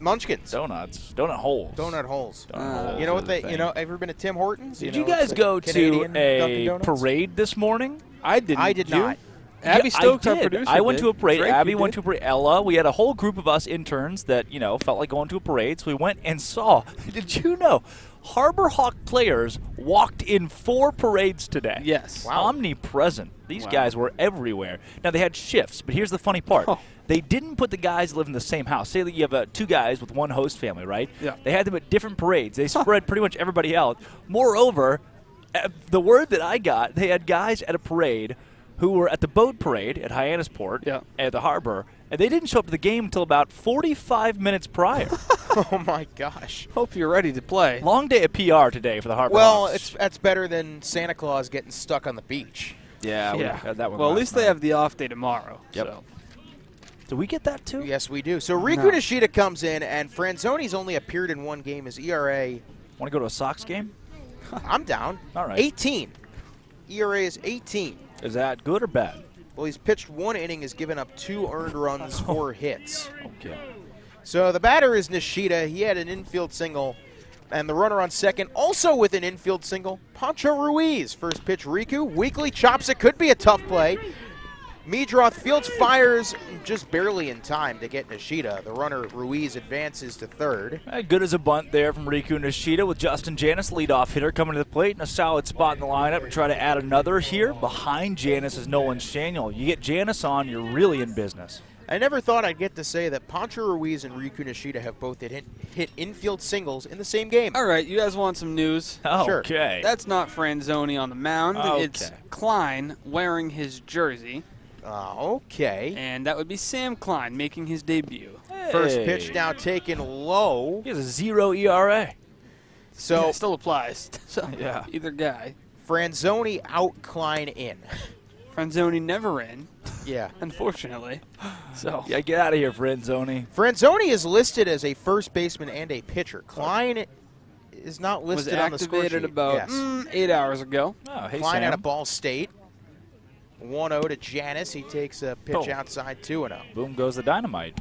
Munchkins. Donuts. Donut holes. Donut holes. Donut holes You know are what the thing. ever been to Tim Hortons? Did know, you guys it's go Canadian to Dunkin' a Donuts? parade this morning? I didn't. I did You? not. Abby Yeah, Stokes, I our did. producer, I went did. to a parade. Drake, Abby you went did. to a parade. Ella. We had a whole group of us interns that, felt like going to a parade. So we went and saw. Did you know Harbor Hawk players walked in 4 parades today? Yes. Wow. Omnipresent. These Wow. guys were everywhere. Now, they had shifts, but here's the funny part. Oh. They didn't put the guys that live in the same house. Say that you have 2 guys with one host family, right? Yeah. They had them at different parades. They spread pretty much everybody out. Moreover, the word that I got, they had guys at a parade who were at the boat parade at Hyannis Port at the harbor, and they didn't show up to the game until about 45 minutes prior. Oh, my gosh. Hope you're ready to play. Long day of PR today for the Harbor Well, Hawks. that's better than Santa Claus getting stuck on the beach. Yeah, we had that one Well, at last least they night. have the off day tomorrow. Yep. So. Do we get that too? Yes, we do. So Riku Nishida comes in, and Franzoni's only appeared in 1 game. His ERA, Want to go to a Sox game? I'm down. All right. 18. ERA is 18. Is that good or bad? Well, he's pitched 1 inning, has given up 2 earned runs, 4 hits. Okay. So the batter is Nishida. He had an infield single. And the runner on second, also with an infield single, Poncho Ruiz. First pitch, Riku. Weakly chops it. Could be a tough play. Meadroth Fields fires just barely in time to get Nishida. The runner Ruiz advances to third. Good as a bunt there from Riku Nishida with Justin Hyannis, leadoff hitter, coming to the plate in a solid spot in the lineup to try to add another here. Behind Hyannis is Nolan Shaniel. You get Hyannis on, you're really in business. I never thought I'd get to say that Pancho Ruiz and Riku Nishida have both hit infield singles in the same game. All right, you guys want some news? Sure. Okay. That's not Franzoni on the mound. Okay. It's Klein wearing his jersey. Okay. And that would be Sam Klein making his debut. First pitch now taken low. He has a 0 ERA. So yeah, it still applies. So yeah. Either guy. Franzoni out, Klein in. Franzoni never in. Yeah. Unfortunately. So yeah, get out of here, Franzoni. Franzoni is listed as a first baseman and a pitcher. Klein is not listed on the score sheet. Was activated about 8 hours ago. Oh, hey, Klein Sam. out of Ball State. 1-0 to Hyannis. He takes a pitch outside 2-0. Boom goes the dynamite.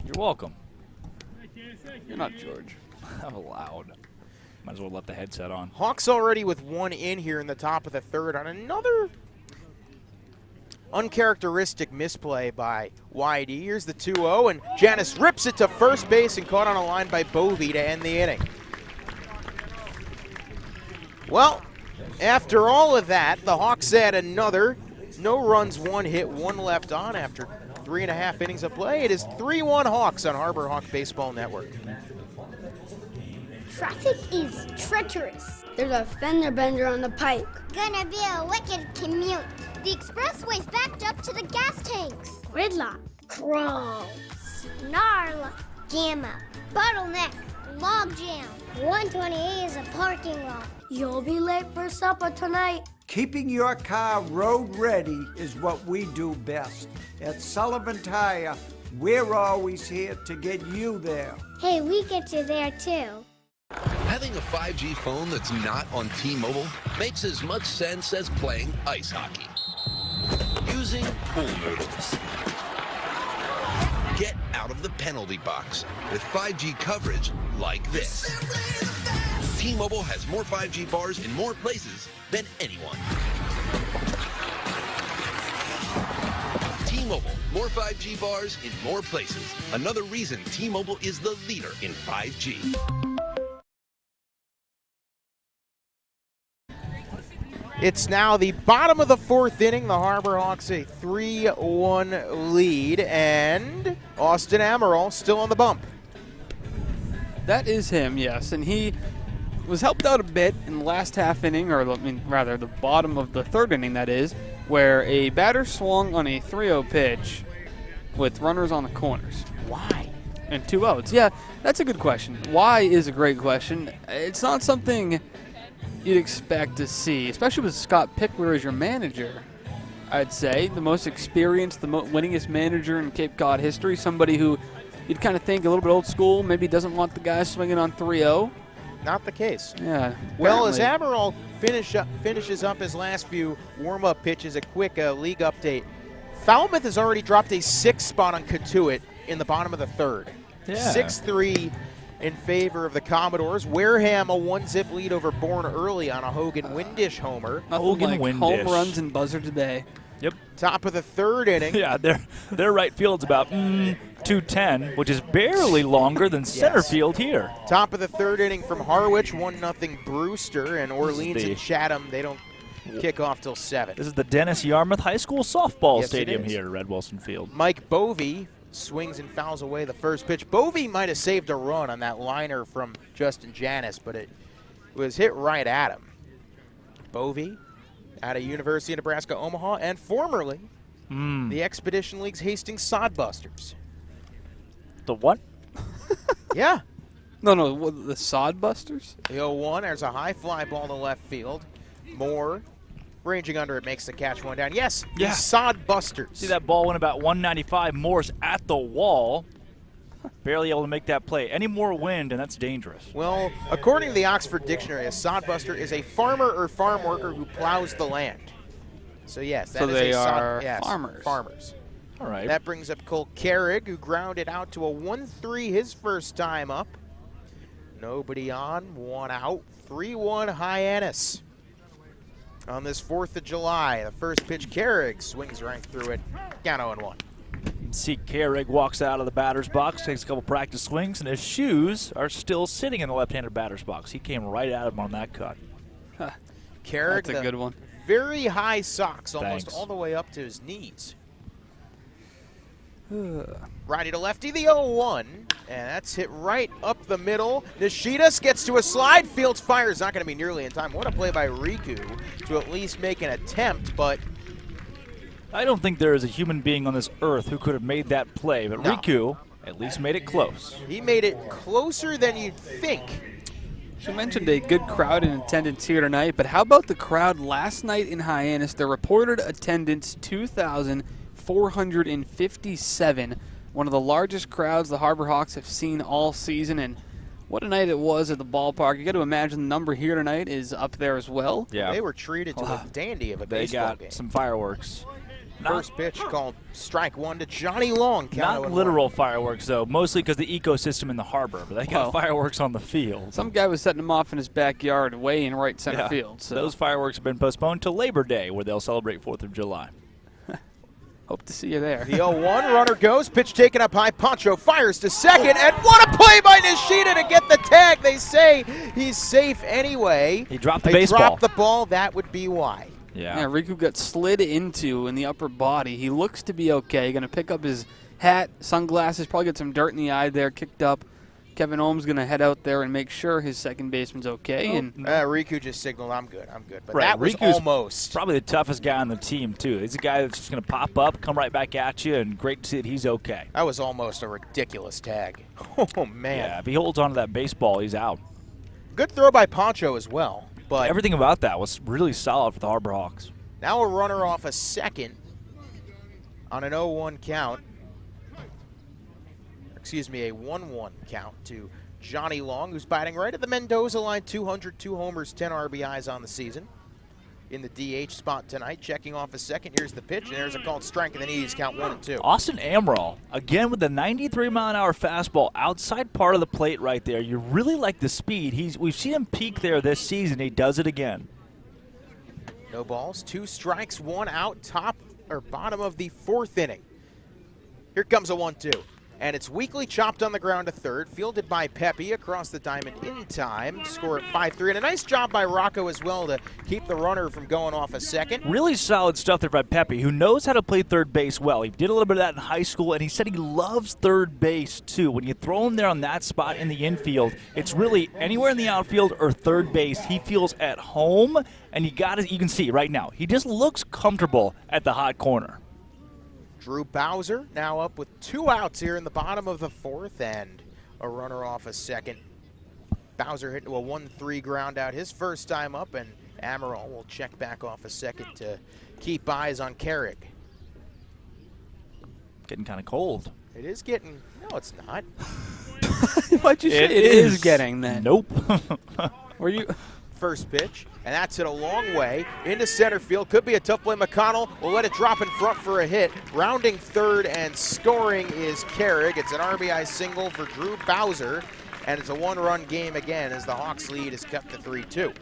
You're welcome. You're not George. I'm loud. Might as well let the headset on. Hawks already with one in here in the top of the third on another uncharacteristic misplay by YD. Here's the 2-0, and Hyannis rips it to first base and caught on a line by Bovey to end the inning. Well, after all of that, the Hawks add another. No runs, 1 hit, 1 left on after 3.5 innings of play. It is 3-1 Hawks on Harbor Hawk Baseball Network. Traffic is treacherous. There's a fender bender on the pike. Gonna be a wicked commute. The expressway's backed up to the gas tanks. Gridlock. Crawl. Snarl. Jamma. Bottleneck. Log jam. 128 is a parking lot. You'll be late for supper tonight. Keeping your car road ready is what we do best. At Sullivan Tire, we're always here to get you there. Hey, we get you there too. Having a 5G phone that's not on T-Mobile makes as much sense as playing ice hockey. Using pool noodles. Get out of the penalty box with 5G coverage like this. T-Mobile has more 5G bars in more places than anyone. T-Mobile, more 5G bars in more places. Another reason T-Mobile is the leader in 5G. It's now the bottom of the fourth inning. The Harbor Hawks a 3-1 lead, and Austin Amaral still on the bump. That is him, yes, and he was helped out a bit in the last half inning, or rather the bottom of the third inning, that is, where a batter swung on a 3-0 pitch with runners on the corners. Why? And 2 outs. Yeah, that's a good question. Why is a great question. It's not something you'd expect to see, especially with Scott Pickler as your manager. I'd say the most experienced, the winningest manager in Cape Cod history, somebody who you'd kind of think a little bit old school, maybe doesn't want the guys swinging on 3-0. Not the case. Yeah. Well, as Amaral finishes up his last few warm-up pitches, a quick league update. Falmouth has already dropped a 6 spot on Katuitt in the bottom of the third. Yeah. 6-3 in favor of the Commodores. Wareham a 1-zip lead over Bourne early on a Hogan Windish homer. Hogan Windish. Home runs and buzzer today. Yep. Top of the third inning. Yeah, their right field's about 210, which is barely longer than center field here. Top of the third inning from Harwich, 1-0 Brewster, and Orleans and Chatham, they don't kick off till 7. This is the Dennis Yarmouth High School softball Yes, stadium it is. here at Red Wilson Field. Mike Bovey swings and fouls away the first pitch. Bovey might have saved a run on that liner from Justin Hyannis, but it was hit right at him. Bovey out of University of Nebraska, Omaha, and formerly the Expedition League's Hastings Sodbusters. The what? Yeah. No, the Sodbusters? The 0-1, there's a high fly ball to left field. Moore, ranging under it, makes the catch one down. Yes, the Sodbusters. See, that ball went about 195. Morse at the wall. Barely able to make that play. Any more wind, and that's dangerous. Well, according to the Oxford Dictionary, a sodbuster is a farmer or farm worker who plows the land. So, yes, that so is they a are farmers. Farmers. All right. That brings up Cole Carrig, who grounded out to a 1-3 his first time up. Nobody on, 1 out. 3-1 Hyannis. On this 4th of July, the first pitch, Carrig swings right through it. Count 0-1. See, Carrig walks out of the batter's box, takes a couple practice swings, and his shoes are still sitting in the left-handed batter's box. He came right at him on that cut. Carrig, that's a good one. Very high socks, almost Thanks. all the way up to his knees. Righty to lefty, the 0-1, and that's hit right up the middle. Nishidas gets to a slide. Fields fires, not going to be nearly in time. What a play by Riku to at least make an attempt, but I don't think there is a human being on this earth who could have made that play, but No. Riku at least made it close. he made it closer than you'd think. You mentioned a good crowd in attendance here tonight, but how about the crowd last night in Hyannis? The reported attendance, 2,457. One of the largest crowds the Harbor Hawks have seen all season, and what a night it was at the ballpark. You got to imagine the number here tonight is up there as well. Yeah. They were treated to a dandy of a They baseball got game. some fireworks. First pitch called strike one to Johnny Long. Count Not 0-1. literal fireworks, though, mostly because the ecosystem in the harbor, but they got Well, fireworks on the field. Some guy was setting them off in his backyard way in right center field. So Those fireworks have been postponed to Labor Day, where they'll celebrate 4th of July. hope to see you there. The 0-1, runner goes, pitch taken up high, Pancho fires to second, and what a play by Nishida to get the tag. They say he's safe anyway. He dropped the They baseball. dropped the ball, that would be why. Yeah, Riku got slid into in the upper body. He looks to be okay. Going to pick up his hat, sunglasses, probably get some dirt in the eye there, kicked up. Kevin Ohm's going to head out there and make sure his second baseman's okay. And Riku just signaled, I'm good. But Right, that was Riku's almost. probably the toughest guy on the team, too. He's a guy that's just going to pop up, come right back at you, and great to see that he's okay. That was almost a ridiculous tag. Oh, man. Yeah, if he holds on to that baseball, he's out. Good throw by Pancho as well. But everything about that was really solid for the Harbor Hawks. now a runner off a second on an 0-1 count. Excuse me, a 1-1 count to Johnny Long, who's batting right at the Mendoza line, 202 homers, 10 RBIs on the season. In the DH spot tonight, checking off a second. Here's the pitch, and there's a called strike in the knees, count 1-2. Austin Amaral, again with the 93-mile-an-hour fastball outside part of the plate right there. You really like the speed. We've seen him peak there this season. He does it again. No balls, 2 strikes, 1 out, top or bottom of the 4th inning. Here comes a 1-2. And it's weakly chopped on the ground to third, fielded by Pepe across the diamond in time. Score at 5-3. And a nice job by Rocco as well to keep the runner from going off a second. Really solid stuff there by Pepe, who knows how to play third base well. He did a little bit of that in high school, and he said he loves third base, too. When you throw him there on that spot in the infield, it's really anywhere in the outfield or third base. He feels at home, and you can see right now, he just looks comfortable at the hot corner. Drew Bowser now up with 2 outs here in the bottom of the 4th and a runner off a second. Bowser hit to a 1-3 ground out his first time up, and Amaral will check back off a second to keep eyes on Carrig. Getting kind of cold. It is getting, no it's not. Why'd you say it is getting then? Nope. Were you? First pitch, and that's hit a long way into center field. Could be a tough play. McConnell will let it drop in front for a hit. Rounding third and scoring is Carrig. It's an RBI single for Drew Bowser, and it's a 1-run game again as the Hawks lead is cut to 3-2.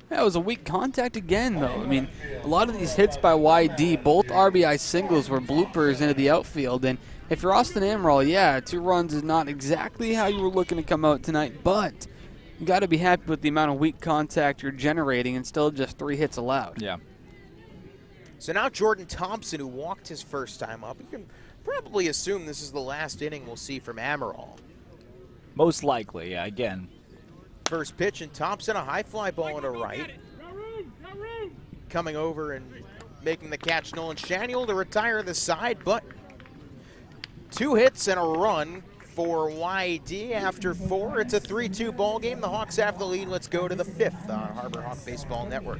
That was a weak contact again, though. I mean, a lot of these hits by YD, both RBI singles were bloopers into the outfield, and if you're Austin Amaral, yeah, 2 runs is not exactly how you were looking to come out tonight, but you got to be happy with the amount of weak contact you're generating and still just 3 hits allowed. Yeah. So now Jordan Thompson, who walked his first time up, you can probably assume this is the last inning we'll see from Amaral. Most likely, yeah, again. First pitch, and Thompson, a high fly ball on the right. Coming over and making the catch, Nolan Shaniel to retire the side, but 2 hits and a run for YD after 4. It's a 3-2 ball game. The Hawks have the lead. Let's go to the 5th on Harbor Hawk Baseball Network.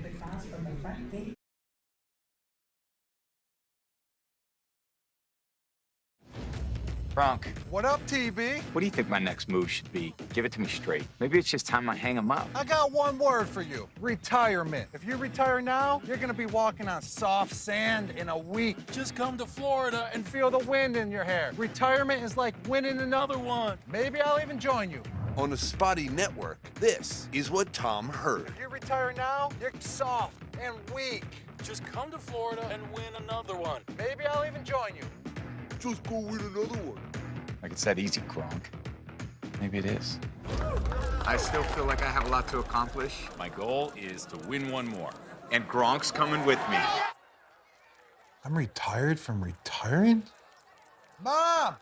Bronk, What up, TB? what do you think my next move should be? Give it to me straight. Maybe it's just time I hang him up. I got one word for you. Retirement. If you retire now, you're gonna be walking on soft sand in a week. Just come to Florida and feel the wind in your hair. Retirement is like winning another one. Maybe I'll even join you. On the Spotty Network, this is what Tom heard. If you retire now, you're soft and weak. Just come to Florida and win another one. Maybe I'll even join you. Just go win another one. Like it's that easy, Gronk. Maybe it is. I still feel like I have a lot to accomplish. My goal is to win one more. And Gronk's coming with me. I'm retired from retiring? Mom,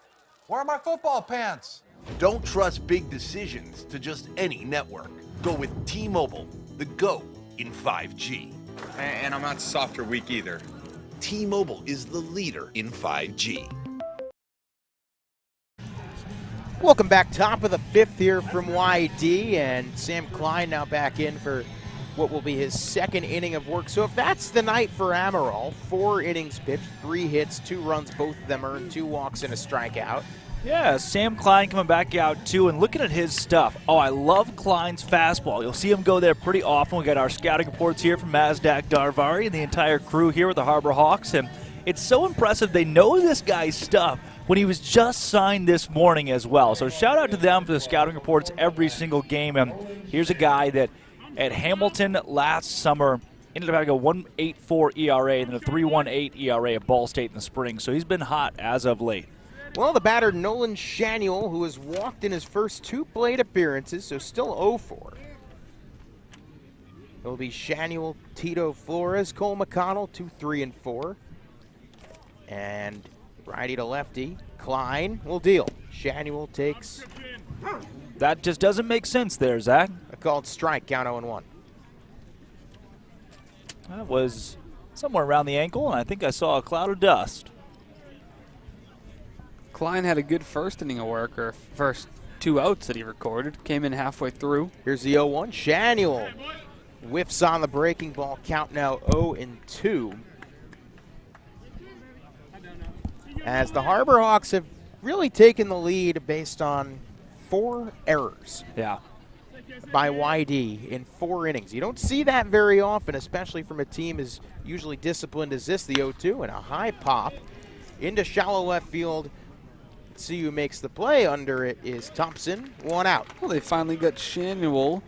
where are my football pants? Don't trust big decisions to just any network. Go with T-Mobile, the GO in 5G. And I'm not soft or weak either. T-Mobile is the leader in 5G. Welcome back, top of the fifth here from YD, and Sam Klein now back in for what will be his second inning of work. So if that's the night for Amaral, 4 innings pitched, 3 hits, 2 runs, both of them earned, 2 walks and a strikeout. Yeah, Sam Klein coming back out too, and looking at his stuff. Oh, I love Klein's fastball. You'll see him go there pretty often. We got our scouting reports here from Mazdak Darvari and the entire crew here with the Harbor Hawks, and it's so impressive. They know this guy's stuff when he was just signed this morning as well. So shout out to them for the scouting reports every single game. And here's a guy that at Hamilton last summer ended up having a 1.84 ERA and then a 3.18 ERA at Ball State in the spring. So he's been hot as of late. Well, the batter Nolan Shanuel, who has walked in his first 2 plate appearances, so still 0-4. It'll be Shanuel, Tito Flores, Cole McConnell, 2, 3, and 4. And righty to lefty, Klein will deal. Shanuel takes. That just doesn't make sense there, Zach. A called strike, count 0-1. That was somewhere around the ankle, and I think I saw a cloud of dust. Klein had a good first inning of work, or first 2 outs that he recorded. Came in halfway through. Here's the 0-1. Shanuel whiffs on the breaking ball. Count now 0-2. As the Harbor Hawks have really taken the lead based on 4 errors. Yeah. By YD in 4 innings. You don't see that very often, especially from a team as usually disciplined as this, the 0-2, and a high pop into shallow left field. See who makes the play. Under it is Thompson. 1 out. Well, they finally got Shanuel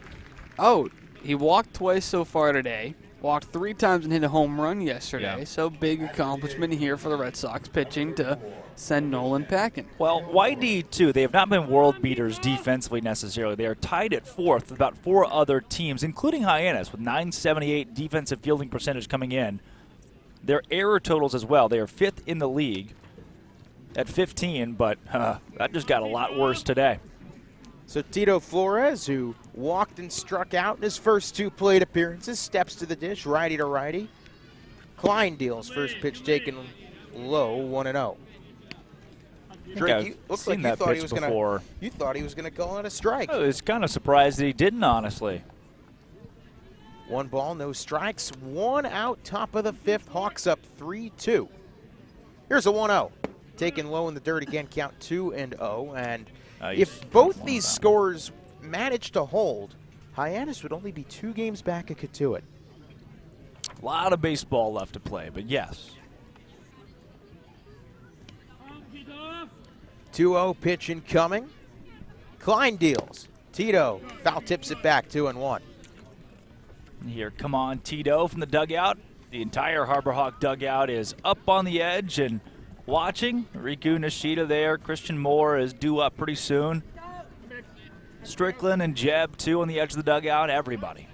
out. He walked twice so far today. Walked 3 times and hit a home run yesterday. Yeah. So big accomplishment here for the Red Sox pitching to send Nolan packing. Well, YD, too, they have not been world beaters defensively necessarily. They are tied at 4th with about 4 other teams, including Hyannis, with 978 defensive fielding percentage coming in. Their error totals as well. They are 5th in the league at 15, but that just got a lot worse today. So Tito Flores, who walked and struck out in his first 2 plate appearances, steps to the dish, righty to righty. Klein deals, first pitch taken low, 1-0. Drake, looks like you thought he was gonna. You thought he was gonna call it a strike. I was kind of surprised that he didn't, honestly. 1 ball, no strikes, 1 out, top of the 5th. Hawks up 3-2. Here's a 1-0. Taken low in the dirt again, count 2-0. And if both these scores manage to hold, Hyannis would only be 2 games back at Katuitt. A lot of baseball left to play, but yes. 2-0 pitch incoming. Klein deals. Tito foul tips it back, 2-1. Here, come on, Tito from the dugout. The entire Harbor Hawk dugout is up on the edge and watching. Riku Nishida there. Christian Moore is due up pretty soon. Strickland and Jeb, too, on the edge of the dugout. Everybody.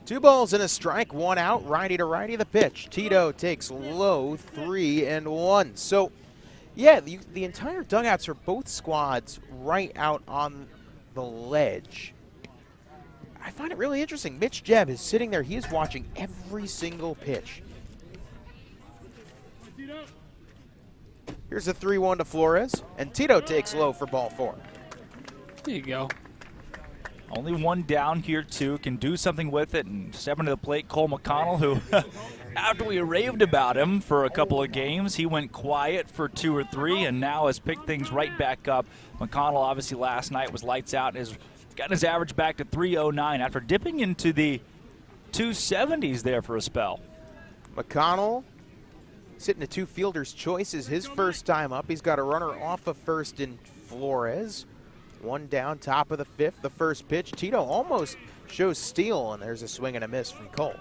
2 balls and a strike, 1 out, righty to righty the pitch. Tito takes low, 3-1. So, yeah, the entire dugouts are both squads right out on the ledge. I find it really interesting. Mitch Jeb is sitting there. He is watching every single pitch. Here's a 3-1 to Flores, and Tito takes low for ball 4. There you go. Only 1 down here, too. Can do something with it and step into the plate. Cole McConnell, who after we raved about him for a couple of games, he went quiet for 2 or 3 and now has picked things right back up. McConnell obviously last night was lights out and has got his average back to 309 after dipping into the 270s there for a spell. McConnell sitting at 2 fielders' choices his first time up. He's got a runner off of first in Flores. 1 down, top of the 5th, the first pitch. Tito almost shows steal, and there's a swing and a miss from Cole.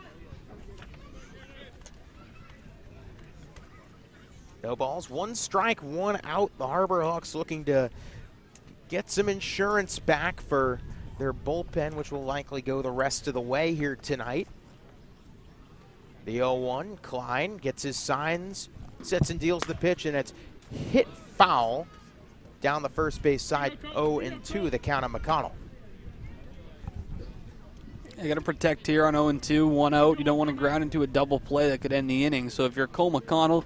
No balls, 1 strike, 1 out. The Harbor Hawks looking to get some insurance back for their bullpen, which will likely go the rest of the way here tonight. The 0-1, Klein gets his signs, sets and deals the pitch, and it's hit foul down the first base side. 0-2, the count on McConnell. You got to protect here on 0-2, 1 out. You don't want to ground into a double play that could end the inning. So if you're Cole McConnell,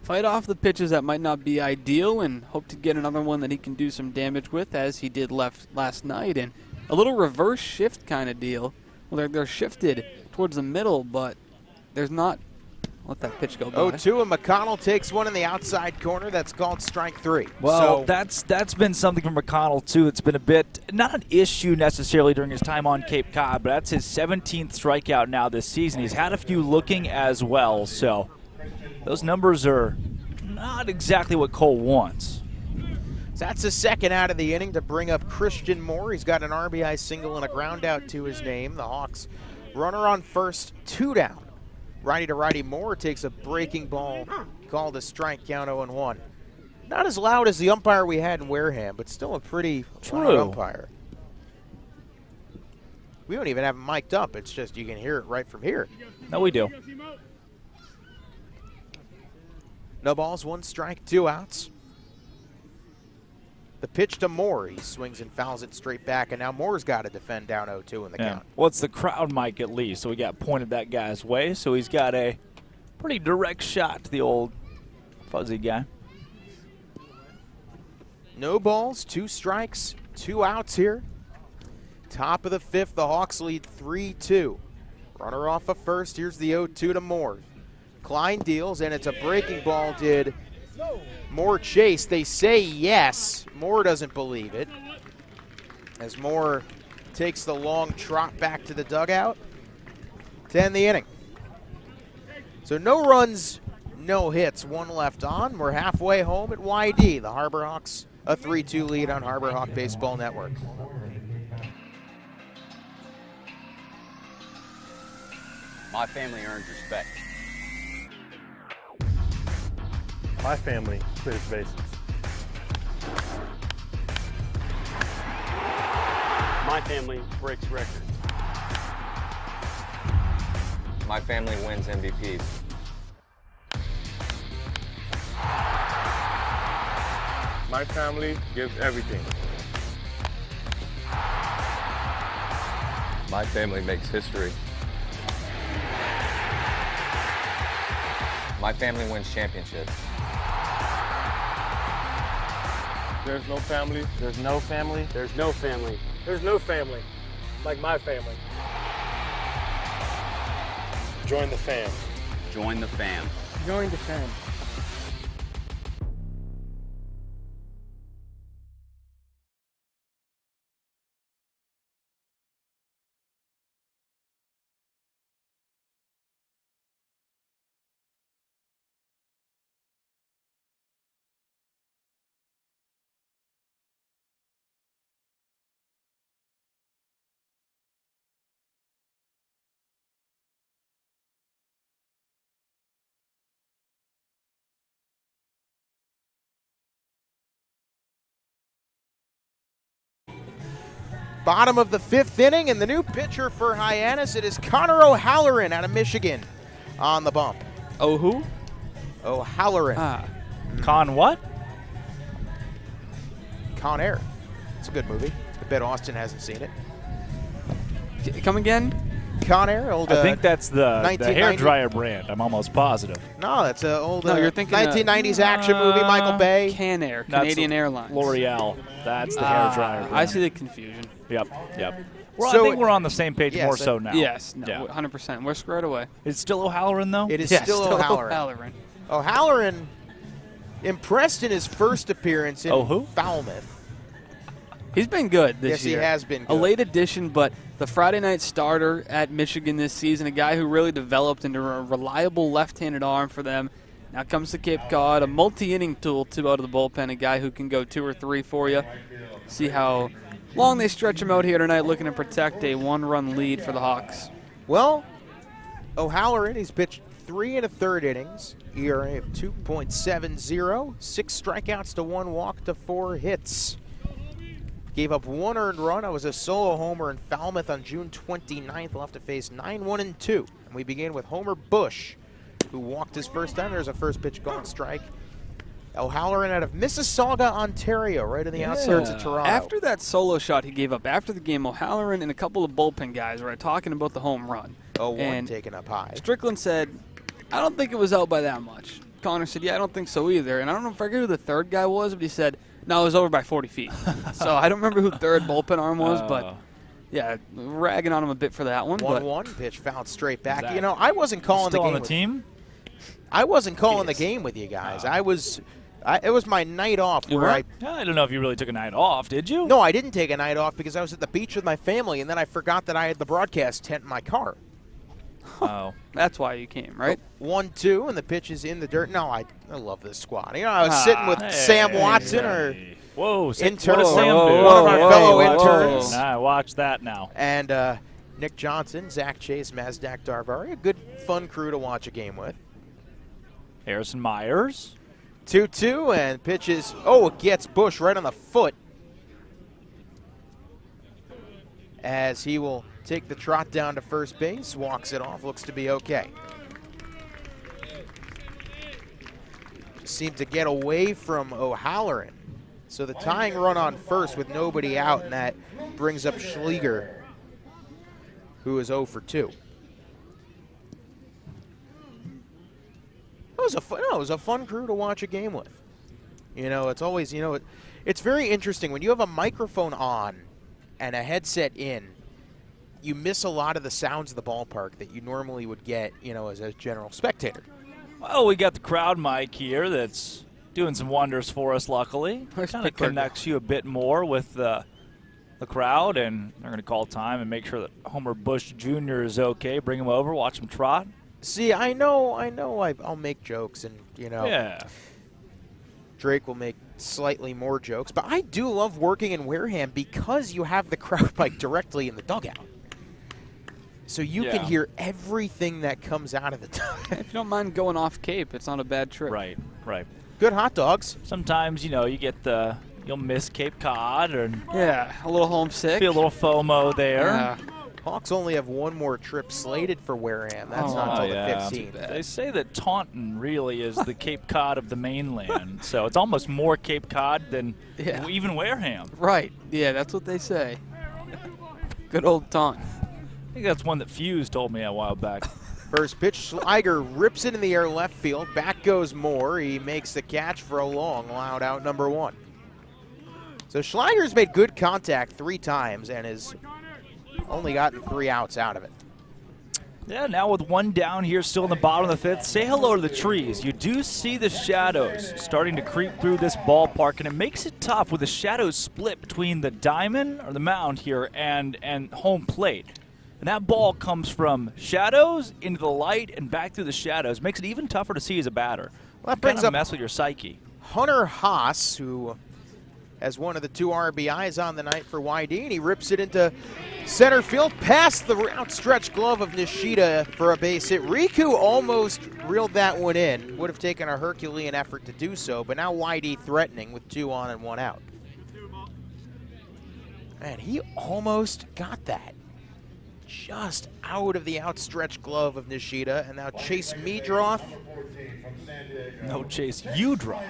fight off the pitches that might not be ideal and hope to get another one that he can do some damage with, as he did last night. And a little reverse shift kind of deal. Well, they're shifted towards the middle, but there's not. Let that pitch go by. 0-2, and McConnell takes one in the outside corner. That's called strike 3. Well, so that's been something from McConnell, too. It's been a bit, not an issue necessarily during his time on Cape Cod, but that's his 17th strikeout now this season. He's had a few looking as well, so those numbers are not exactly what Cole wants. So that's the second out of the inning to bring up Christian Moore. He's got an RBI single and a ground out to his name. The Hawks runner on first, 2 down. Righty to righty, Moore takes a breaking ball, called a strike, count 0-1. Not as loud as the umpire we had in Wareham, but still a pretty loud umpire. We don't even have him mic'd up. It's just you can hear it right from here. No, we do. No balls, 1 strike, 2 outs. The pitch to Moore. He swings and fouls it straight back, and now Moore's got to defend down 0-2 in the count. Well, it's the crowd mic at least, so we got pointed that guy's way, so he's got a pretty direct shot to the old fuzzy guy. No balls, 2 strikes, 2 outs here. Top of the 5th, the Hawks lead 3-2. Runner off of first, here's the 0-2 to Moore. Klein deals, and it's a breaking ball. Did Moore chase? They say yes. Moore doesn't believe it, as Moore takes the long trot back to the dugout to end the inning. So no runs, no hits, 1 left on. We're halfway home at YD. The Harbor Hawks a 3-2 lead on Harbor Hawk Baseball Network. My family earns respect. My family clears bases. My family breaks records. My family wins MVPs. My family gives everything. My family makes history. My family wins championships. There's no family. There's no family. There's no family. There's no family like my family. Join the fam. Join the fam. Join the fam. Bottom of the 5th inning, and the new pitcher for Hyannis, it is Connor O'Halloran out of Michigan on the bump. Oh, who? O'Halloran. Con what? Con Air. It's a good movie. I bet Austin hasn't seen it. Come again? Con Air, old. I think that's the 1990 hairdryer brand. I'm almost positive. No, that's an old. No, you're thinking 1990s action movie. Michael Bay. Can Air, That's Canadian Airlines. L'Oreal. That's the hairdryer brand. I see the confusion. Yep, yep. Well, I think we're on the same page more so now. Yes, no, 100%. We're squared away. It's still O'Halloran, though? It is Yeah, still O'Halloran. O'Halloran impressed in his first appearance in Falmouth. He's been good this year. Yes, he has been good. A late addition, but the Friday night starter at Michigan this season, a guy who really developed into a reliable left-handed arm for them. Now comes to Cape Cod, a multi-inning tool, 2 out of the bullpen, a guy who can go 2 or 3 for you. See how long they stretch him out here tonight, looking to protect a 1-run lead for the Hawks. Well, O'Halloran, he's pitched 3 1/3 innings, ERA of 2.70, 6 strikeouts to 1 walk to 4 hits. Gave up 1 earned run. I was a solo homer in Falmouth on June 29th. We'll have to face 9-1-2. And we begin with Homer Bush, who walked his first time. There's a first pitch gone strike. O'Halloran out of Mississauga, Ontario, right on the outskirts of Toronto. After that solo shot he gave up after the game, O'Halloran and a couple of bullpen guys were talking about the home run. 0-1 taken up high. Strickland said, I don't think it was out by that much. Connor said, yeah, I don't think so either. And I don't know if I forget who the third guy was, but he said, no, it was over by 40 feet. So I don't remember who third bullpen arm was, but yeah, ragging on him a bit for that one. 1-1 pitch fouled straight back. You know, I wasn't calling the game. Still on the team? I wasn't calling the game with you guys. It was my night off. I don't know if you really took a night off, did you? No, I didn't take a night off because I was at the beach with my family, and then I forgot that I had the broadcast tent in my car. Oh. That's why you came, right? 1-2, and the pitch is in the dirt. No, I love this squad. You know, I was sitting with Sam Watson, or intern, what does Sam do? One of our fellow interns. Nah, watch that now. And Nick Johnson, Zach Chase, Mazdak Darvari. A good, fun crew to watch a game with. Harrison Myers. 2-2, and pitches. Oh, it gets Bush right on the foot. As he will take the trot down to first base, walks it off, looks to be okay. Seemed to get away from O'Halloran. So the tying run on first with nobody out, and that brings up Schleger, who is 0 for 2. It was a fun crew to watch a game with. You know, it's always, you know, it's very interesting. When you have a microphone on and a headset in, you miss a lot of the sounds of the ballpark that you normally would get, you know, as a general spectator. Well, we got the crowd mic here that's doing some wonders for us, luckily. Kind of connects you a bit more with the crowd, and they're going to call time and make sure that Homer Bush Jr. is okay. Bring him over, watch him trot. See, I know I'll make jokes, and, you know. Yeah. Drake will make slightly more jokes, but I do love working in Wareham because you have the crowd mic directly in the dugout. So you can hear everything that comes out of the dugout. If you don't mind going off Cape, it's not a bad trip. Right. Good hot dogs. Sometimes, you know, you'll miss Cape Cod, or yeah, a little homesick. Feel a little FOMO there. Yeah. Hawks only have one more trip slated for Wareham. That's not until the 15th. They say that Taunton really is the Cape Cod of the mainland, so it's almost more Cape Cod than even Wareham. Right. Yeah, that's what they say. Good old Taunton. I think that's one that Fuse told me a while back. First pitch, Schleiger rips it in the air left field. Back goes Moore. He makes the catch for a long, loud out number 1. So Schleiger's made good contact 3 times and has only gotten 3 outs out of it. Yeah, now with 1 down here, still in the bottom of the 5th. Say hello to the trees. You do see the shadows starting to creep through this ballpark, and it makes it tough with the shadows split between the diamond, or the mound here, and home plate. And that ball comes from shadows into the light and back through the shadows. Makes it even tougher to see as a batter. Well, that brings up up mess with your psyche. Hunter Haas, who has one of the 2 RBIs on the night for YD, and he rips it into center field past the outstretched glove of Nishida for a base hit. Riku almost reeled that one in. Would have taken a Herculean effort to do so, but now YD threatening with 2 on and 1 out. Man, he almost got that. Just out of the outstretched glove of Nishida, and now Chase Meadroth. No, Chase Udroth.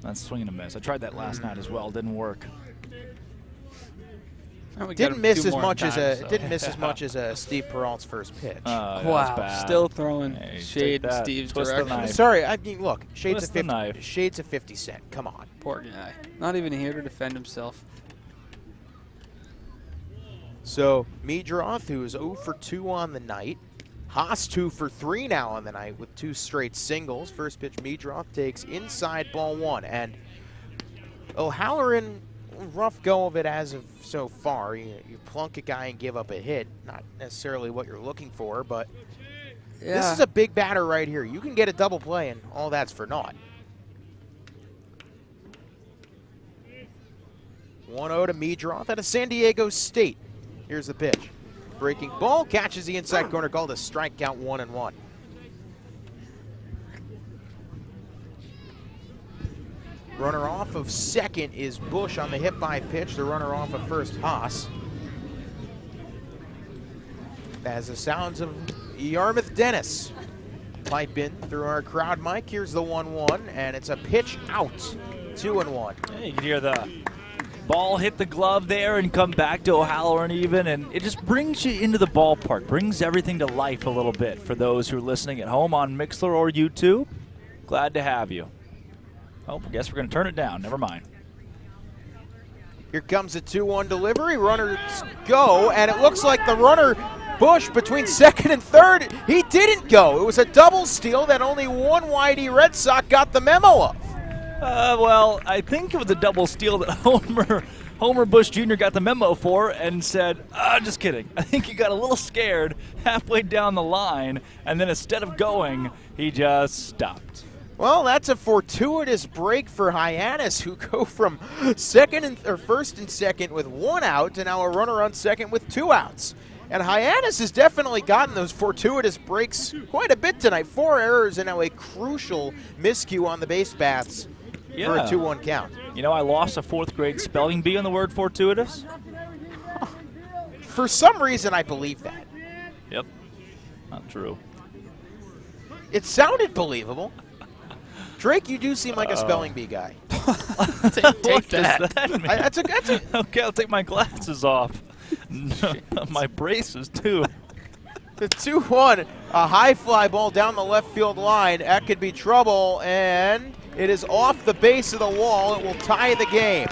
That's swing and a miss. I tried that last night as well. Didn't work. Didn't miss as much as Steve Peralt's first pitch. Wow, still throwing shade in Steve's direction. Sorry, I mean, look, shades of 50 Cent. Come on, poor guy. Not even here to defend himself. So Meadroth, who is 0 for 2 on the night. Haas 2 for 3 now on the night with 2 straight singles. First pitch, Meadroth takes inside ball 1. And O'Halloran, rough go of it as of so far. You plunk a guy and give up a hit. Not necessarily what you're looking for, but this is a big batter right here. You can get a double play, and all that's for naught. 1-0 to Meadroth out of San Diego State. Here's the pitch. Breaking ball, catches the inside corner, called a strikeout, 1-1. Runner off of second is Bush on the hit by pitch. The runner off of first, Haas. As the sounds of Yarmouth Dennis pipe in through our crowd mic. Here's the 1-1, and it's a pitch out, 2-1. Yeah, you can hear the ball hit the glove there and come back to O'Halloran even, and it just brings you into the ballpark, brings everything to life a little bit for those who are listening at home on Mixler or YouTube. Glad to have you. Oh, I guess we're going to turn it down. Never mind. Here comes a 2-1 delivery. Runners go, and it looks like the runner, Bush, between second and third, he didn't go. It was a double steal that only one Whitey Red Sox got the memo of. Well, I think it was a double steal that Homer Bush Jr. got the memo for and said, just kidding. I think he got a little scared halfway down the line, and then instead of going, he just stopped. Well, that's a fortuitous break for Hyannis, who go from first and second with 1 out to now a runner on second with 2 outs. And Hyannis has definitely gotten those fortuitous breaks quite a bit tonight. 4 errors and now a crucial miscue on the base paths for a 2-1 count. You know, I lost a 4th grade spelling bee on the word fortuitous. For some reason, I believe that. Yep, not true. It sounded believable. Drake, you do seem like a spelling bee guy. Take that. That's a okay, I'll take my glasses off. My braces, too. The 2-1, a high fly ball down the left field line. That could be trouble, and it is off the base of the wall. It will tie the game.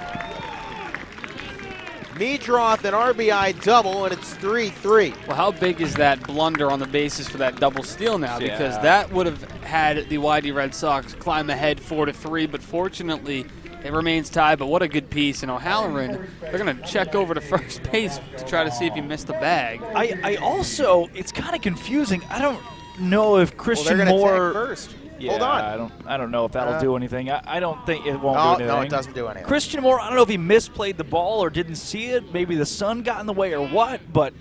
Meadroth an RBI double, and it's 3-3. Well, how big is that blunder on the basis for that double steal now? Because that would have had the Whitey Red Sox climb ahead 4-3, but fortunately it remains tied. But what a good piece. And O'Halloran, they're going to check over to first base to try to see if he missed the bag. I also, it's kind of confusing. I don't know if Christian Moore. Moore. They're going to tag first. Yeah, hold on. I don't know if that'll do anything. I don't think it won't do anything. No, it doesn't do anything. Christian Moore, I don't know if he misplayed the ball or didn't see it. Maybe the sun got in the way or what, but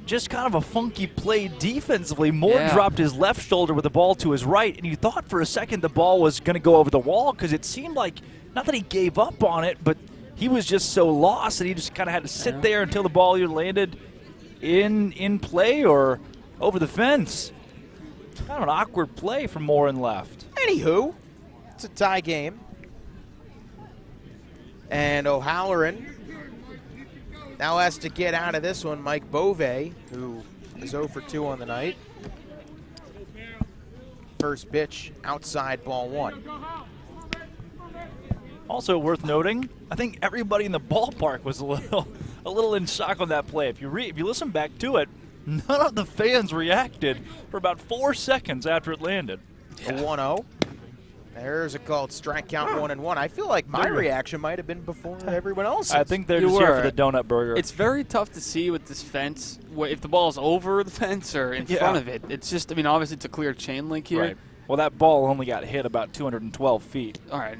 just kind of a funky play defensively. Moore dropped his left shoulder with the ball to his right, and you thought for a second the ball was going to go over the wall because it seemed like, not that he gave up on it, but he was just so lost that he just kind of had to sit there until the ball either landed in play or over the fence. Kind of an awkward play from Moore in left. Anywho, it's a tie game. And O'Halloran now has to get out of this one. Mike Bove, who is 0 for 2 on the night. First pitch, outside ball 1. Also worth noting, I think everybody in the ballpark was a little in shock on that play. If you listen back to it, none of the fans reacted for about 4 seconds after it landed. A 1-0. There's a called strike count, 1-1. I feel like my reaction might have been before everyone else's. I think they're just here for the donut burger. It's very tough to see with this fence if the ball is over the fence or in front of it. It's just, I mean, obviously it's a clear chain link here. Right. Well, that ball only got hit about 212 feet. All right.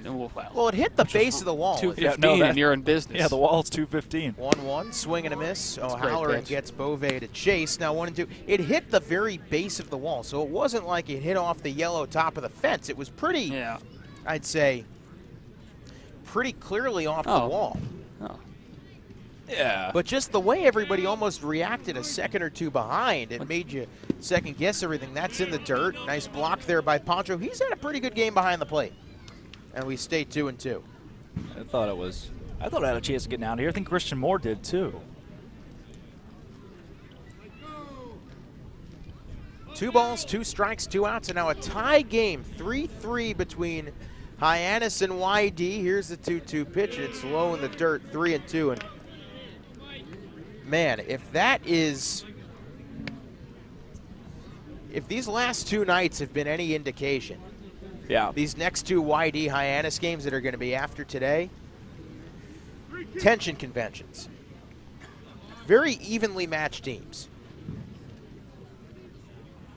Well, it hit the base of the wall. 215, and you're in business. Yeah, the wall's 215. 1-1, swing and a miss. O'Halloran gets Bove to chase. Now 1-2. It hit the very base of the wall, so it wasn't like it hit off the yellow top of the fence. It was pretty, I'd say, pretty clearly off the wall. Oh. Yeah. But just the way everybody almost reacted a second or two behind, it made you second guess everything. That's in the dirt. Nice block there by Poncho. He's had a pretty good game behind the plate. And we stay 2-2. I thought I had a chance of getting out of here. I think Christian Moore did too. 2 balls, 2 strikes, 2 outs, and now a tie game, 3-3 between Hyannis and YD. Here's the 2-2 pitch. It's low in the dirt, 3-2, and man, if these last two nights have been any indication, yeah, these next two YD Hyannis games that are going to be after today, tension conventions. Very evenly matched teams.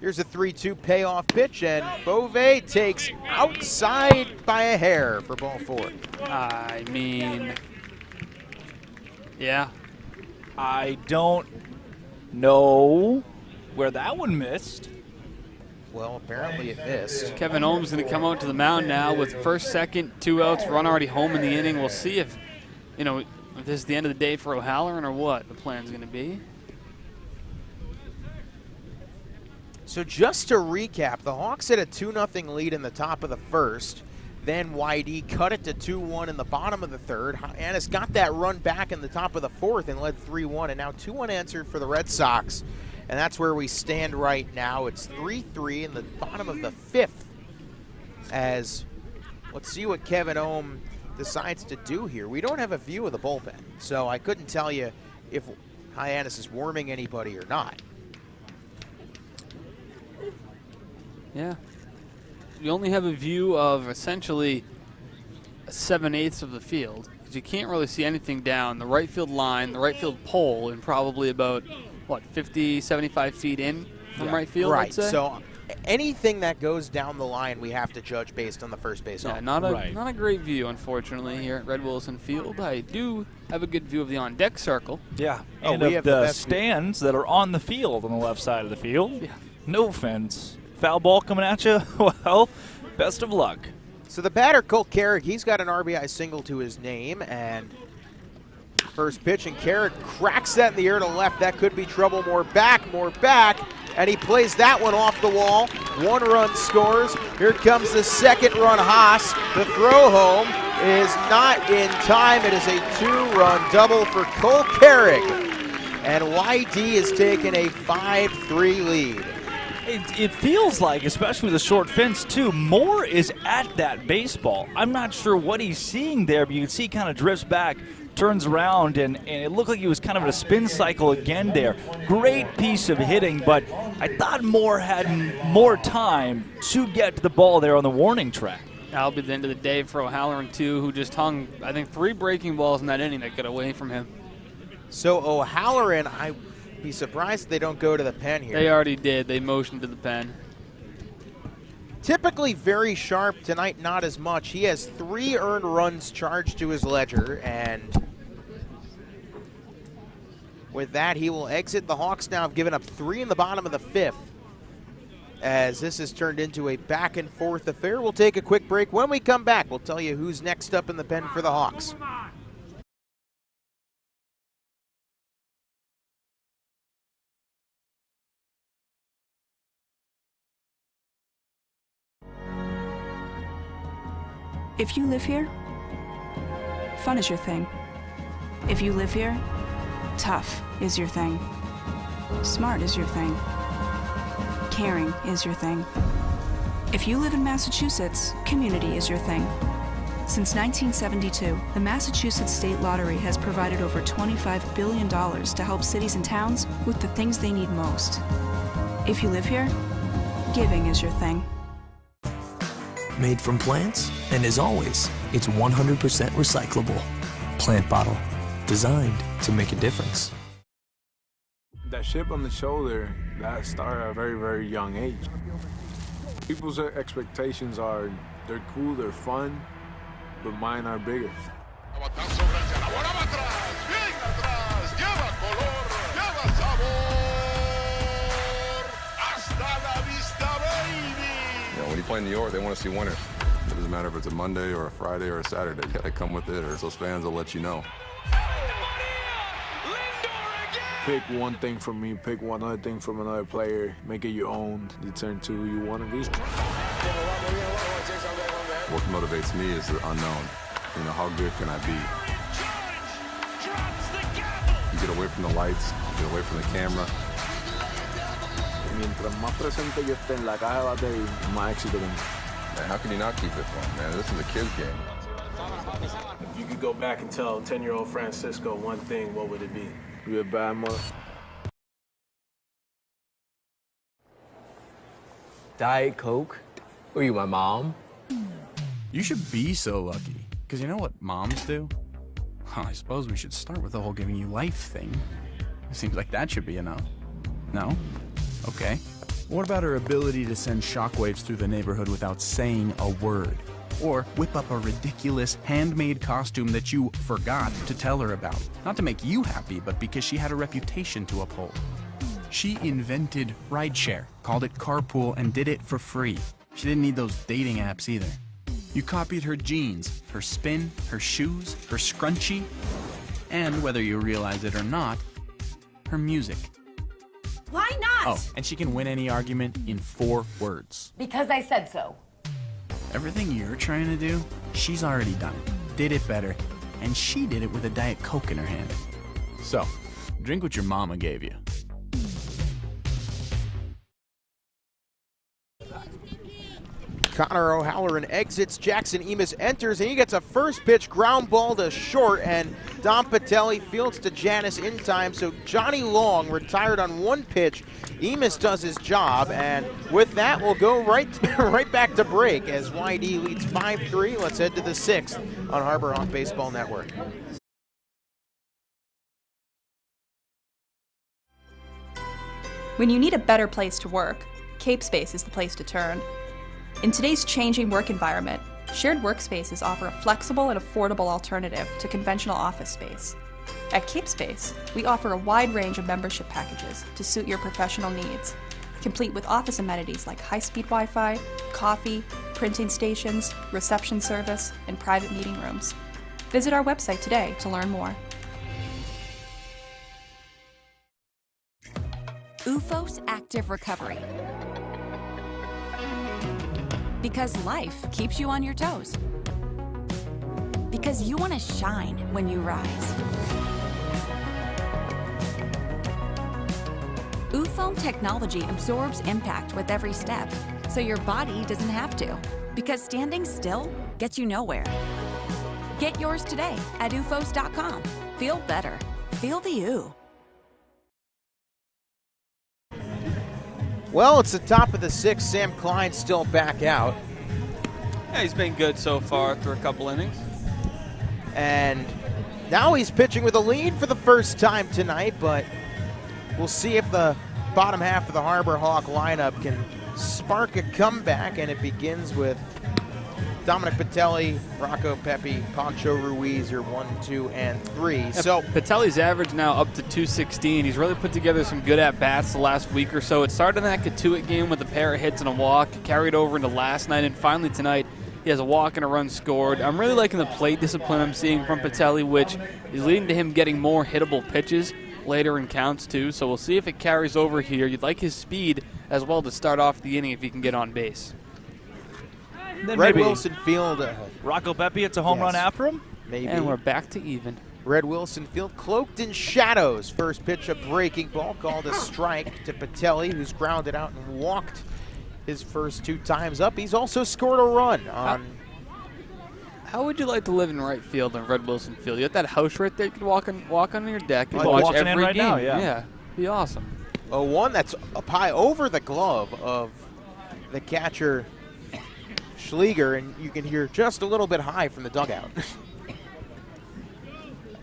Here's a 3-2 payoff pitch, and Beauvais takes outside by a hair for ball 4. I mean, yeah. I don't know where that one missed. Well, apparently it missed. Kevin Ohm's going to come out to the mound now with first, second, 2 outs, run already home in the inning. We'll see if, if this is the end of the day for O'Halloran or what the plan's going to be. So just to recap, the Hawks had a 2-0 lead in the top of the first. Then YD cut it to 2-1 in the bottom of the third. Hyannis got that run back in the top of the fourth and led 3-1. And now 2 unanswered for the Red Sox. And that's where we stand right now. It's 3-3 in the bottom of the fifth. As let's see what Kevin Ohm decides to do here. We don't have a view of the bullpen, so I couldn't tell you if Hyannis is warming anybody or not. Yeah. You only have a view of essentially 7/8 of the field because you can't really see anything down the right field line, the right field pole, and probably about, 50, 75 feet in from right field, Right, I'd say? so anything that goes down the line we have to judge based on the first base. Yeah, not a great view, unfortunately, here at Red Wilson Field. I do have a good view of the on-deck circle. Yeah, Oh, and we of have the the best view. stands that are on the field on the left side of the field. Yeah. No offense. Foul ball coming at you. Well, best of luck. So the batter, Cole Carrick, he's got an RBI single to his name, and first pitch, and Carrick cracks that in the air to left. That could be trouble. More back, and he plays that one off the wall. 1 run scores. Here comes the second run, Haas. The throw home is not in time. It is a 2-run double for Cole Carrick, and YD has taken a 5-3 lead. It feels like, especially with the short fence, too, Moore is at that baseball. I'm not sure what he's seeing there, but you can see he kind of drifts back, turns around, and it looked like he was kind of in a spin cycle again there. Great piece of hitting, but I thought Moore had more time to get to the ball there on the warning track. That'll be the end of the day for O'Halloran, too, who just hung, I think, 3 breaking balls in that inning that got away from him. So O'Halloran, I'd be surprised if they don't go to the pen here. They already did. They motioned to the pen. Typically very sharp, tonight not as much. He has 3 earned runs charged to his ledger, and with that he will exit. The Hawks now have given up 3 in the bottom of the 5th, as this has turned into a back and forth affair. We'll take a quick break. When we come back, we'll tell you who's next up in the pen for the Hawks. If you live here, fun is your thing. If you live here, tough is your thing. Smart is your thing. Caring is your thing. If you live in Massachusetts, community is your thing. Since 1972, the Massachusetts State Lottery has provided over $25 billion to help cities and towns with the things they need most. If you live here, giving is your thing. Made from plants, and as always, it's 100% recyclable. Plant bottle, designed to make a difference. That chip on the shoulder, that started at a very, very young age. People's expectations are, they're cool, they're fun, but mine are bigger. When you play in New York, they want to see winners. It doesn't matter if it's a Monday or a Friday or a Saturday. You got to come with it, or those fans will let you know. Pick one thing from me, pick one other thing from another player, make it your own, determine to who you want to be. What motivates me is the unknown. You know, how good can I be? You get away from the lights, you get away from the camera. Mientras más presente yo esté en la caja de batería, más éxito tengo. Man, how can you not keep it fun, man? This is a kid's game. If you could go back and tell 10-year-old Francisco one thing, what would it be? You a bad mother. Diet Coke? Who are you, my mom? You should be so lucky, because you know what moms do? Well, I suppose we should start with the whole giving you life thing. It seems like that should be enough. No? Okay. What about her ability to send shockwaves through the neighborhood without saying a word? Or whip up a ridiculous handmade costume that you forgot to tell her about? Not to make you happy, but because she had a reputation to uphold. She invented rideshare, called it carpool, and did it for free. She didn't need those dating apps either. You copied her jeans, her spin, her shoes, her scrunchie, and whether you realize it or not, her music. Why not? Oh, and she can win any argument in 4 words. Because I said so. Everything you're trying to do, she's already done it, did it better, and she did it with a Diet Coke in her hand. So, drink what your mama gave you. Connor O'Halloran exits, Jackson Emus enters, and he gets a first pitch ground ball to short, and Dom Patelli fields to Hyannis in time, so Johnny Long retired on 1 pitch. Emus does his job, and with that, we'll go right back to break as YD leads 5-3. Let's head to the 6th on Harbor Hawk Baseball Network. When you need a better place to work, Cape Space is the place to turn. In today's changing work environment, shared workspaces offer a flexible and affordable alternative to conventional office space. At Cape Space, we offer a wide range of membership packages to suit your professional needs, complete with office amenities like high-speed Wi-Fi, coffee, printing stations, reception service, and private meeting rooms. Visit our website today to learn more. UFOS Active Recovery. Because life keeps you on your toes. Because you want to shine when you rise. UFO technology absorbs impact with every step, so your body doesn't have to. Because standing still gets you nowhere. Get yours today at ufos.com. Feel better. Feel the U. Well, it's the top of the 6th. Sam Klein still back out. Yeah, he's been good so far through a couple innings. And now he's pitching with a lead for the first time tonight, but we'll see if the bottom half of the Harbor Hawk lineup can spark a comeback, and it begins with Dominic Patelli, Rocco Pepe, Pancho Ruiz are 1, 2, and 3. Yeah, so Patelli's average now up to 216. He's really put together some good at-bats the last week or so. It started in that Katuitt game with a pair of hits and a walk, carried over into last night, and finally tonight he has a walk and a run scored. I'm really liking the plate discipline I'm seeing from Patelli, which is leading to him getting more hittable pitches later in counts too, so we'll see if it carries over here. You'd like his speed as well to start off the inning if he can get on base. Then Red Wilson Field. Rocco Pepe, it's a home run after him? Maybe. And we're back to even. Red Wilson Field cloaked in shadows. First pitch, a breaking ball called a strike to Patelli, who's grounded out and walked his first 2 times up. He's also scored a run on. How would you like to live in right field in Red Wilson Field? You got that house right there. You could walk on your deck. You Like watch walking in every right game. now, yeah. Yeah, be awesome. A one that's up high over the glove of the catcher Schleger, and you can hear just a little bit high from the dugout.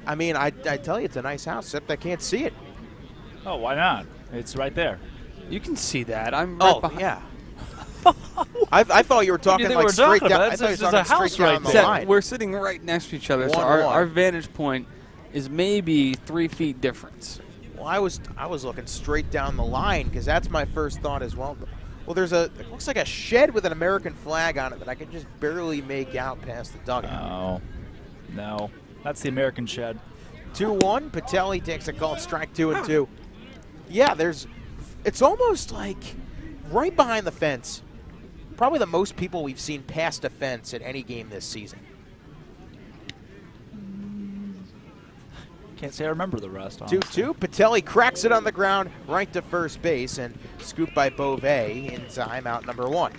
I mean, I tell you, it's a nice house, except I can't see it. Oh, why not? It's right there. You can see that. I'm right behind. Yeah. I thought you were talking like straight down. I thought you were talking straight down the line. We're sitting right next to each other, so 1-1. our vantage point is maybe 3 feet difference. Well, I was looking straight down the line because that's my first thought as well. Well, it looks like a shed with an American flag on it that I can just barely make out past the dugout. No, that's the American shed. 2-1. Patelli takes a called strike 2-2. Yeah, it's almost like right behind the fence. Probably the most people we've seen past a fence at any game this season. Can't say I remember the rest. 2-2. Patelli cracks it on the ground right to first base and scooped by Beauvais in time, out number 1.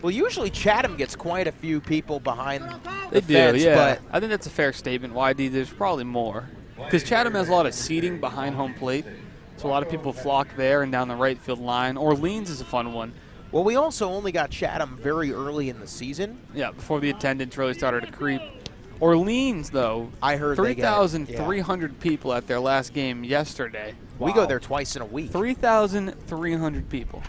Well, usually Chatham gets quite a few people behind the fence. Yeah. But I think that's a fair statement, YD. There's probably more. Because Chatham has a lot of seating behind home plate, so a lot of people flock there and down the right field line. Orleans is a fun one. Well, we also only got Chatham very early in the season. Yeah, before the attendance really started to creep. Orleans, though, I heard 3,300 people at their last game yesterday. We go there twice in a week. 3,300 people.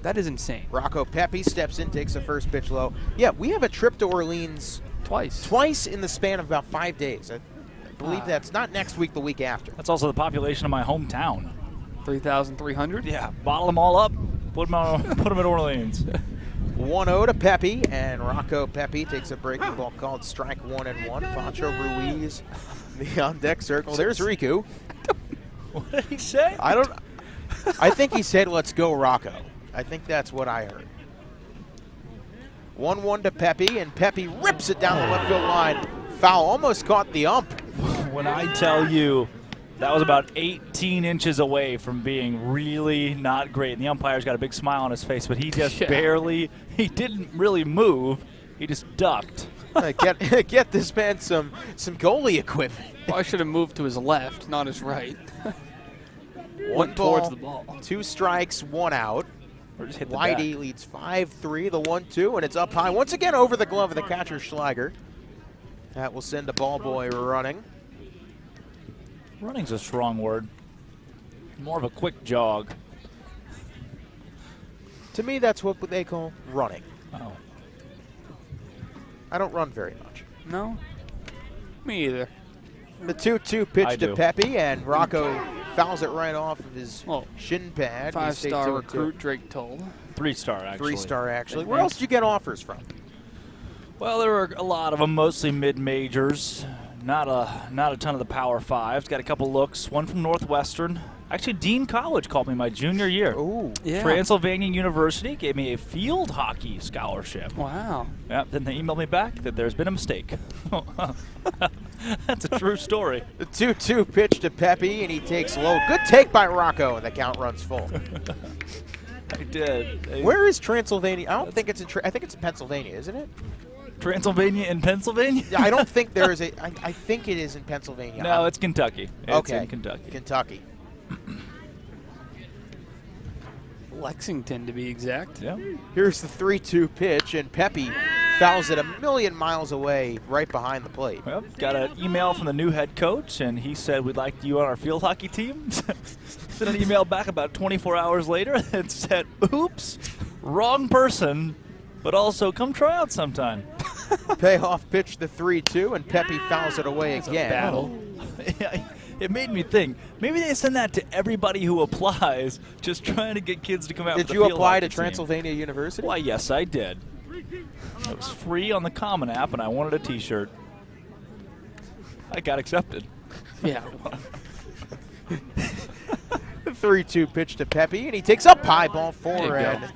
That is insane. Rocco Pepe steps in, takes the first pitch low. Yeah, we have a trip to Orleans twice in the span of about 5 days. I believe that's not next week, the week after. That's also the population of my hometown. 3,300? Yeah, bottle them all up, put them in Orleans. 1-0 to Pepe, and Rocco Pepe takes a breaking ball called strike 1-1. Pancho Ruiz, the on-deck circle. There's Riku. What did he say? I think he said, "Let's go, Rocco." I think that's what I heard. 1-1 to Pepe, and Pepe rips it down the left field line. Foul, almost caught the ump. When I tell you that was about 18 inches away from being really not great, and the umpire's got a big smile on his face, but he just he didn't really move. He just ducked. Get this man some goalie equipment. Well, I should have moved to his left, not his right. One ball, towards the ball. 2 strikes, 1 out. Whitey leads 5-3, the 1-2, and it's up high once again over the glove of the catcher, Schlager. That will send a ball boy running. Running's a strong word. More of a quick jog. To me, that's what they call running. Oh. I don't run very much. No? Me either. The 2-2 pitch I to do. Pepe, and Rocco fouls it right off of his shin pad. 5-star recruit, Drake told. 3-star, actually. 3-star, actually. Where else did you get offers from? Well, there were a lot of them, mostly mid-majors. Not a ton of the Power Fives. Got a couple looks. One from Northwestern. Actually, Dean College called me my junior year. Ooh. Yeah. Transylvania University gave me a field hockey scholarship. Wow. Yep. Then they emailed me back that there's been a mistake. That's a true story. The 2-2 pitch to Pepe, and he takes low. Good take by Rocco, and the count runs full. I did. Where is Transylvania? I don't think it's in. I think it's in Pennsylvania, isn't it? Transylvania in Pennsylvania? I don't think there is a. I think it is in Pennsylvania. No, it's Kentucky. It's in Kentucky. Kentucky. Lexington, to be exact. Yeah. Here's the 3-2 pitch, and Pepe fouls it a million miles away right behind the plate. Well, got an email from the new head coach, and he said, we'd like you on our field hockey team. Sent an email back about 24 hours later that said, oops, wrong person, but also come try out sometime. Payoff pitch the 3-2, and Pepe fouls it away again. Battle. It made me think, maybe they send that to everybody who applies, just trying to get kids to come out. Did you apply to Transylvania University? Why, yes, I did. It was free on the Common app, and I wanted a T-shirt. I got accepted. Yeah. The 3-2 pitch to Pepe, and he takes up high ball 4, and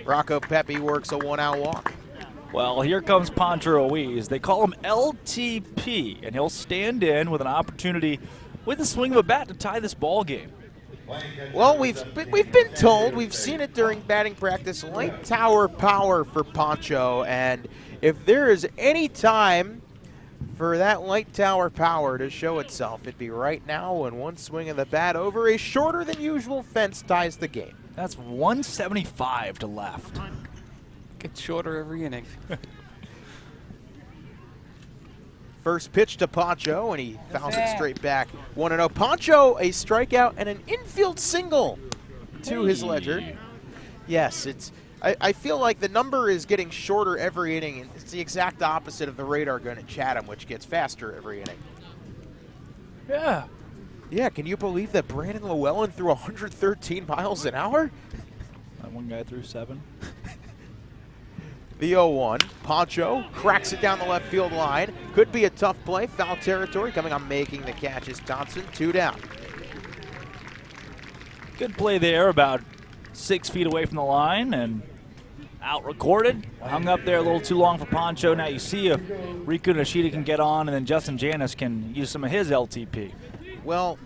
Rocco Pepe works a 1-out walk. Well, here comes Pancho Ruiz. They call him LTP, and he'll stand in with an opportunity with the swing of a bat to tie this ball game. Well, we've been told, we've seen it during batting practice, light tower power for Pancho, and if there is any time for that light tower power to show itself, it'd be right now when one swing of the bat over a shorter than usual fence ties the game. That's 175 to left. Gets shorter every inning. First pitch to Pancho, and he fouls it straight back. 1-0. Pancho, a strikeout and an infield single to his ledger. Yes, I feel like the number is getting shorter every inning, and it's the exact opposite of the radar gun at Chatham, which gets faster every inning. Yeah. Yeah, can you believe that Brandon Llewellyn threw 113 miles an hour? That one guy threw 7. The 0-1. Pancho cracks it down the left field line. Could be a tough play. Foul territory coming on making the catch is Thompson. 2 down. Good play there, about 6 feet away from the line, and out recorded. Hung up there a little too long for Pancho. Now you see if Riku Nishida can get on, and then Justin Hyannis can use some of his LTP. Well,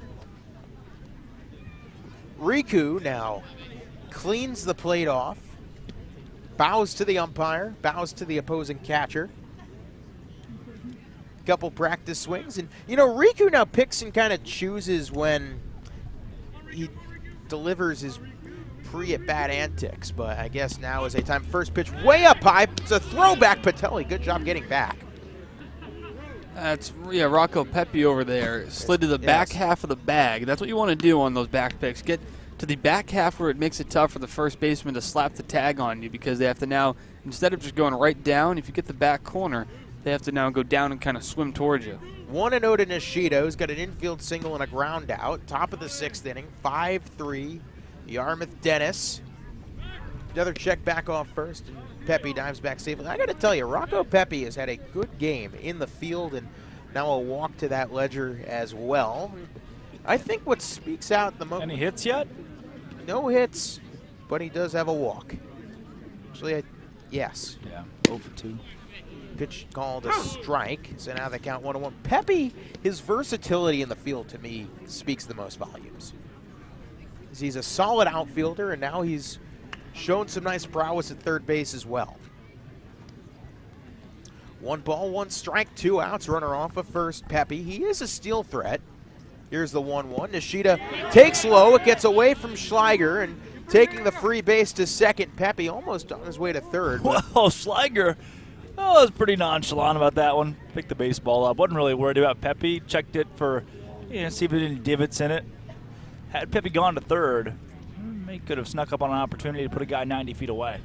Riku now cleans the plate off. Bows to the umpire, bows to the opposing catcher. couple practice swings. And, you know, Riku now picks and kind of chooses when he delivers his pre-at-bat antics. But I guess now is a time. First pitch way up high. It's a throwback. Patelli, good job getting back. That's, yeah, Rocco Pepe over there. Slid to the back half of the bag. That's what you want to do on those back picks. Get to the back half where it makes it tough for the first baseman to slap the tag on you, because they have to now, instead of just going right down, if you get the back corner, they have to now go down and kind of swim towards you. 1-0 to Nishida, who's got an infield single and a ground out. Top of the 6th inning, 5-3. Yarmouth Dennis. Another check back off first, and Pepe dives back safely. I got to tell you, Rocco Pepe has had a good game in the field, and now a walk to that ledger as well. I think what speaks out the most. Any hits yet? No hits, but he does have a walk. Actually, yes. Yeah, 0 for 2. Pitch called a strike, so now they count 1-1. Pepe, his versatility in the field to me speaks the most volumes. He's a solid outfielder, and now he's shown some nice prowess at third base as well. 1 ball, 1 strike, 2 outs. Runner off of first, Pepe. He is a steal threat. Here's the 1-1. Nishida takes low. It gets away from Schleiger, and taking the free base to second. Pepe almost on his way to third. Well, Schleiger was pretty nonchalant about that one. Picked the baseball up. Wasn't really worried about Pepe. Checked it for, see if there any divots in it. Had Pepe gone to third, he could have snuck up on an opportunity to put a guy 90 feet away.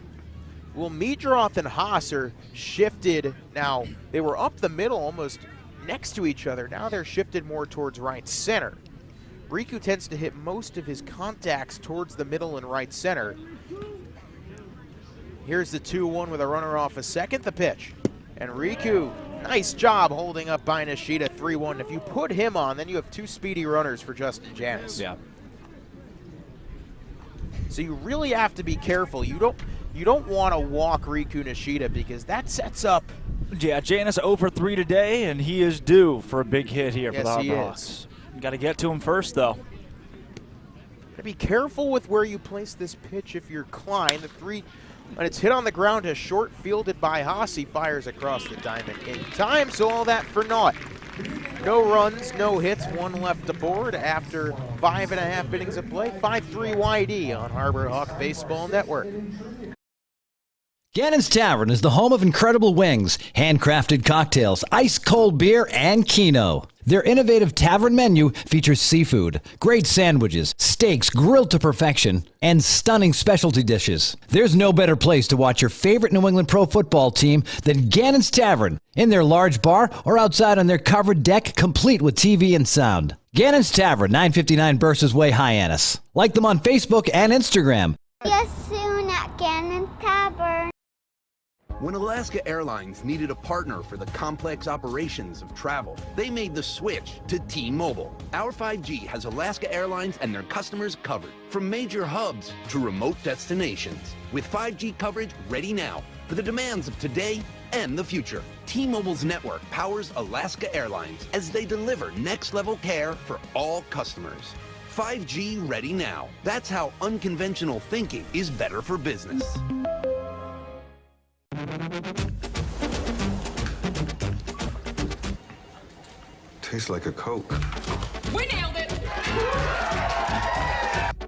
Well, Miedroth and Haas are shifted now. They were up the middle almost next to each other. Now they're shifted more towards right center. Riku tends to hit most of his contacts towards the middle and right center. Here's the 2-1 with a runner off a second. The pitch. And Riku, nice job holding up by Nishida, 3-1. If you put him on, then you have 2 speedy runners for Justin Hyannis. Yeah. So you really have to be careful. You don't want to walk Riku Nishida, because that sets up. Yeah, Hyannis 0 for 3 today, and he is due for a big hit here for the Yes, he Hawks. is. Got to get to him first, though. Gotta be careful with where you place this pitch if you're Klein. The 3, when it's hit on the ground to short, fielded by Haas, he fires across the diamond in time, so all that for naught. No runs, no hits, 1 left aboard after 5.5 innings of play. 5-3 YD on Harbor Hawk Baseball Network. Gannon's Tavern is the home of incredible wings, handcrafted cocktails, ice-cold beer, and Keno. Their innovative tavern menu features seafood, great sandwiches, steaks grilled to perfection, and stunning specialty dishes. There's no better place to watch your favorite New England pro football team than Gannon's Tavern, in their large bar or outside on their covered deck, complete with TV and sound. Gannon's Tavern, 959 Burses Way, Hyannis. Like them on Facebook and Instagram. Yes, soon at Gannon's Tavern. When Alaska Airlines needed a partner for the complex operations of travel, they made the switch to T-Mobile. Our 5G has Alaska Airlines and their customers covered, from major hubs to remote destinations. With 5G coverage ready now for the demands of today and the future, T-Mobile's network powers Alaska Airlines as they deliver next-level care for all customers. 5G ready now. That's how unconventional thinking is better for business. Tastes like a Coke. We nailed it!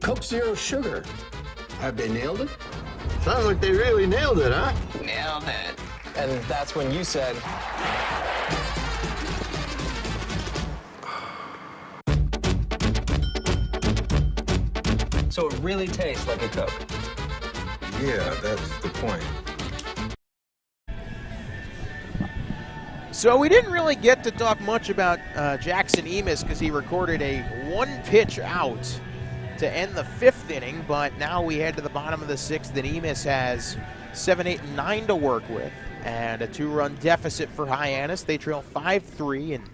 Coke Zero Sugar. Have they nailed it? Sounds like they really nailed it, huh? Nailed it. And that's when you said... So it really tastes like a Coke. Yeah, that's the point. So we didn't really get to talk much about Jackson Emis, because he recorded a 1-pitch out to end the 5th inning, but now we head to the bottom of the 6th, and Emis has 7, 8, and 9 to work with, and a 2-run deficit for Hyannis. They trail 5-3, and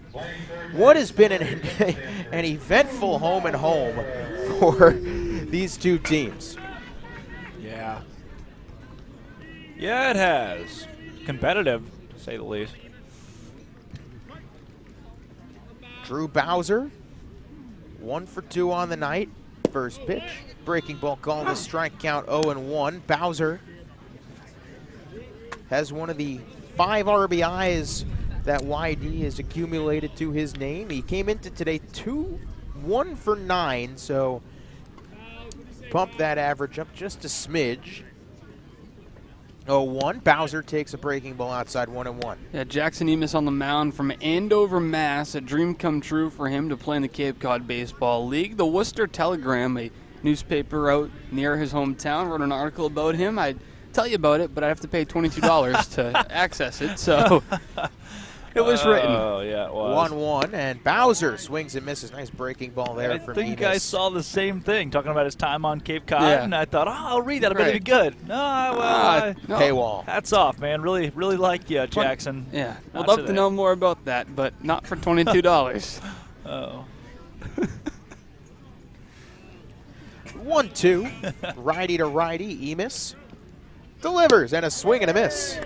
what has been an eventful home and home for these two teams. Yeah. Yeah, it has. Competitive, to say the least. Drew Bowser, 1 for 2 on the night. First pitch, breaking ball called a strike count, 0-1. Bowser has one of the 5 RBIs that YD has accumulated to his name. He came into today 1 for 9, so bump that average up just a smidge. 0-1. Bowser takes a breaking ball outside 1-1. Yeah, Jackson Hyannis on the mound from Andover, Mass. A dream come true for him to play in the Cape Cod Baseball League. The Worcester Telegram, a newspaper out near his hometown, wrote an article about him. I'd tell you about it, but I have to pay $22 to access it, so it was written. Oh, yeah, it was. 1-1, and Bowser swings and misses. Nice breaking ball there from I think Hyannis. I saw the same thing, talking about his time on Cape Cod, Yeah. and I thought, I'll read that. I bet it'd be good. No, well, no. Paywall. Hats off, man. Really like you, Jackson. Yeah, Not I'd love today. to know more about that, but not for $22. Oh. 1-2. Righty to righty. Emis delivers, and a swing and a miss.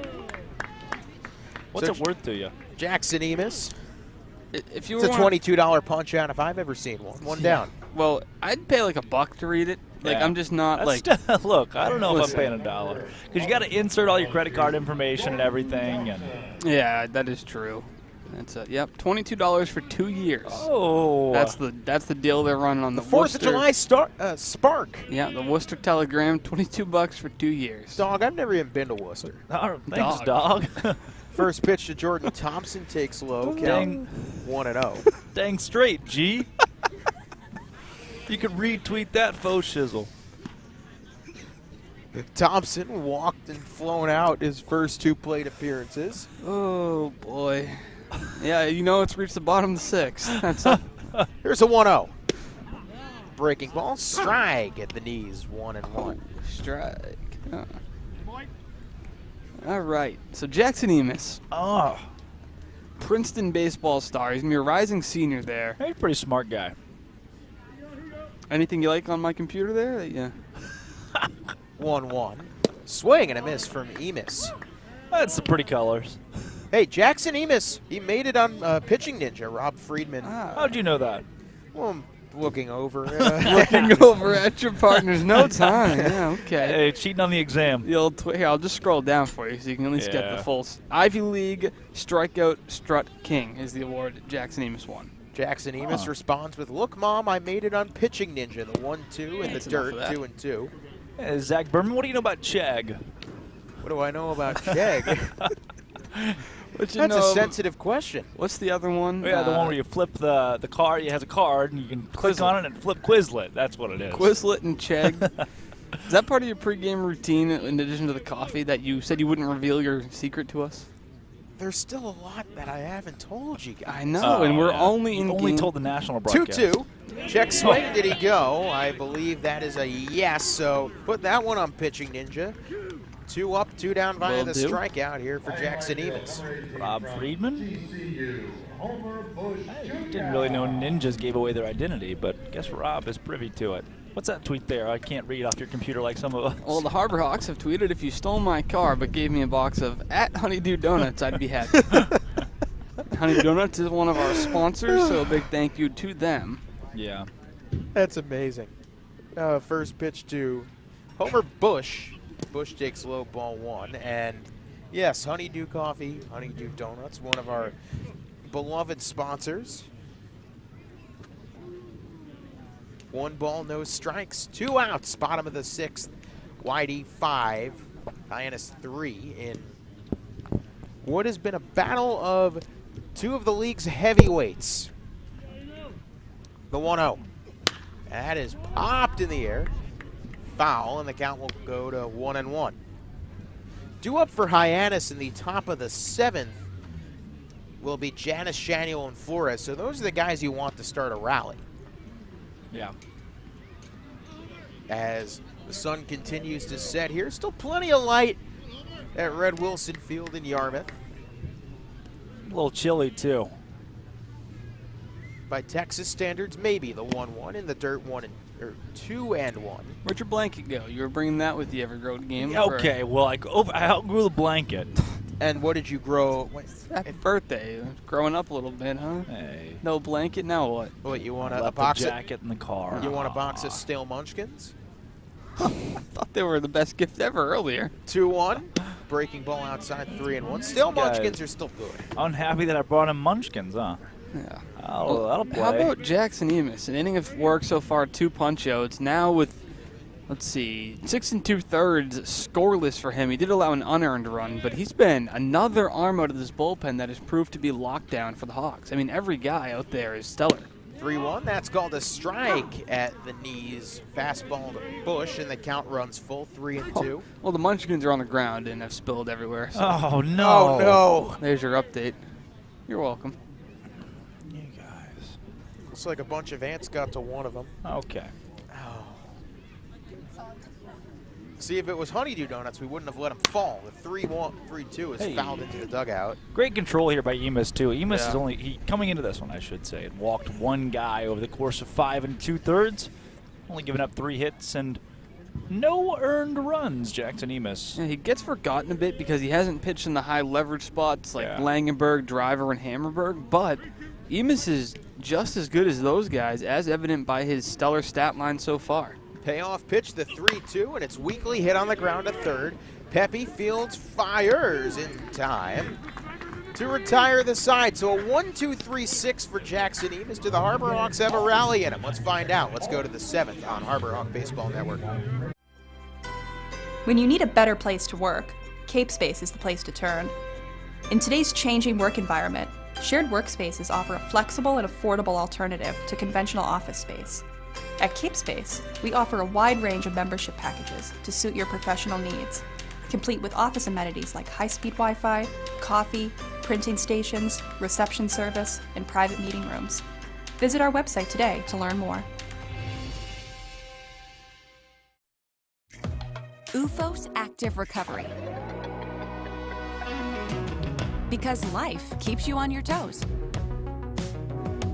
What's it worth to you? Jackson Emis. If you It's a were $22 punch out if I've ever seen one. One down. Well, I'd pay like $1 to read it. Like, Yeah. I'm just not That's look, I don't know if I'm Listen. paying $1 because you got to insert all your credit card information and everything. And Yeah, that is true. That's yep, $22 for 2 years. Oh, that's the deal they're running on the 4th of July Spark. Yeah, the Worcester Telegram, $22 for 2 years. Dog, I've never even been to Worcester. Oh, thanks, dog. First pitch to Jordan Thompson takes low. Dang. Count 1-0. Dang straight, G. You could retweet that faux shizzle. Thompson walked and flown out his first 2 plate appearances. Oh boy. Yeah, you know it's reached the bottom of the 6th. That's all. Here's a 1-0. Breaking ball, strike at the knees, 1-1. Strike. Huh. All right. So Jackson Emis. Oh. Princeton baseball star. He's gonna be a rising senior there. He's a pretty smart guy. Anything you like on my computer there? Yeah. 1-1. Swing and a miss from Emis. That's the pretty colors. Hey, Jackson Emis, he made it on Pitching Ninja. Rob Friedman. How'd you know that? Well, I'm looking over. Looking over at your partner's notes, huh? Yeah, okay. Hey, cheating on the exam. The old here, I'll just scroll down for you so you can at least get the full. Ivy League Strikeout Strut King is the award Jackson Emis won. Jackson Emis responds with, "Look, Mom, I made it on Pitching Ninja. The 1-2 in the dirt, 2-2. Hey, Zach Berman, what do you know about Chegg? What do I know about Chegg? That's a sensitive question. What's the other one? Yeah, the one where you flip the card. It has a card, and you can click on it and flip Quizlet. That's what it is. Quizlet and Chegg. Is that part of your pregame routine in addition to the coffee that you said you wouldn't reveal your secret to us? There's still a lot that I haven't told you guys. I know, and we're only in only game. told the national broadcast. 2-2. Check swing. Did he go? I believe that is a yes. So put that one on Pitching Ninja. 2 up, 2 down via the strikeout here for Jackson Emis. Rob Friedman? I didn't really know ninjas gave away their identity, but I guess Rob is privy to it. What's that tweet there? I can't read off your computer like some of us. Well, the Harbor Hawks have tweeted, if you stole my car but gave me a box of @Honeydew Donuts, I'd be happy. Honeydew Donuts is one of our sponsors, so a big thank you to them. Yeah. That's amazing. First pitch to Homer Bush. Bush takes low, ball 1. And yes, Honeydew Coffee, Honeydew Donuts, one of our beloved sponsors. 1 ball, no strikes, 2 outs, bottom of the 6th. YD 5, Hyannis 3 in what has been a battle of 2 of the league's heavyweights. The 1-0. That is popped in the air. Foul, and the count will go to 1-1. Due up for Hyannis in the top of the 7th will be Janice, Shanuel, and Flores. So those are the guys you want to start a rally. Yeah. As the sun continues to set here, still plenty of light at Red Wilson Field in Yarmouth. A little chilly, too. By Texas standards, maybe the 1-1 in the dirt 2-1. Where'd your blanket go? You were bringing that with you every road game. Okay, well, I outgrew the blanket. And what did you grow? Happy birthday. Growing up a little bit, huh? Hey. No blanket, now what? What, you want a Left box the jacket in the car. You want a box of stale munchkins? I thought they were the best gift ever earlier. 2-1. breaking ball outside 3-1. Still, Munchkins are still good. Unhappy that I brought him Munchkins, huh? Yeah. That'll play. How about Jackson Hyannis? An inning of work so far, 2 punch-outs. Now with, let's see, 6 2/3 scoreless for him. He did allow an unearned run, but he's been another arm out of this bullpen that has proved to be lockdown for the Hawks. I mean, every guy out there is stellar. 3-1, that's called a strike at the knees. Fastball to Bush, and the count runs full, 3-2. Well, the Munchkins are on the ground and have spilled everywhere. So. Oh, no. Oh, no. There's your update. You're welcome. You guys. Looks like a bunch of ants got to one of them. Okay. See, if it was Honeydew Donuts, we wouldn't have let him fall. The 3-2 is fouled into the dugout. Great control here by Hyannis, too. Hyannis is only, coming into this one, I should say, had walked 1 guy over the course of 5 2/3. Only given up 3 hits and no earned runs, Jackson Hyannis. Yeah, he gets forgotten a bit because he hasn't pitched in the high leverage spots like Langenberg, Driver, and Hammerberg, but Hyannis is just as good as those guys, as evident by his stellar stat line so far. Payoff pitch, the 3-2, and it's weakly hit on the ground to third. Pepe Fields fires in time to retire the side. So a 1-2-3-6 for Jackson Hyannis. Do the Harbor Hawks have a rally in them? Let's find out. Let's go to the 7th on Harbor Hawk Baseball Network. When you need a better place to work, Cape Space is the place to turn. In today's changing work environment, shared workspaces offer a flexible and affordable alternative to conventional office space. At Cape Space, we offer a wide range of membership packages to suit your professional needs, complete with office amenities like high-speed Wi-Fi, coffee, printing stations, reception service, and private meeting rooms. Visit our website today to learn more. UFO's Active Recovery. Because life keeps you on your toes.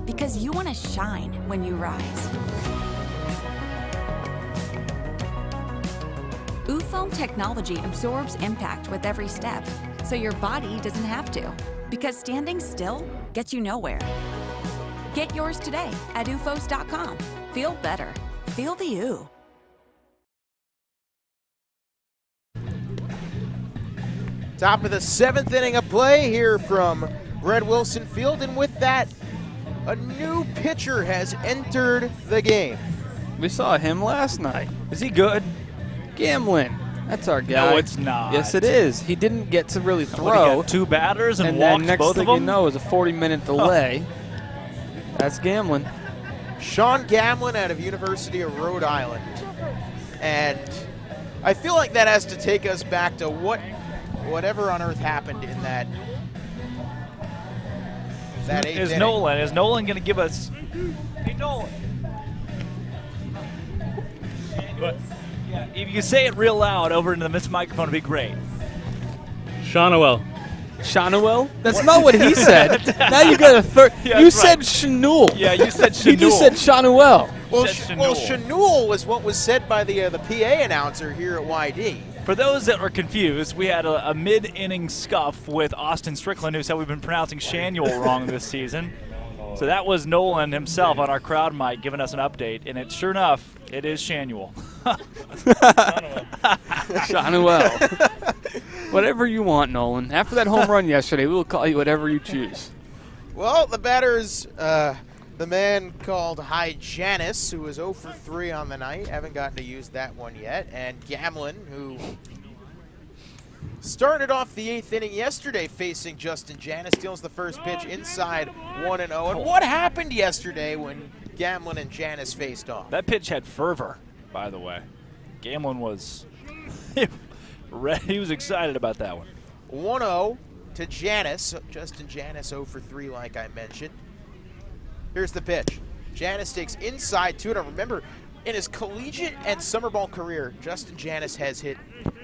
Because you want to shine when you rise. UFOam technology absorbs impact with every step, so your body doesn't have to. Because standing still gets you nowhere. Get yours today at ufos.com. Feel better. Feel the U. Top of the 7th inning of play here from Brett Wilson Field, and with that, a new pitcher has entered the game. We saw him last night. Is he good? Gamlin. That's our guy. No, it's not. Yes, it is. He didn't get to really throw. He got 2 batters and walked then next both thing of them? you know is a 40-minute delay. That's Gamlin. Sean Gamlin out of University of Rhode Island. And I feel like that has to take us back to whatever on earth happened in that 8th inning. Is Nolan going to give us... Hey, Nolan. But, yeah, if you say it real loud over into this microphone, it'd be great. Shawnuel. Shawnuel? That's not what he said. Now you got a third. Yeah, you that's said right. Shannul. Yeah, you said Shannul. You just said Shawnuel. Well, Shannul was what was said by the PA announcer here at YD. For those that are confused, we had a mid-inning scuff with Austin Strickland, who said we've been pronouncing Shanuel wrong this season. So that was Nolan himself on our crowd mic giving us an update, and it sure enough, it is Shanuel. Shawnuel. Whatever you want, Nolan. After that home run yesterday, we will call you whatever you choose. Well, the batter's the man called Hyannis, who was 0 for 3 on the night. Haven't gotten to use that one yet. And Gamlin, who started off the 8th inning yesterday facing Justin Hyannis, steals the first pitch inside 1-0. And what happened yesterday when Gamlin and Hyannis faced off? That pitch had fervor, by the way. Gamlin was he was excited about that one. 1-0 to Hyannis. Justin Hyannis 0 for 3, like I mentioned. Here's the pitch. Hyannis takes inside 2-0. Remember, in his collegiate and summer ball career, Justin Hyannis has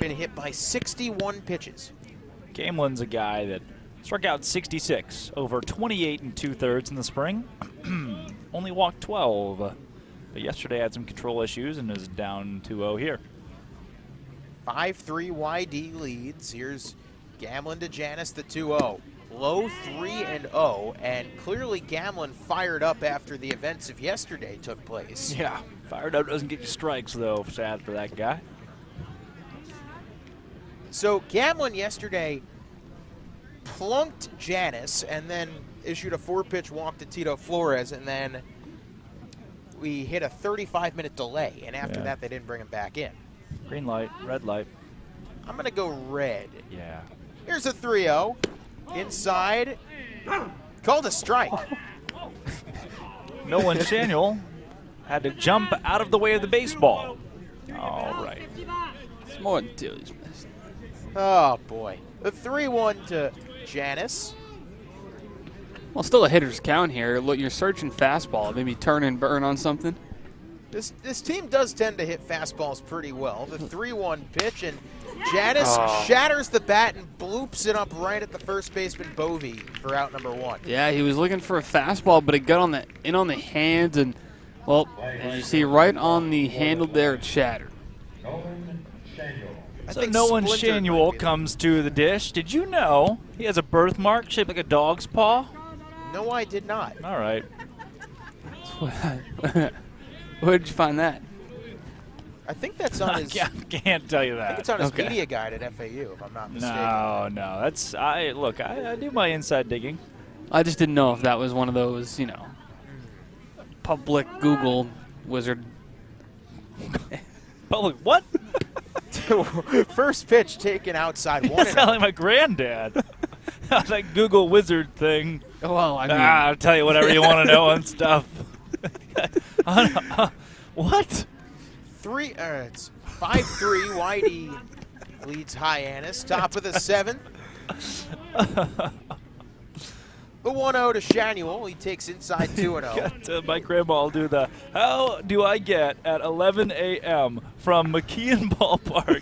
been hit by 61 pitches. Gamlin's a guy that struck out 66 over 28 2/3 in the spring. Only walked 12. But yesterday had some control issues and is down 2-0 here. 5-3 YD leads. Here's Gamlin to Hyannis, the 2-0. Low 3-0, and clearly Gamlin fired up after the events of yesterday took place. Yeah, fired up doesn't get you strikes, though. Sad for that guy. So Gamlin yesterday plunked Hyannis and then issued a 4-pitch walk to Tito Flores, and then we hit a 35-minute delay, and after that they didn't bring him back in. Green light, red light. I'm going to go red. Yeah. Here's a 3-0. Inside. Called a strike. Nolan Shanuel had to jump out of the way of the baseball. All right. It's more than two he's missed. Oh, boy. The 3-1 to Hyannis. Well, still a hitter's count here. Look, you're searching fastball. Maybe turn and burn on something. This team does tend to hit fastballs pretty well. The 3-1 pitch, and Hyannis shatters the bat and bloops it up right at the first baseman Bovey for out number 1. Yeah, he was looking for a fastball, but it got on the hands, and well, as you see, right on the handle there, it shattered. So Nolan Shanuel comes to the dish. Did you know he has a birthmark shaped like a dog's paw? No, I did not. All right. Where did you find that? I think that's on his. I can't tell you that. I think it's on his media guide at FAU, if I'm not mistaken. No. That's I do my inside digging. I just didn't know if that was one of those, public Google wizard. Public what? First pitch taken outside. You sound like my granddad. That Google wizard thing. Well, I mean, I'll tell you whatever you want to know and stuff. What? It's 5-3. Whitey leads Hyannis. Top of the 7th. The 1-0 to Shanuel. He takes inside 2-0. My grandma will do the, how do I get at 11 a.m. from McKeon Ballpark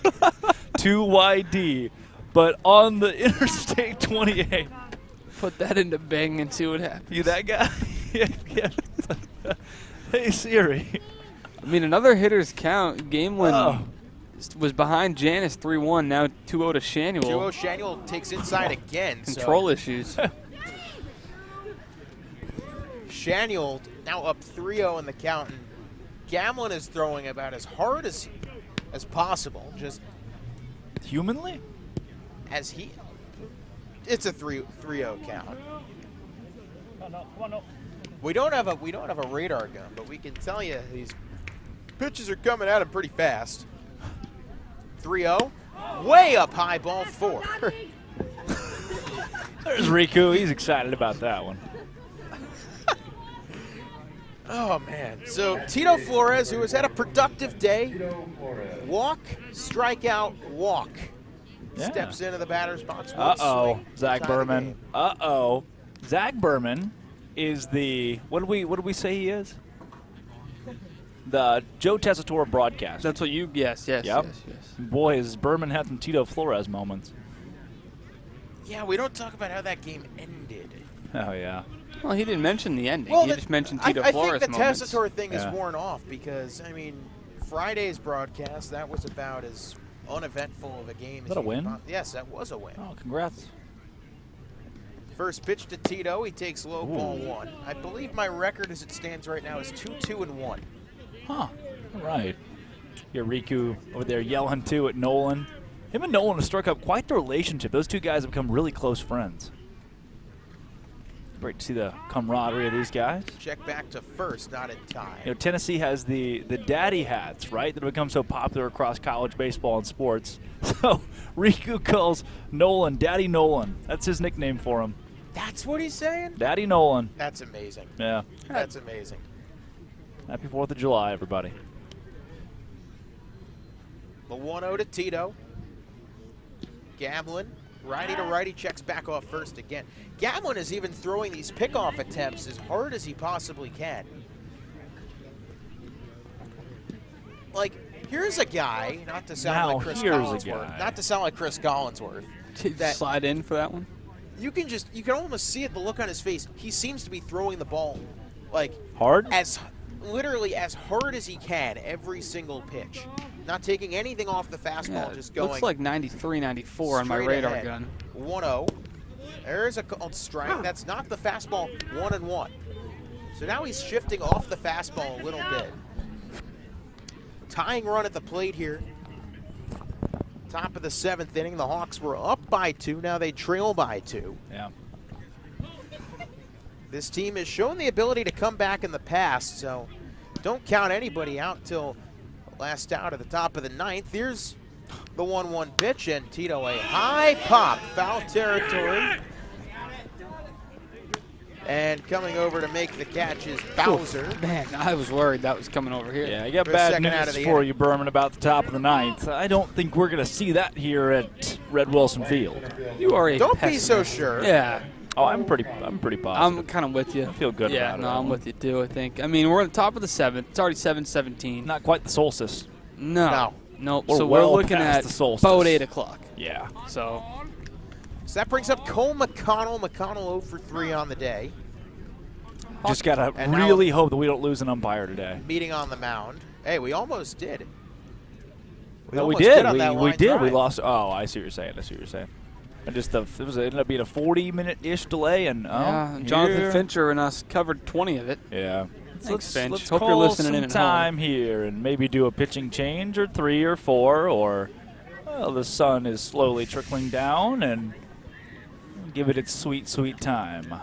to YD, but on the Interstate 28? Put that into Bing and see what happens. You that guy? Yeah. Hey, Siri. I mean, another hitter's count. Gamelin was behind Hyannis 3-1. Now 2-0 to Shanuel. 2-0. Shanuel takes inside again. Control issues. Shanuel now up 3-0 in the count, and Gamlin is throwing about as hard as possible. Just humanly? It's a 3-0 count. We don't have a radar gun, but we can tell you these pitches are coming at him pretty fast. 3-0, way up high, ball 4. There's Riku. He's excited about that one. Oh, man. So Tito Flores, who has had a productive day, walk, strikeout, walk. Yeah. Steps into the batter's box. Zach Berman. Zach Berman is the, what did we say he is? The Joe Tessitore broadcast. That's what you, yes. Boy, has Berman had some Tito Flores moments. Yeah, we don't talk about how that game ended. Oh, yeah. Well, he didn't mention the ending. Well, he just mentioned Tito I Flores think the moments. Tessitore thing is worn off because, I mean, Friday's broadcast, that was about as uneventful of a game as that a win? Yes, that was a win. Oh, congrats. First pitch to Tito. He takes low, ball 1. I believe my record as it stands right now is 2-2-1. Huh. All right. Your Riku over there yelling, too, at Nolan. Him and Nolan have struck up quite the relationship. Those two guys have become really close friends. Great to see the camaraderie of these guys. Check back to first, not in time. Tennessee has the daddy hats, right, that have become so popular across college baseball and sports. So Riku calls Nolan Daddy Nolan. That's his nickname for him. That's what he's saying? Daddy Nolan. That's amazing. Yeah. That's amazing. Happy 4th of July, everybody. The 1-0 to Tito. Gamlin, righty to righty, checks back off first again. Gamlin is even throwing these pickoff attempts as hard as he possibly can. Like, here's a guy, not to sound like Chris Collinsworth, not to sound like Chris Collinsworth. That slide in for that one? You can almost see it, the look on his face. He seems to be throwing the ball, like, hard? Literally as hard as he can every single pitch. Not taking anything off the fastball, just going. Looks like 93, 94 on my radar ahead. gun. 1-0. There's a called strike. That's not the fastball. 1-1. So now he's shifting off the fastball a little bit. Tying run at the plate here. Top of the 7th inning, the Hawks were up by 2. Now they trail by 2. Yeah. This team has shown the ability to come back in the past, so don't count anybody out till last out at the top of the 9th. Here's the 1-1 pitch, and Tito, a high pop, foul territory. And coming over to make the catch is Bowser. Man, I was worried that was coming over here. Yeah, I got bad news for you, Berman, about the top of the 9th. I don't think we're going to see that here at Red Wilson Field. You are a Don't pessimist. be so sure. Yeah. Oh, I'm pretty positive. I'm kind of with you. I feel good about it. Yeah, no, I'm with you too, I think. I mean, we're at the top of the 7th. It's already 7:17. Not quite the solstice. No. We're So well we're looking past at the solstice. about 8 o'clock. Yeah. So that brings up Cole McConnell. McConnell 0 for 3 on the day. Just got to And really hope that we don't lose an umpire today. Meeting on the mound. Hey, we almost did. No, we almost did. on that We line did. drive. We lost. Oh, I see what you're saying. And just it ended up being a 40-minute-ish delay, and Jonathan Fincher and us covered 20 of it. Yeah. Thanks, Finch. Let's Hope call you're listening some in at time home. here and maybe do a pitching change or 3 or 4, or the sun is slowly trickling down, and give it its sweet, sweet time.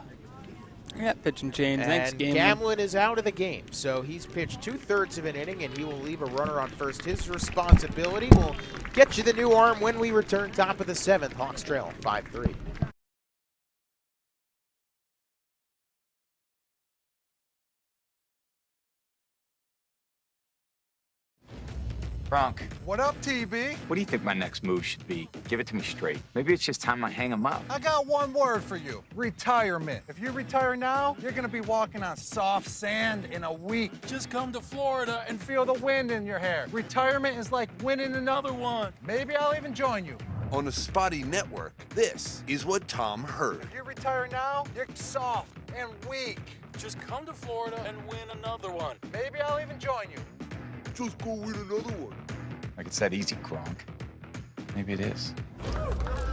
Yeah, pitching change. Thanks, And game. Gamlin is out of the game, so he's pitched 2/3 of an inning, and he will leave a runner on first. His responsibility will get you the new arm when we return. Top of the 7th, Hawks trail 5-3. Bronk, What up, TB? what do you think my next move should be? Give it to me straight. Maybe it's just time I hang him up. I got one word for you. Retirement. If you retire now, you're gonna be walking on soft sand in a week. Just come to Florida and feel the wind in your hair. Retirement is like winning another one. Maybe I'll even join you. On the Spotty Network, this is what Tom heard. If you retire now, you're soft and weak. Just come to Florida and win another one. Maybe I'll even join you. Just go win another one. Like it's that easy, Gronk. Maybe it is.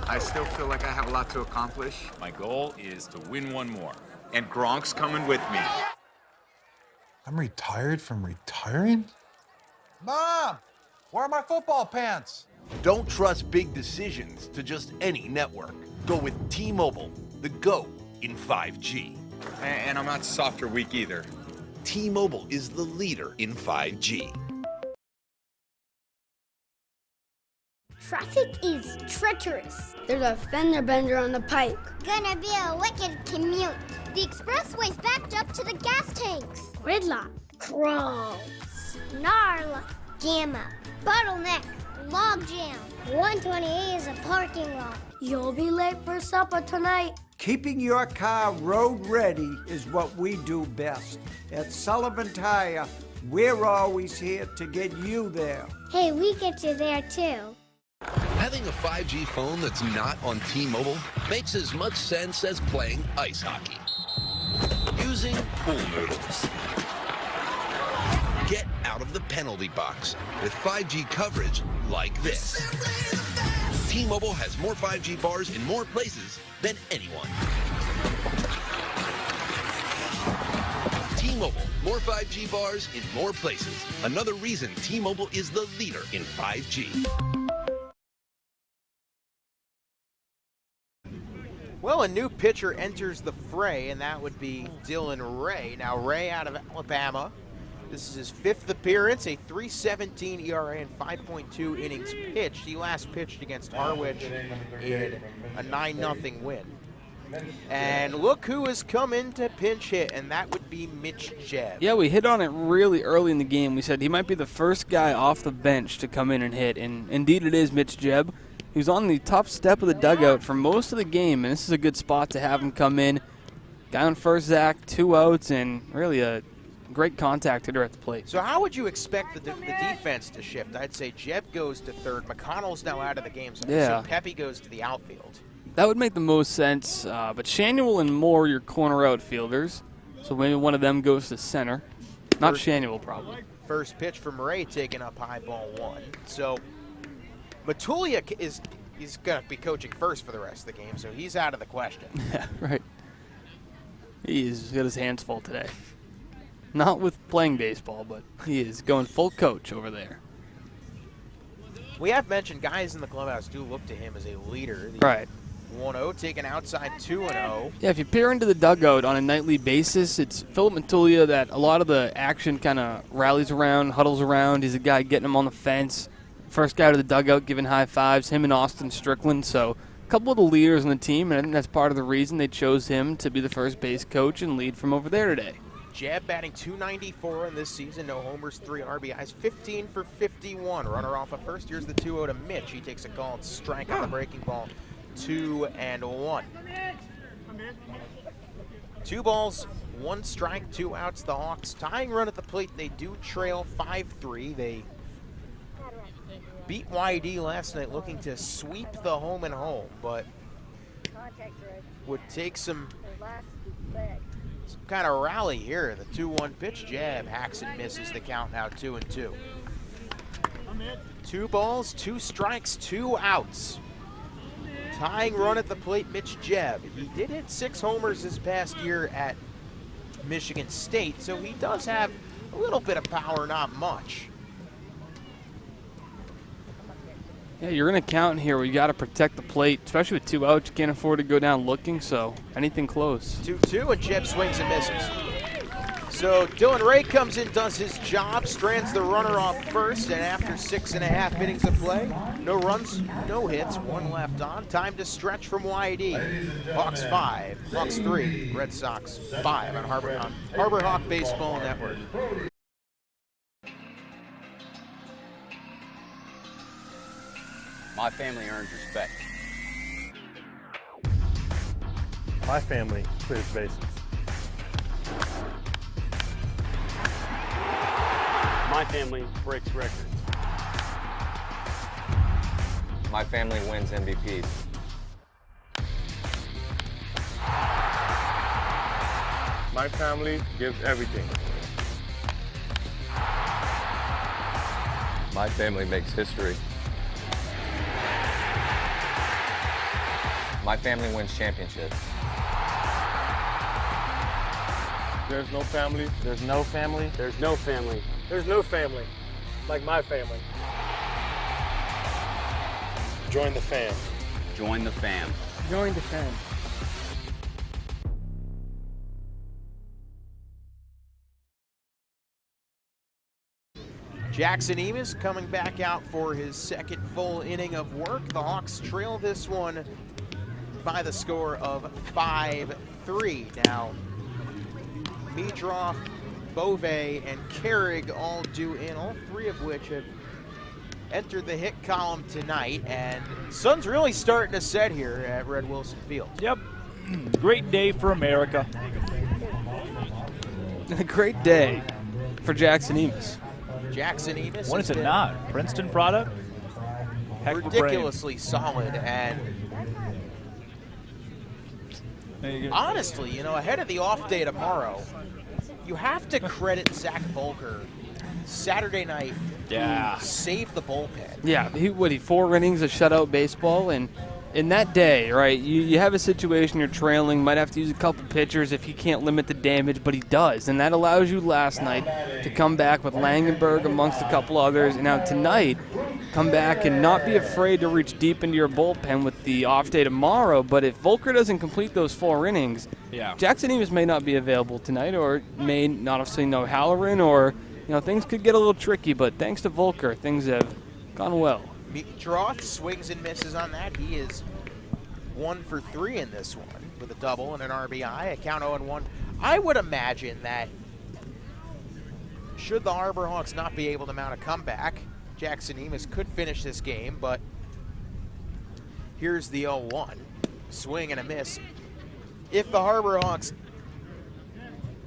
I still feel like I have a lot to accomplish. My goal is to win one more. And Gronk's coming with me. I'm retired from retiring? Mom, where are my football pants? Don't trust big decisions to just any network. Go with T-Mobile, the GO in 5G. And I'm not soft or weak either. T-Mobile is the leader in 5G. Traffic is treacherous. There's a fender bender on the pike. Gonna be a wicked commute. The expressway's backed up to the gas tanks. Gridlock. Crawl. Snarl. Jam up. Bottleneck. Log jam. 128 is a parking lot. You'll be late for supper tonight. Keeping your car road ready is what we do best. At Sullivan Tire, we're always here to get you there. Hey, we get you there too. Having a 5G phone that's not on T-Mobile makes as much sense as playing ice hockey. Using pool noodles. Get out of the penalty box with 5G coverage like this. T-Mobile has more 5G bars in more places than anyone. T-Mobile, more 5G bars in more places. Another reason T-Mobile is the leader in 5G. Well, a new pitcher enters the fray, and that would be Dylan Ray. Now, Ray out of Alabama. This is his 5th appearance, a 3.17 ERA and 5.2 innings pitched. He last pitched against Harwich in a 9-0 win. And look who has come in to pinch hit, and that would be Mitch Jebb. Yeah, we hit on it really early in the game. We said he might be the first guy off the bench to come in and hit, and indeed it is Mitch Jebb. He was on the top step of the dugout for most of the game, and this is a good spot to have him come in. Guy on first, Zach, 2 outs, and really a great contact hitter at the plate. So how would you expect the defense to shift? I'd say Jebb goes to third. McConnell's now out of the game, so Yeah. Pepe goes to the outfield. That would make the most sense, but Shanuel and Moore are your corner outfielders, so maybe one of them goes to center. Not Shanuel, probably. First pitch from Ray taken up high, ball 1. So Matulia he's going to be coaching first for the rest of the game, so he's out of the question. Yeah, right. He's got his hands full today. Not with playing baseball, but he is going full coach over there. We have mentioned guys in the clubhouse do look to him as a leader. The Right. 1-0 taken outside 2-0. Yeah, if you peer into the dugout on a nightly basis, it's Philip Matulia that a lot of the action kind of rallies around, huddles around. He's a guy getting him on the fence. First guy to the dugout giving high fives, him and Austin Strickland. So a couple of the leaders on the team, and I think that's part of the reason they chose him to be the first base coach and lead from over there today. Jeb batting .294 in this season. No homers, 3 RBIs, 15 for 51. Runner off at first. Here's the 2-0 to Mitch. He takes a called strike on the breaking ball. 2-1. 2 balls, 1 strike, 2 outs. The Hawks tying run at the plate. They do trail 5-3. They beat YD last night, looking to sweep the home and home, but would take some kind of rally here. The 2-1 pitch, jab, hacks and misses. The count now 2-2. 2 balls, 2 strikes, 2 outs. Tying run at the plate, Mitch Jeb. He did hit 6 homers this past year at Michigan State, so he does have a little bit of power, not much. Yeah, you're in a count here where you got to protect the plate, especially with 2 outs. You can't afford to go down looking, so anything close. 2-2, and Jeb swings and misses. So Dylan Ray comes in, does his job, strands the runner off first, and after 6.5 innings of play, no runs, no hits, 1 left on. Time to stretch from YD. Hawks 5, Hawks 3, Red Sox 5 on Harbor Hawk Baseball Network. My family earns respect. My family clears bases. My family breaks records. My family wins MVPs. My family gives everything. My family makes history. My family wins championships. There's no family. There's no family. There's no family. There's no family like my family. Join the fam. Join the fam. Join the fam. Jackson Hyannis coming back out for his second full inning of work. The Hawks trail this one by the score of 5-3. Now, Meadroff, Bove, and Carrig all due in, all 3 of which have entered the hit column tonight. And sun's really starting to set here at Red Wilson Field. Yep. Great day for America. A great day for Jackson Hyannis. Jackson Hyannis. When is it not? Princeton product? Heck of a brain. Ridiculously solid, and honestly, you know, ahead of the off day tomorrow, you have to credit Zach Volker Saturday night. Yeah. Saved the bullpen. Yeah, he 4 innings of shutout baseball, and in that day, right, you have a situation you're trailing, might have to use a couple pitchers if he can't limit the damage, but he does, and that allows you last night to come back with Langenberg amongst a couple others, and now tonight, come back and not be afraid to reach deep into your bullpen with the off day tomorrow. But if Volker doesn't complete those 4 innings, Jackson Hyannis may not be available tonight, or may not have seen no Halloran, or things could get a little tricky. But thanks to Volker, things have gone well. Droth swings and misses on that. He is 1 for 3 in this one with a double and an RBI. A count 0-1. I would imagine that should the Harbor Hawks not be able to mount a comeback, Jackson Hyannis could finish this game, but here's the 0-1. Swing and a miss. If the Harbor Hawks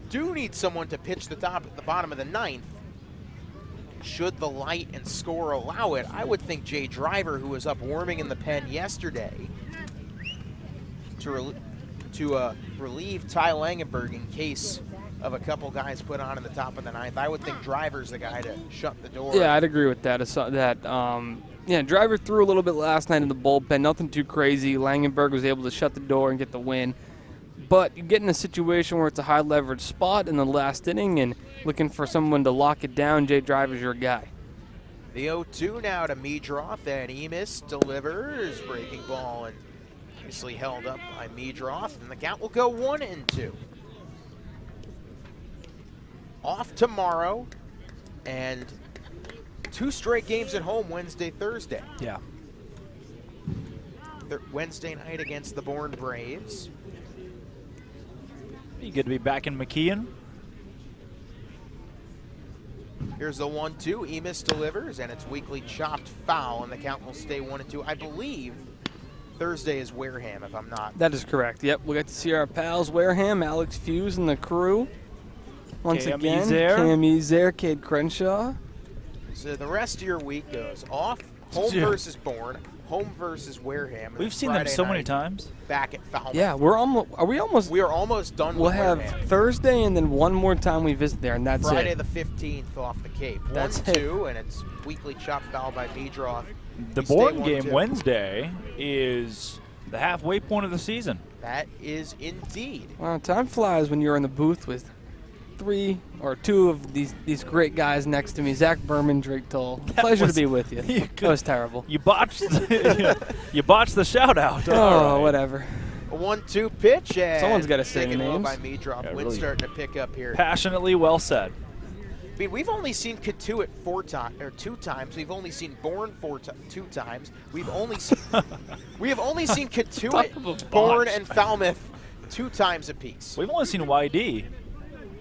do need someone to pitch the bottom of the 9th, should the light and score allow it, I would think Jay Driver, who was up warming in the pen yesterday, to relieve Ty Langenberg in case of a couple guys put on in the top of the 9th. I would think Driver's the guy to shut the door. Yeah, I'd agree with that. Driver threw a little bit last night in the bullpen, nothing too crazy. Langenberg was able to shut the door and get the win. But you get in a situation where it's a high leverage spot in the last inning and looking for someone to lock it down, Jay Driver's your guy. The 0-2 now to Meadroth, and Hyannis delivers. Breaking ball and obviously held up by Meadroth, and the count will go 1-2. Off tomorrow, and 2 straight games at home Wednesday, Thursday. Yeah. Wednesday night against the Bourne Braves. You good to be back in McKeon? Here's the 1-2. Hyannis delivers, and it's weakly chopped foul, and the count will stay 1-2. I believe Thursday is Wareham, if I'm not. That is correct. Yep, we'll get to see our pals Wareham, Alex Fuse, and the crew. Once Cam again, Ezer. Cam Ezer, Cade Crenshaw. So the rest of your week goes off, home versus Bourne, home versus Wareham. and We've then seen them Friday so many night times. Back at Falmouth. Yeah, we are almost done We'll with have Wareham. Thursday and then one more time we visit there, and that's Friday it. the 15th off the Cape. That's 1-2, and it's weekly chop foul by Meadroth. The We stay Bourne 1-2. game Wednesday is the halfway point of the season. That is indeed. Wow, time flies when you're in the booth with 3 or 2 of these great guys next to me. Zach Berman, Drake Toll. Pleasure to be with you. That was terrible. You botched you botched the shout out. Oh, whatever. A 1-2 pitch, and Someone's gotta say taken low names. by Meadroth. Yeah, Wind really starting to pick up here. Passionately well said. I mean, we've only seen Katuitt 2 times. We've only seen Bourne 2 times. We've only seen Katuitt, Bourne, and Falmouth 2 times apiece. We've only seen YD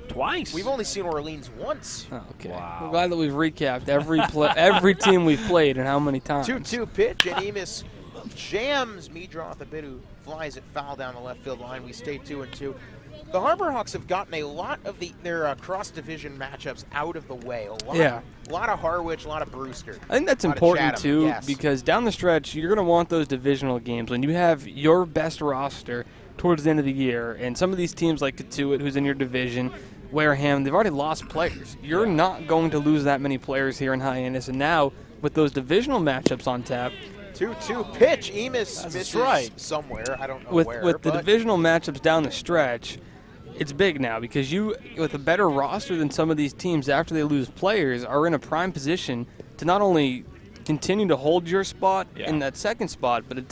twice. We've only seen Orleans once. Oh, okay. Wow. I'm glad that we've recapped every team we've played and how many times. 2-2 pitch, and Hyannis jams Meadroth a bit, who flies it foul down the left field line. We stay 2-2. The Harbor Hawks have gotten a lot of their cross-division matchups out of the way. A lot of Harwich, a lot of Brewster. I think that's a lot of important Chatham, too, yes. because down the stretch you're going to want those divisional games when you have your best roster towards the end of the year, and some of these teams like Katuitt, who's in your division, Wareham, they've already lost players. You're not going to lose that many players here in Hyannis, and now with those divisional matchups on tap. 2-2 pitch. Hyannis misses somewhere. I don't know where. With the divisional matchups down the stretch, it's big now because you, with a better roster than some of these teams after they lose players, are in a prime position to not only continue to hold your spot in that second spot, but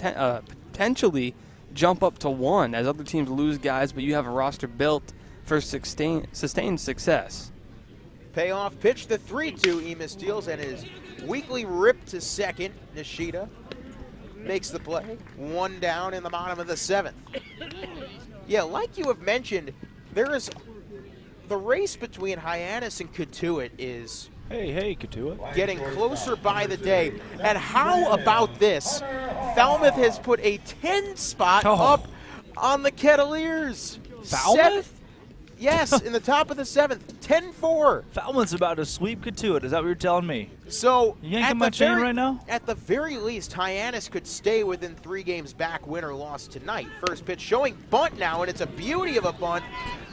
potentially jump up to 1 as other teams lose guys, but you have a roster built for sustained success. Payoff pitch, the 3-2. Hyannis steals and is weakly ripped to second. Nishida makes the play. 1 down in the bottom of the 7th. Yeah, like you have mentioned, there is the race between Hyannis and Katuitt is Hey, Katuitt. getting closer by the day. And how about this? Falmouth has put a 10 spot up on the Kettleers. Falmouth? Yes, in the top of the 7th, 10-4. Falmouth's about to sweep Katuitt. Is that what you're telling me? So You yanking my chain right now? At the very least, Hyannis could stay within 3 games back, win or loss tonight. First pitch showing bunt now, and it's a beauty of a bunt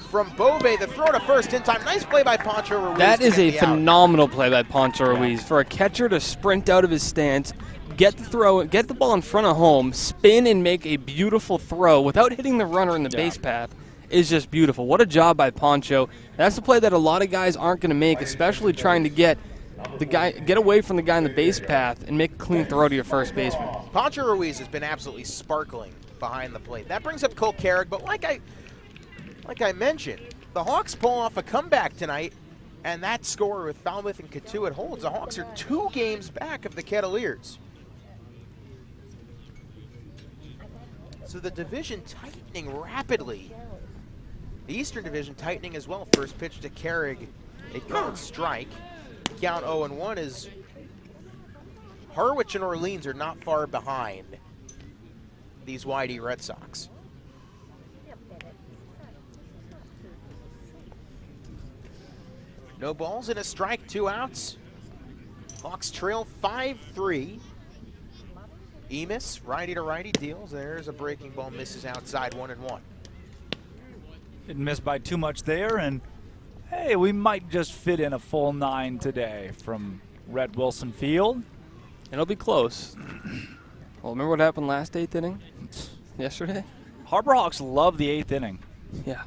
from Bove. The throw to first in time. Nice play by Poncho Ruiz. That is to a get the out. phenomenal play by Poncho Ruiz. For a catcher to sprint out of his stance, get the throw, get the ball in front of home, spin and make a beautiful throw without hitting the runner in the base path is just beautiful. What a job by Poncho. That's the play that a lot of guys aren't going to make, especially trying to get away from the guy in the base path and make a clean throw to your first baseman. Poncho Ruiz has been absolutely sparkling behind the plate. That brings up Cole Carrick, but like I mentioned, the Hawks pull off a comeback tonight, and that score with Falmouth and Katuitt holds. The Hawks are 2 games back of the Kettleers. So the division tightening rapidly. The Eastern Division tightening as well. First pitch to Carrick, a called strike. Count 0-1 is Harwich and Orleans are not far behind these YD Red Sox. No balls and a strike, 2 outs. Hawks trail 5-3. Hyannis, righty to righty deals. There's a breaking ball, misses outside, 1-1. Didn't miss by too much there, and hey, we might just fit in a full 9 today from Red Wilson Field. It'll be close. Well, remember what happened last 8th inning? Yesterday? Harbor Hawks love the 8th inning. Yeah.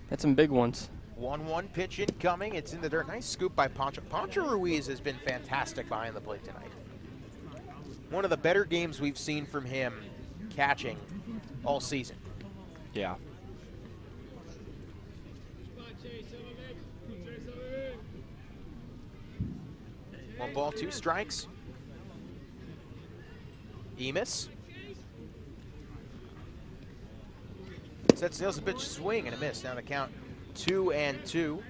Had some big ones. 1-1 pitch incoming. It's in the dirt. Nice scoop by Pancho. Pancho Ruiz has been fantastic behind the plate tonight. One of the better games we've seen from him catching all season. Yeah. One ball, 2 strikes. Hyannis. Sets nails a pitch, swing and a miss. Now the count 2-2.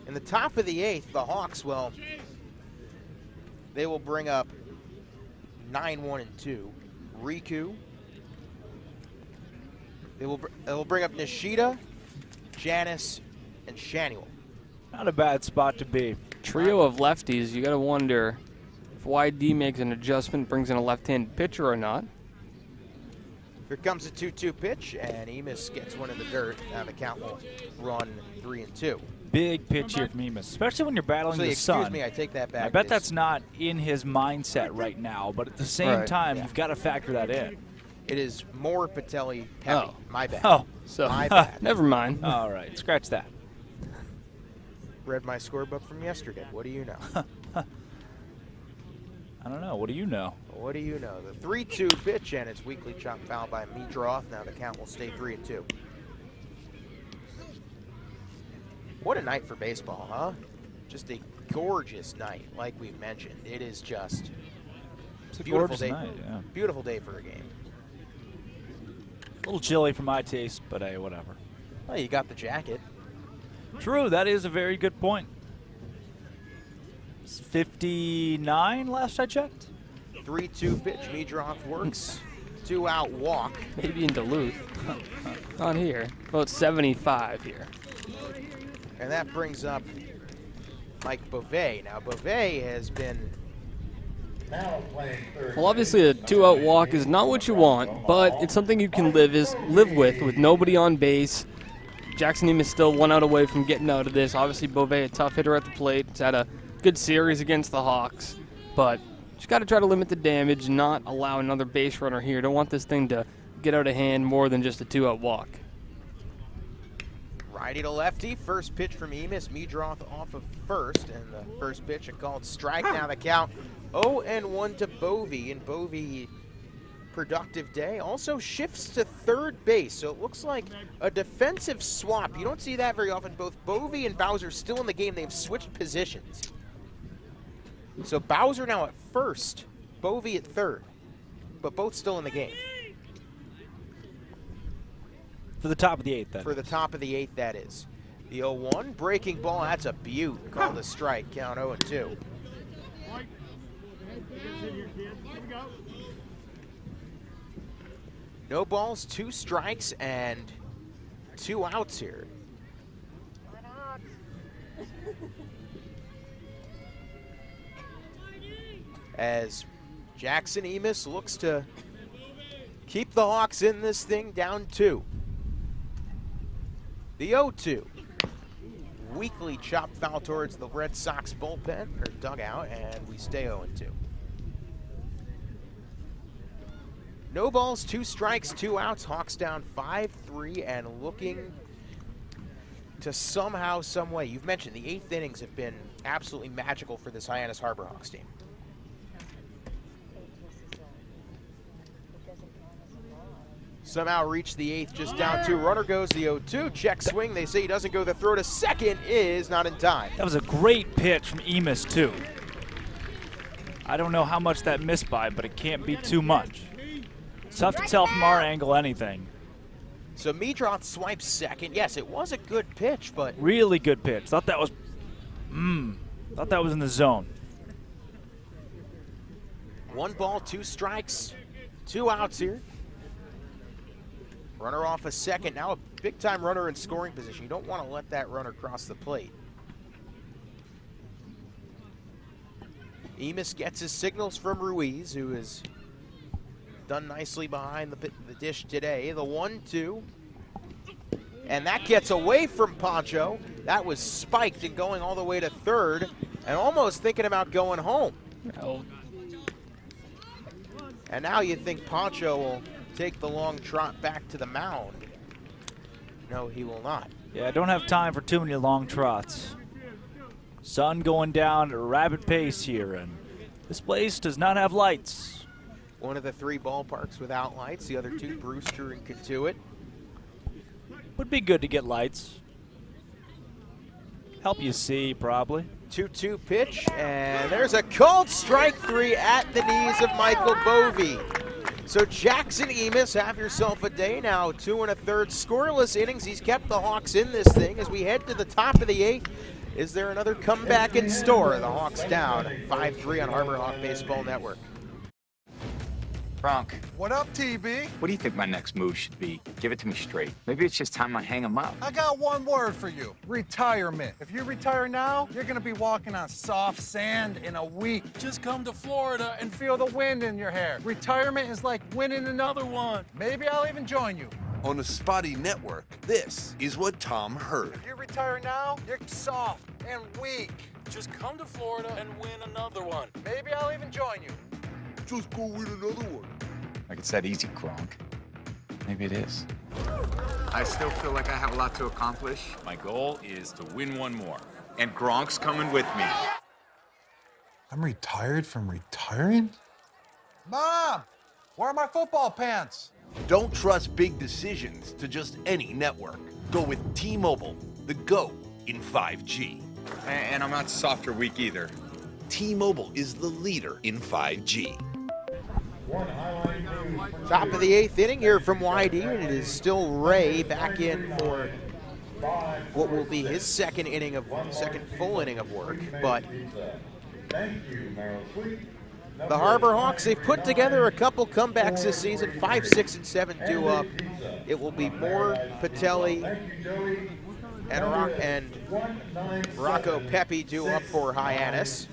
In the top of the 8th, the Hawks they will bring up 9-1-2. Riku. They will bring up Nishida, Hyannis, and Shanuel. Not a bad spot to be. Trio of lefties. You got to wonder if YD makes an adjustment, brings in a left-handed pitcher or not. Here comes a 2-2 pitch, and Hyannis gets one in the dirt. Now the count will run 3-2. Big pitch here from Hyannis, especially when you're battling the sun. Excuse me, I take that back. I bet that's not in his mindset right now, but at the same time, you've got to factor that in. It is more Patelli heavy. Oh. My bad. Oh, so my bad. Never mind. All right, scratch that. Read my scorebook from yesterday. What do you know? I don't know. What do you know? What do you know? The 3-2 pitch, and it's weakly chopped foul by Mitroff. Now the count will stay 3-2. What a night for baseball, huh? Just a gorgeous night, like we mentioned. It is just It's a beautiful gorgeous day. night, yeah. Beautiful day for a game. A little chilly for my taste, but hey, whatever. Well, you got the jacket. True, that is a very good point. It's 59 last I checked. 3-2 pitch. Mitroff works. 2-out walk. Maybe in Duluth. Not here. About 75 here. And that brings up Mike Beauvais. Now, Beauvais has been... Well, obviously a 2-out walk is not what you want, but it's something you can live with nobody on base. Jackson Hyannis is still 1 out away from getting out of this. Obviously, Beauvais, a tough hitter at the plate. He's had a good series against the Hawks, but just got to try to limit the damage and not allow another base runner here. Don't want this thing to get out of hand more than just a 2-out walk. Righty to lefty. First pitch from Hyannis. Mitroff off of first, and the first pitch a called strike. Now the count 0-1 to Bovey, and Bovey, productive day, also shifts to third base, so it looks like a defensive swap. You don't see that very often. Both Bovey and Bowser still in the game. They've switched positions. So Bowser now at first, Bovey at third, but both still in the game. For the top of the 8th, then. For the top of the 8th, that is. The 0-1, breaking ball, that's a beaut. Called a strike, count 0-2. No balls, 2 strikes, and 2 outs here. As Jackson Hyannis looks to keep the Hawks in this thing, down 2. The 0-2. Weakly chopped foul towards the Red Sox bullpen, or dugout, and we stay 0-2. No balls, 2 strikes, 2 outs. Hawks down 5-3 and looking to somehow, some way. You've mentioned the 8th innings have been absolutely magical for this Hyannis Harbor Hawks team. Somehow reached the 8th, just down 2. Runner goes the 0-2. Check swing. They say he doesn't go. The throw to second is not in time. That was a great pitch from Hyannis, too. I don't know how much that missed by, but it can't be too much. Tough to tell from our angle anything. So Mitroff swipes second. Yes, it was a good pitch, but... Really good pitch. Thought that was in the zone. 1 ball, 2 strikes, 2 outs here. Runner off a second. Now a big-time runner in scoring position. You don't want to let that runner cross the plate. Hyannis gets his signals from Ruiz, who has done nicely behind the dish today. The 1-2. And that gets away from Pancho. That was spiked and going all the way to third and almost thinking about going home. Oh. And now you think Pancho will take the long trot back to the mound. No, he will not. Yeah, I don't have time for too many long trots. Sun going down at a rapid pace here, and this place does not have lights. One of the 3 ballparks without lights, the other 2, Brewster and Katuitt. Would be good to get lights. Help you see, probably. 2-2 pitch, and there's a called strike 3 at the knees of Michael Bovee. So Jackson Emis, have yourself a day now. 2 1/3 scoreless innings. He's kept the Hawks in this thing. As we head to the top of the 8th, is there another comeback in store? The Hawks down 5-3 on Harbor Hawk Baseball Network. Bronk, What up, TB? what do you think my next move should be? Give it to me straight. Maybe it's just time I hang him up. I got one word for you. Retirement. If you retire now, you're gonna be walking on soft sand in a week. Just come to Florida and feel the wind in your hair. Retirement is like winning another one. Maybe I'll even join you. On the Spotty Network, this is what Tom heard. If you retire now, you're soft and weak. Just come to Florida and win another one. Maybe I'll even join you. Just go win another one. Like it's that easy, Gronk. Maybe it is. I still feel like I have a lot to accomplish. My goal is to win one more. And Gronk's coming with me. I'm retired from retiring? Mom, where are my football pants? Don't trust big decisions to just any network. Go with T-Mobile, the GO in 5G. And I'm not soft or weak either. T-Mobile is the leader in 5G. Top of the 8th inning here from YD, and it is still Ray back in for what will be his second full inning of work. But the Harbor Hawks, they've put together a couple comebacks this season, 5, 6, and 7 due up. It will be Moore, Patelli, and Rocco Pepe due up for Hyannis.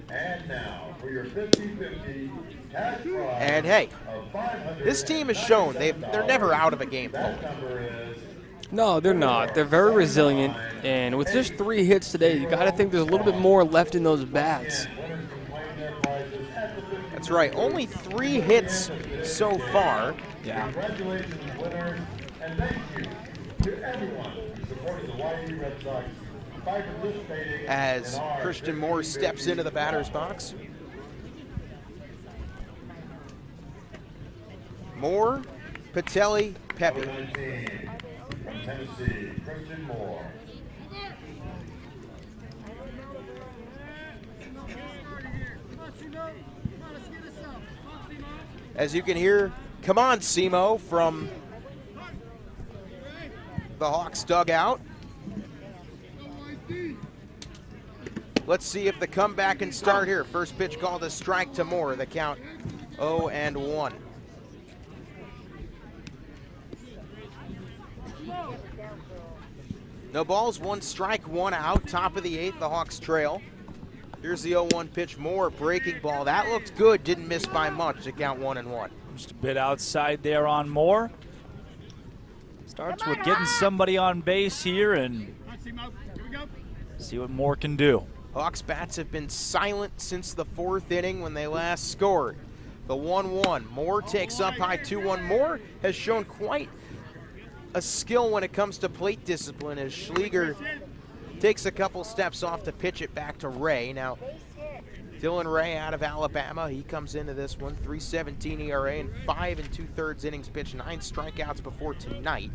And now for your 50-50 cash prize. And hey, this team has shown they're never out of a game fully. No, they're not. They're very resilient, and with just 3 hits today, you got to think there's a little bit more left in those bats. That's right. Only 3 hits so far. Yeah. Congratulations, winners, and thank you to everyone who supported the YD Red Sox by participating. As Christian Moore steps into the batter's box. Moore, Patelli, Pepe. From Tennessee, Christian Moore. As you can hear, come on, Simo, from the Hawks dugout. Let's see if the comeback can start here. First pitch called a strike to Moore. The count 0-1. No balls, 1 strike, 1 out. Top of the 8th, the Hawks trail. Here's the 0-1 pitch. Moore, breaking ball. That looked good. Didn't miss by much to count 1-1. Just a bit outside there on Moore. Starts with getting somebody on base here and see what Moore can do. Hawks bats have been silent since the 4th inning when they last scored. The 1-1. Moore takes up high 2-1. Moore has shown quite a skill when it comes to plate discipline as Schleger takes a couple steps off to pitch it back to Ray. Now, Dylan Ray out of Alabama, he comes into this one, 3.17 ERA and 5 2/3 innings pitched, 9 strikeouts before tonight.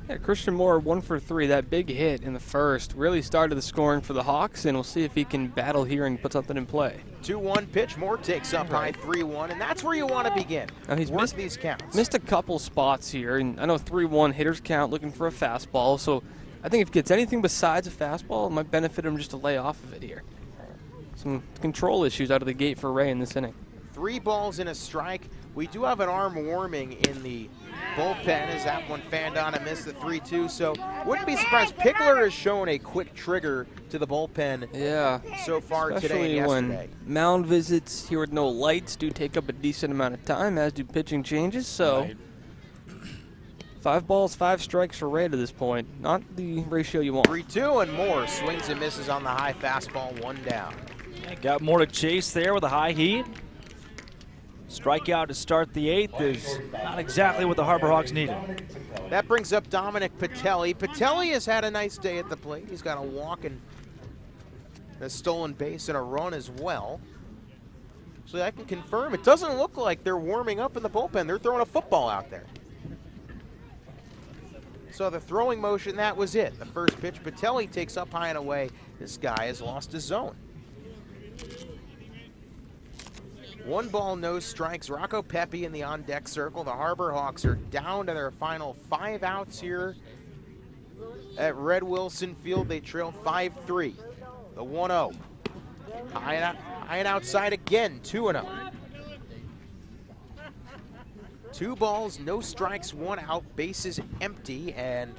Yeah, Christian Moore 1 for 3. That big hit in the first really started the scoring for the Hawks, and we'll see if he can battle here and put something in play. 2-1 pitch. Moore takes up high 3-1, and that's where you want to begin. Now he's Work these counts. Missed a couple spots here, and I know 3-1 hitters count looking for a fastball, so I think if he gets anything besides a fastball, it might benefit him just to lay off of it here. Some control issues out of the gate for Ray in this inning. 3 balls and a strike. We do have an arm warming in the bullpen as that one fanned on and missed the 3-2, so wouldn't be surprised. Pickler has shown a quick trigger to the bullpen so far today and yesterday. When mound visits here with no lights do take up a decent amount of time, as do pitching changes, so 5 balls, 5 strikes for Ray to this point. Not the ratio you want. 3-2 and Moore swings and misses on the high fastball, 1 down. Got more to chase there with a high heat. Strikeout to start the 8th is not exactly what the Harbor Hawks needed. That brings up Dominic Patelli. Patelli has had a nice day at the plate. He's got a walk and a stolen base and a run as well. So I can confirm it doesn't look like they're warming up in the bullpen. They're throwing a football out there. So the throwing motion, that was it. The first pitch, Patelli takes up high and away. This guy has lost his zone. 1 ball, no strikes. Rocco Pepe in the on-deck circle. The Harbor Hawks are down to their final 5 outs here at Red Wilson Field. They trail 5-3. The 1-0. High and outside again, 2-0. 2 balls, no strikes, 1 out, bases empty, and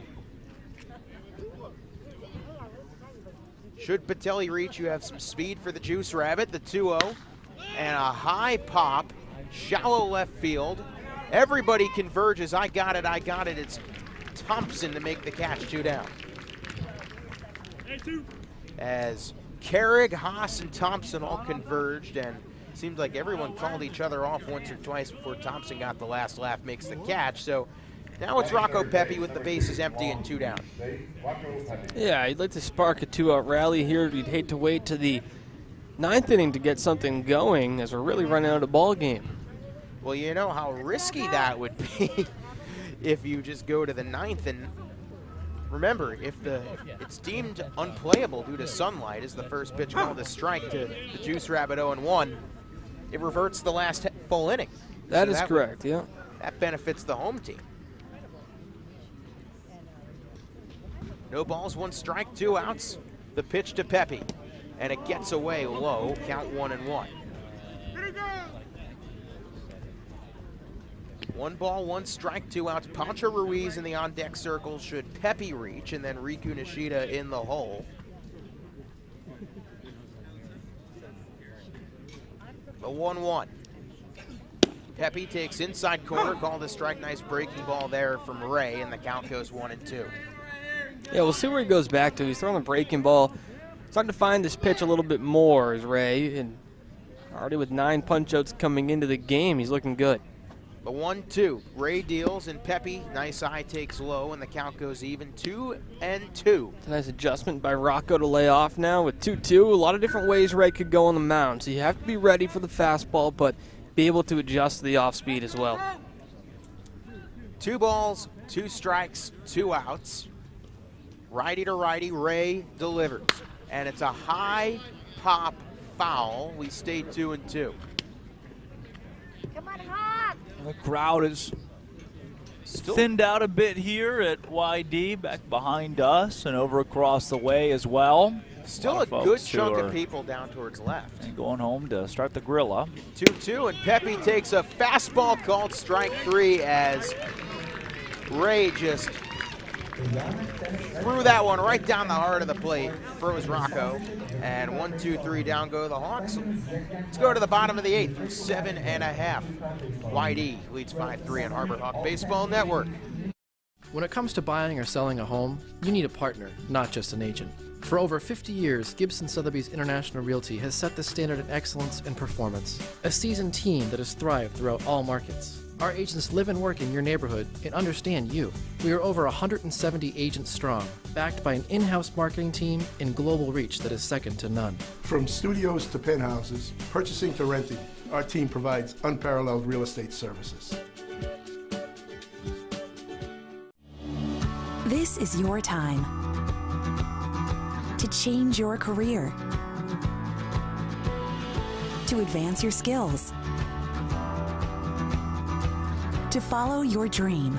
should Patelli reach, you have some speed for the Juice Rabbit. The 2-0, and a high pop, shallow left field. Everybody converges, I got it. It's Thompson to make the catch, 2 down. As Carrig, Haas, and Thompson all converged, and seems like everyone called each other off once or twice before Thompson got the last laugh, makes the catch. So now it's Rocco Pepe with the bases empty and 2 down. Yeah, he'd like to spark a 2-out rally here. You'd hate to wait to the 9th inning to get something going as we're really running out of ball game. Well, you know how risky that would be if you just go to the 9th. And remember, if it's deemed unplayable due to sunlight, is the first pitch called a strike to the Juice Rabbit 0-1, it reverts the last full inning. That is correct, yeah. That benefits the home team. No balls, 1 strike, 2 outs. The pitch to Pepe, and it gets away low, count 1-1. 1 ball, 1 strike, 2 outs. Pancho Ruiz in the on-deck circle should Pepe reach, and then Riku Nishida in the hole. The 1-1. Pepe takes inside corner, called a strike. Nice breaking ball there from Ray, and the count goes 1-2. Yeah, we'll see where he goes back to. He's throwing a breaking ball. Starting to find this pitch a little bit more is Ray, and already with 9 punch-outs coming into the game, he's looking good. The 1-2. Ray deals, and Pepe, nice eye, takes low, and the count goes even, 2-2. It's a nice adjustment by Rocco to lay off now with 2-2. A lot of different ways Ray could go on the mound, so you have to be ready for the fastball, but be able to adjust to the off-speed as well. 2 balls, 2 strikes, 2 outs. Righty to righty, Ray delivers. And it's a high pop foul. We stay 2-2. Come on, Hawk! The crowd is thinned out a bit here at YD, back behind us and over across the way as well. Still a good chunk of people down towards left. And going home to start the grill up. 2-2, and Pepe takes a fastball called strike 3 as Ray just threw that one right down the heart of the plate. Froze Rocco, and 1-2-3 down go the Hawks. Let's go to the bottom of the 8th, 7.5. YD leads 5-3 on Harbor Hawk Baseball Network. When it comes to buying or selling a home, you need a partner, not just an agent. For over 50 years, Gibson Sotheby's International Realty has set the standard in excellence and performance. A seasoned team that has thrived throughout all markets. Our agents live and work in your neighborhood and understand you. We are over 170 agents strong, backed by an in-house marketing team and global reach that is second to none. From studios to penthouses, purchasing to renting, our team provides unparalleled real estate services. This is your time to change your career, to advance your skills, to follow your dream.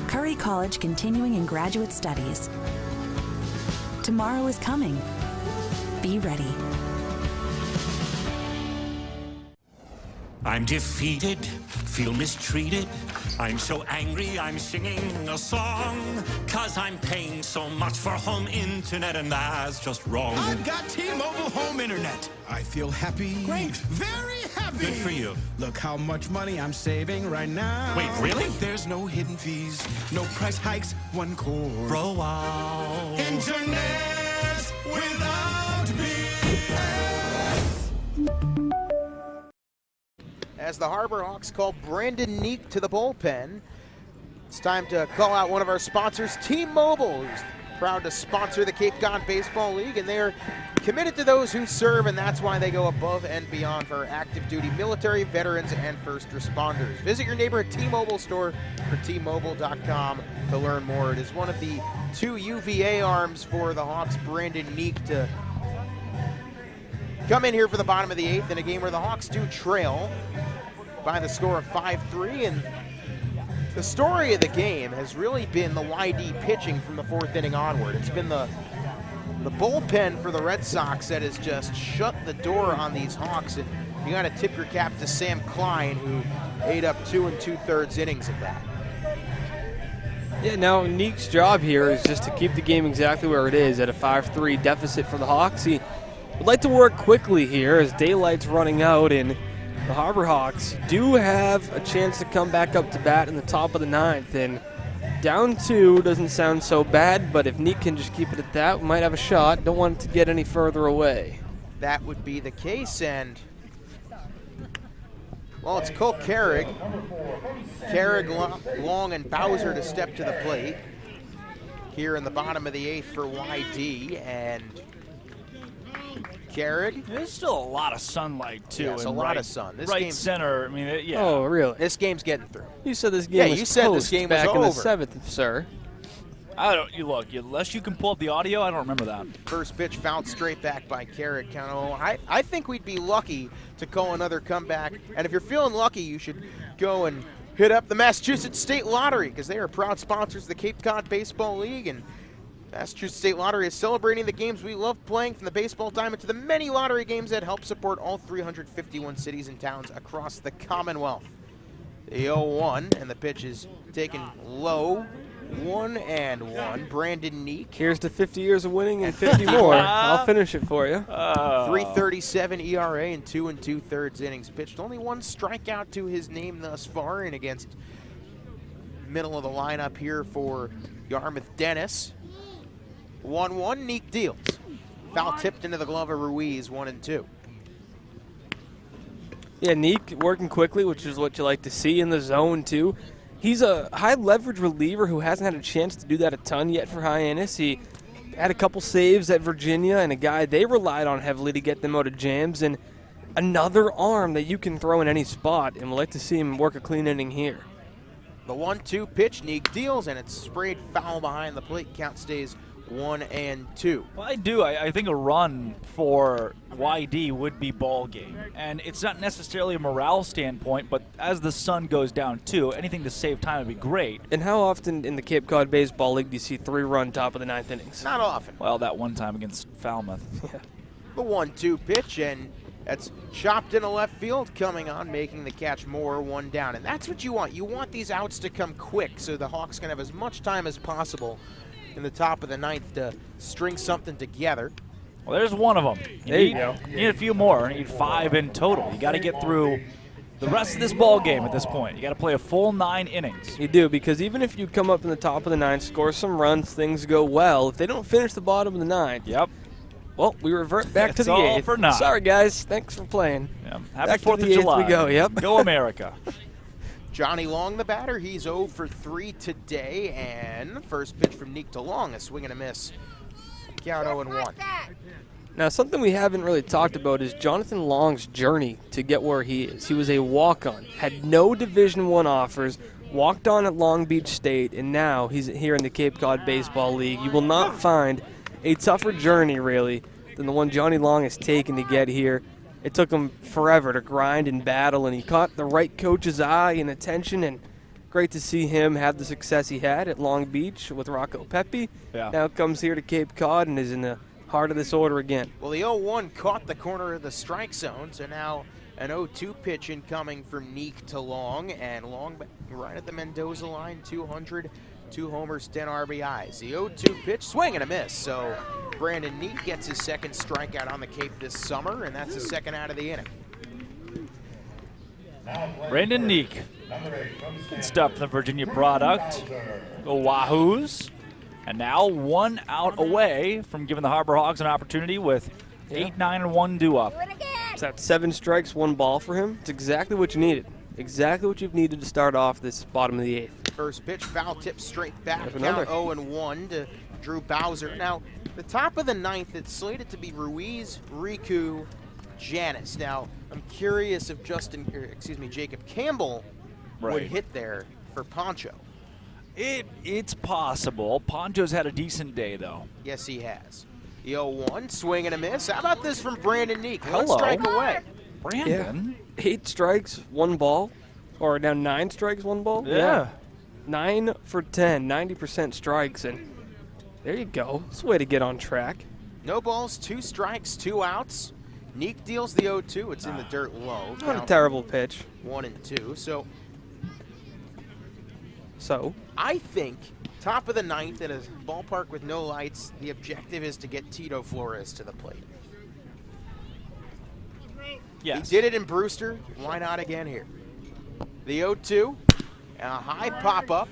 Curry College continuing in graduate studies. Tomorrow is coming. Be ready. I'm defeated, feel mistreated. I'm so angry, I'm singing a song. 'Cause I'm paying so much for home internet, and that's just wrong. I've got T-Mobile home internet. I feel happy. Great. Very happy. Good for you. Look how much money I'm saving right now. Wait, really? There's no hidden fees, no price hikes, one cord. Bro, wow. Internet without As the Harbor Hawks call Brandon Neek to the bullpen, it's time to call out one of our sponsors, T-Mobile, who's proud to sponsor the Cape Cod Baseball League, and they're committed to those who serve, and that's why they go above and beyond for active duty military, veterans, and first responders. Visit your neighborhood T-Mobile store or T-Mobile.com to learn more. It is one of the 2 UVA arms for the Hawks, Brandon Neek, to come in here for the bottom of the 8th in a game where the Hawks do trail by the score of 5-3, and the story of the game has really been the YD pitching from the 4th inning onward. It's been the bullpen for the Red Sox that has just shut the door on these Hawks, and you got to tip your cap to Sam Klein, who ate up 2 2/3 innings of that. Yeah, now Neek's job here is just to keep the game exactly where it is at a 5-3 deficit for the Hawks. He would like to work quickly here as daylight's running out, and the Harbor Hawks do have a chance to come back up to bat in the top of the 9th, and down 2 doesn't sound so bad, but if Neek can just keep it at that, we might have a shot. Don't want it to get any further away. That would be the case, and well, it's Cole Carrig. Carrig, Long, and Bowser to step to the plate here in the bottom of the 8th for YD, and Carrig. There's still a lot of sunlight, too. Yes, a lot of sun. This right game's, center, I mean, yeah. Oh, really? This game's getting through. You said this game was you said this game was back in the over. 7th, sir. I don't. You look. Unless you can pull up the audio, I don't remember that. First pitch fouled straight back by Carrig. I think we'd be lucky to call another comeback. And if you're feeling lucky, you should go and hit up the Massachusetts State Lottery, because they are proud sponsors of the Cape Cod Baseball League, and Massachusetts State Lottery is celebrating the games we love playing, from the baseball diamond to the many lottery games that help support all 351 cities and towns across the Commonwealth. The 0-1, and the pitch is taken low. 1-1. Brandon Neek. Here's to 50 years of winning and 50 more. I'll finish it for you. 3.37 ERA in 2 2/3 innings pitched. Only 1 strikeout to his name thus far, and against middle of the lineup here for Yarmouth Dennis. 1-1. Neek deals. Foul tipped into the glove of Ruiz. 1-2. Yeah, Neek working quickly, which is what you like to see in the zone, too. He's a high-leverage reliever who hasn't had a chance to do that a ton yet for Hyannis. He had a couple saves at Virginia, and a guy they relied on heavily to get them out of jams, and another arm that you can throw in any spot, and we'd like to see him work a clean inning here. The 1-2 pitch, Neek deals, and it's sprayed foul behind the plate. Count stays 1-2. Well, I think a run for YD would be ball game. And it's not necessarily a morale standpoint, but as the sun goes down, too, anything to save time would be great. And how often in the Cape Cod Baseball League do you see 3-run top of the 9th innings? Not often. Well, that one time against Falmouth. Yeah. The 1-2 pitch, and that's chopped into left field, coming on, making the catch. Moore, 1 down. And that's what you want. You want these outs to come quick so the Hawks can have as much time as possible in the top of the 9th to string something together. Well, there's one of them. There you go. You need a few more. You need 5 in total. You got to get through the rest of this ball game at this point. You got to play a full 9 innings. You do, because even if you come up in the top of the 9th, score some runs, things go well, if they don't finish the bottom of the 9th, yep. Well, we revert back to the 8th. It's all for 9. Sorry, guys. Thanks for playing. Yeah. Happy back 4th to of the 8th July. we go, yep. Go America. Johnny Long, the batter. He's 0 for 3 today, and first pitch from Neek to Long, a swing and a miss. Count 0-1. Now, something we haven't really talked about is Jonathan Long's journey to get where he is. He was a walk-on, had no Division I offers, walked on at Long Beach State, and now he's here in the Cape Cod Baseball League. You will not find a tougher journey, really, than the one Johnny Long has taken to get here. It took him forever to grind and battle, and he caught the right coach's eye and attention, and great to see him have the success he had at Long Beach with Rocco Pepe. Yeah. Now comes here to Cape Cod and is in the heart of this order again. Well, the 0-1 caught the corner of the strike zone, so now an 0-2 pitch incoming from Neek to Long, and Long right at the Mendoza line, 200, 2 homers, 10 RBIs. The 0-2 pitch, swing and a miss, so Brandon Neek gets his second strikeout on the Cape this summer, and that's his second out of the inning. Brandon Neek. Good stuff, the Virginia product. Go Wahoos. And now 1 out away from giving the Harbor Hawks an opportunity with 8, 9, and 1 due up. It's at 7 strikes, 1 ball for him. It's exactly what you needed. Exactly what you've needed to start off this bottom of the 8th. First pitch, foul tip straight back. There's Count another. 0-1 to Drew Bowser. Now, the top of the 9th, it's slated to be Ruiz, Riku, Hyannis. Now, I'm curious if Jacob Campbell would hit there for Poncho. It's possible. Poncho's had a decent day, though. Yes, he has. The 0-1, swing and a miss. How about this from Brandon Neek? Hello. 1 strike away. Brandon? Yeah. 8 strikes, 1 ball. Or now 9 strikes, 1 ball? Yeah. 9 for 10, 90% strikes, and there you go. It's a way to get on track. No balls, 2 strikes, 2 outs. Neek deals the 0-2. It's in the dirt low. Not a terrible pitch. 1 and 2. So? I think top of the 9th in a ballpark with no lights, the objective is to get Tito Flores to the plate. Yes. He did it in Brewster. Why not again here? The 0-2, a high pop-up,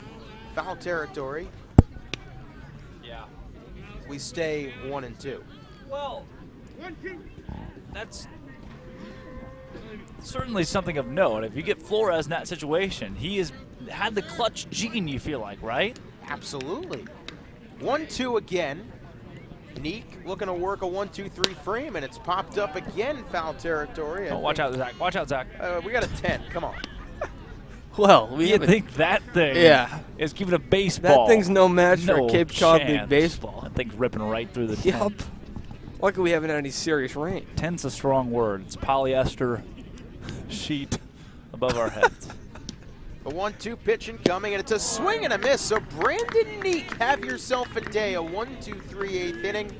foul territory. Yeah. We stay 1 and 2. Well, that's certainly something of note. If you get Flores in that situation, he has had the clutch gene, you feel like, right? Absolutely. 1-2 again. Neek looking to work a 1-2-3 frame, and it's popped up again, foul territory. Oh, watch out, Zach. Watch out, Zach. We got a 10. Come on. Well, you think that thing is keeping a baseball. That thing's no match for No Cape Cod chance. League baseball. That thing's ripping right through the Yup. 10. Luckily we haven't had any serious rain. 10's a strong word. It's polyester sheet above our heads. A 1-2 pitch incoming, and it's a swing and a miss. So Brandon Neek, have yourself a day. A 1-2-3 8th inning.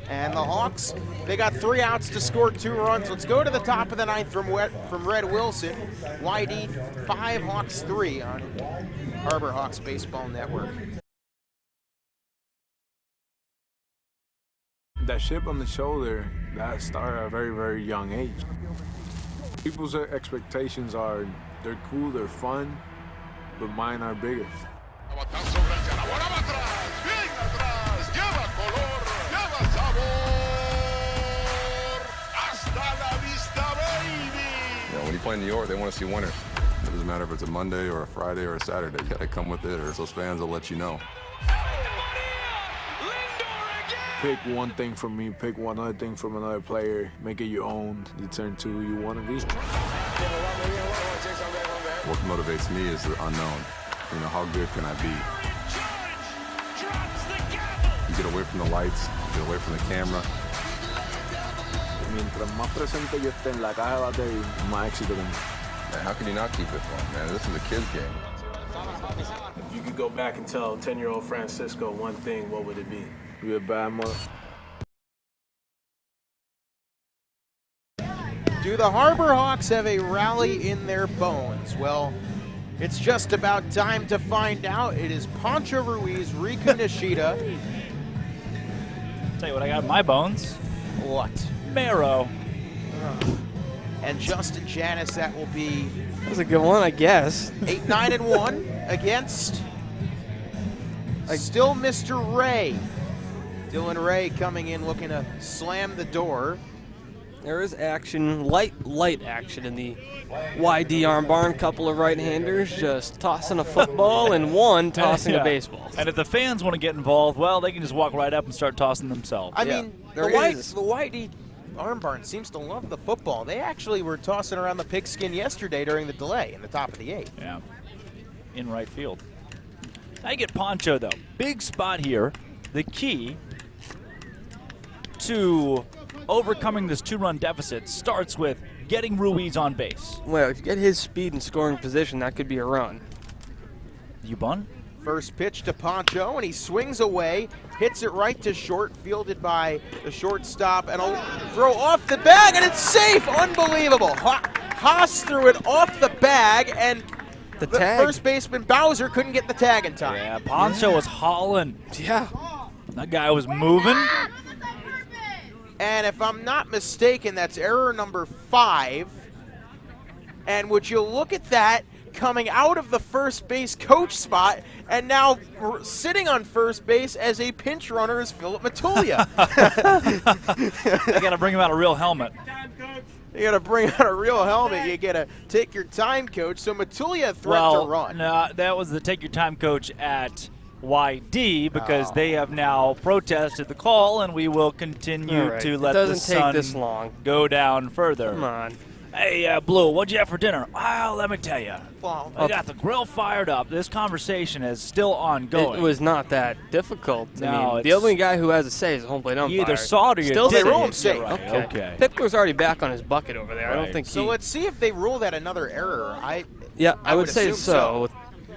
And the Hawks, they got 3 outs to score 2 runs. Let's go to the top of the 9th from Red Wilson. YD 5, Hawks 3 on Harbor Hawks Baseball Network. That chip on the shoulder, that started at a very, very young age. People's expectations are, they're cool, they're fun, but mine are bigger. When you play in New York, they want to see winners. It doesn't matter if it's a Monday or a Friday or a Saturday. You got to come with it, or those fans will let you know. Pick one thing from me, pick one other thing from another player, make it your own, you turn to who you want to be. What motivates me is the unknown. You know, how good can I be? You get away from the lights, you get away from the camera. Mientras más presente yo esté en la caja de batería, más éxito tengo. Man, how can you not keep it fun, man? This is a kid's game. If you could go back and tell 10-year-old Francisco one thing, what would it be? You're a bad mother. Do the Harbor Hawks have a rally in their bones? Well, it's just about time to find out. It is Poncho Ruiz, Riku Nishida. Tell you what I got in my bones. What? Marrow. And Justin Hyannis, that will be... That was a good one, I guess. 8, 9, and 1 against still Mr. Ray. Dylan Ray coming in looking to slam the door. There is action, light action in the YD arm barn. Couple of right-handers just tossing a football and one tossing a baseball. And if the fans want to get involved, well, they can just walk right up and start tossing themselves. I mean, the YD arm barn seems to love the football. They actually were tossing around the pigskin yesterday during the delay in the top of the 8th. Yeah, in right field. Now you get Poncho, though. Big spot here. The key to overcoming this 2-run deficit starts with getting Ruiz on base. Well, if you get his speed and scoring position, that could be a run. You bun? First pitch to Poncho, and he swings away, hits it right to short, fielded by the shortstop, and a throw off the bag, and it's safe! Unbelievable. Haas threw it off the bag, and the first baseman Bowser couldn't get the tag in time. Yeah, Poncho was hauling. Yeah. That guy was moving. And if I'm not mistaken, that's error number 5. And would you look at that? coming out of the first base coach spot, and now sitting on first base as a pinch runner is Philip Matulia. You got to bring him out a real helmet. You got to bring out a real helmet. You got to take your time, coach. So Matulia threat to run. No, that was the take your time coach at YD because they have now protested the call, and we will continue to let the sun go down further. Come on. Hey, Blue, what'd you have for dinner? Well, let me tell you. Well, I got the grill fired up. This conversation is still ongoing. It was not that difficult. No, I mean, the only guy who has a say is the home plate umpire. You either saw it or you Still didn't. They rule him safe. Right. Okay. Pickler's already back on his bucket over there. I don't think So let's see if they rule that another error. I would say assume so.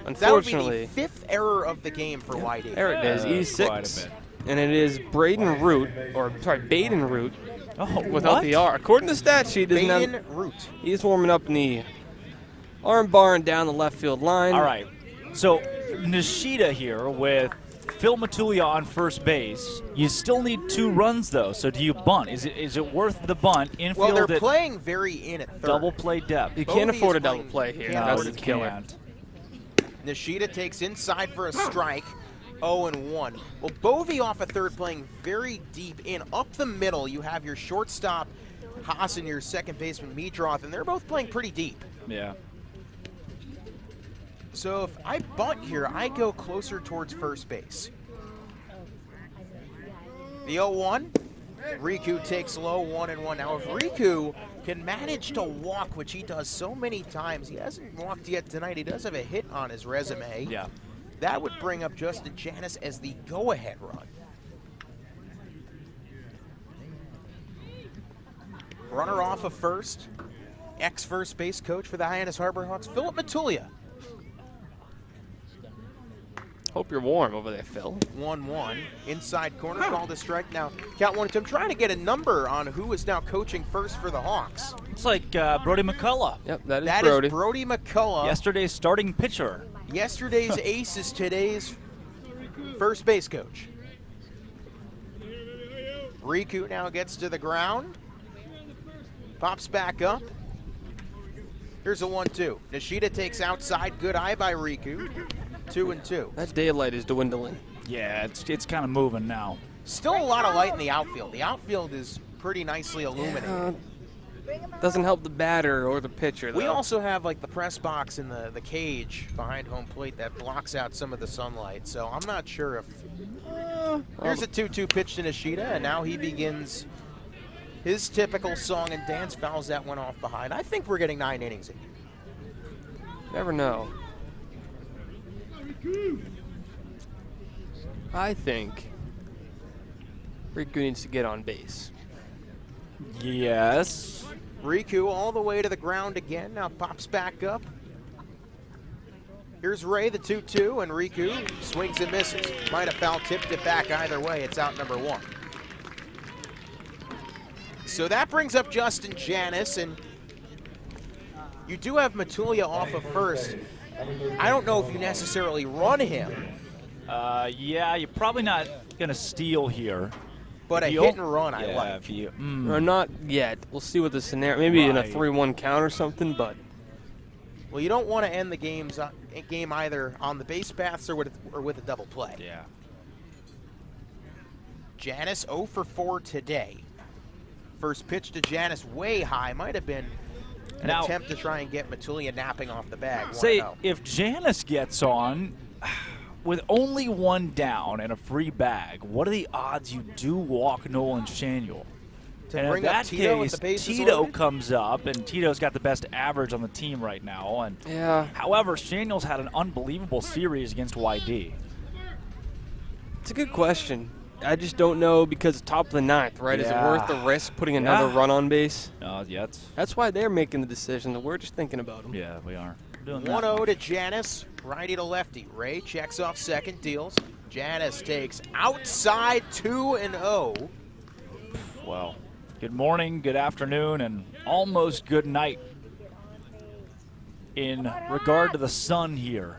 Unfortunately, that would be the 5th error of the game for YD. there it is, E6. And it is Baden Root. Oh, without what? the R. According to the stat sheet, Baden Root. He's warming up in the arm bar and down the left field line. All right. So Nishida here with Phil Matulia on first base. You still need 2 runs, though. So do you bunt? Is it worth the bunt? Infield Well, they're playing very in at third. Double play depth. You can't afford a double play here. No, you can't. Nishida takes inside for a strike. 0-1. Well, Bovee off of third playing very deep in. Up the middle, you have your shortstop, Haas, and your second baseman, Meadroth, and they're both playing pretty deep. Yeah. So if I bunt here, I go closer towards first base. The 0-1. Riku takes low, 1-1. Now, if Riku can manage to walk, which he does so many times, he hasn't walked yet tonight. He does have a hit on his resume. Yeah. That would bring up Justin Hyannis as the go-ahead run. Runner off of first. Ex-first base coach for the Hyannis Harbor Hawks, Philip Matulia. Hope you're warm over there, Phil. 1-1. Inside corner, called a strike. Now, count 1 and 2. I'm trying to get a number on who is now coaching first for the Hawks. It's like Brody McCullough. Yep, that is That is Brody McCullough. Yesterday's starting pitcher. Yesterday's ace is today's first base coach. Riku now gets to the ground. Pops back up. Here's a 1-2. Nishida takes outside. Good eye by Riku. 2-2. That daylight is dwindling. Yeah, it's kind of moving now. Still a lot of light in the outfield. The outfield is pretty nicely illuminated. Doesn't help the batter or the pitcher, though. We also have like the press box in the cage behind home plate that blocks out some of the sunlight. So I'm not sure if... Here's a 2-2 pitch to Nishida, and now he begins his typical song and dance. Fouls that one off behind. I think we're getting 9 innings in. Never know. I think Riku needs to get on base. Yes. Riku all the way to the ground again. Now pops back up. Here's Ray, the 2-2, and Riku swings and misses. Might have foul tipped it back either way. It's out number 1. So that brings up Justin Hyannis, and you do have Matulia off of first. I don't know if you necessarily run him. Yeah, you're probably not going to steal here. But a hit and run, I like. If you, Or not yet. We'll see what the scenario. Maybe in a 3-1 count or something. But well, you don't want to end the game either on the base paths or with a double play. Yeah. Hyannis 0 for 4 today. First pitch to Hyannis way high. Might have been an attempt to try and get Matulia napping off the bag. Say, if Hyannis gets on, with only 1 down and a free bag, what are the odds you do walk Nolan Shaniel? To and bring in up that Tito case, with the bases Tito loaded? comes up, and Tito's got the best average on the team right now. And yeah. However, Shaniel's had an unbelievable series against YD. It's a good question. I just don't know because it's top of the 9th, right? Is it worth the risk putting another run on base? Yeah, That's why they're making the decision. We're just thinking about them. Yeah, we are. 1-0 to Hyannis, righty to lefty. Ray checks off second, deals. Hyannis takes outside 2-0. Well, good morning, good afternoon, and almost good night in regard to the sun here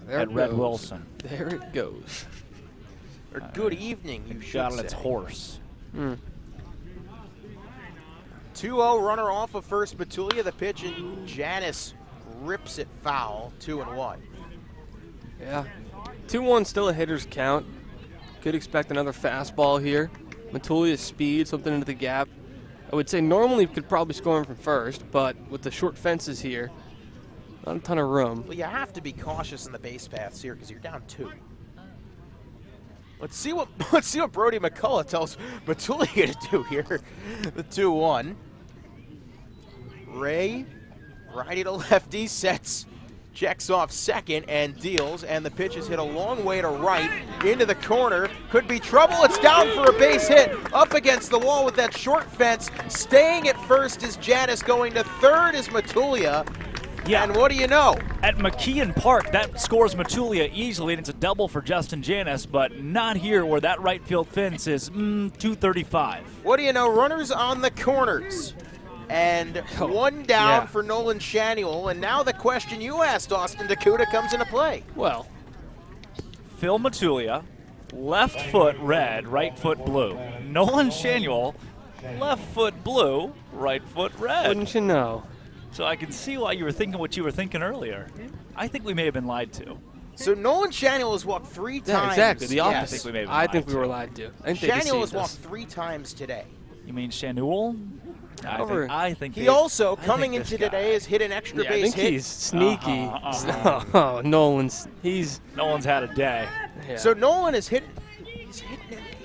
at Red Wilson. There it goes. Or good evening, you should got say. on its horse. 2-0 runner off of first, Matulia. The pitch, and Hyannis rips it foul, 2-1. Yeah. 2-1, still a hitter's count. Could expect another fastball here. Matulia's speed, something into the gap. I would say normally could probably score him from first, but with the short fences here, not a ton of room. Well, you have to be cautious in the base paths here because you're down 2. Let's see what Brody McCullough tells Matulia to do here. The 2-1. Ray, righty to lefty, sets, checks off second and deals, and the pitch is hit a long way to right into the corner. Could be trouble. It's down for a base hit up against the wall with that short fence. Staying at first is Hyannis. Going to third is Matulia. Yeah. And what do you know? At McKeon Park, that scores Matulia easily, and it's a double for Justin Hyannis, but not here where that right field fence is 235. What do you know? Runners on the corners. And one down for Nolan Shanuel. And now the question you asked, Austin Dakuda, comes into play. Well, Phil Matulia, left foot red, right foot blue. Nolan Shanuel, left foot blue, right foot red. Wouldn't you know? So I can see why you were thinking what you were thinking earlier. I think we may have been lied to. So Nolan Shanuel has walked 3 times. Yeah, exactly. The opposite. I think we may have been lied we were lied to. Shanuel has walked 3 times today. You mean Shanuel? I think he also, coming into today, has hit an extra base hit. I think he's sneaky. Oh, Nolan's had a day. Yeah. So Nolan has hit.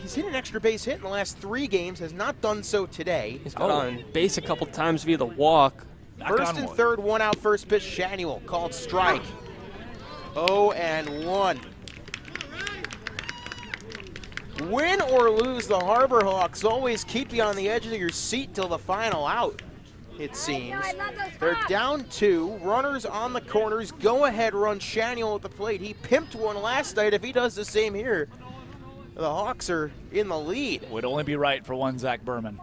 He's hit an extra base hit in the last 3 games. Has not done so today. He's got on base a couple times via the walk. First and third, 1 out, first pitch. Shanuel called strike. 0-1. Win or lose, the Harbor Hawks always keep you on the edge of your seat till the final out, it seems. They're down 2, runners on the corners, go-ahead run Shanuel at the plate. He pimped one last night. If he does the same here, the Hawks are in the lead. Would only be right for one Zach Berman.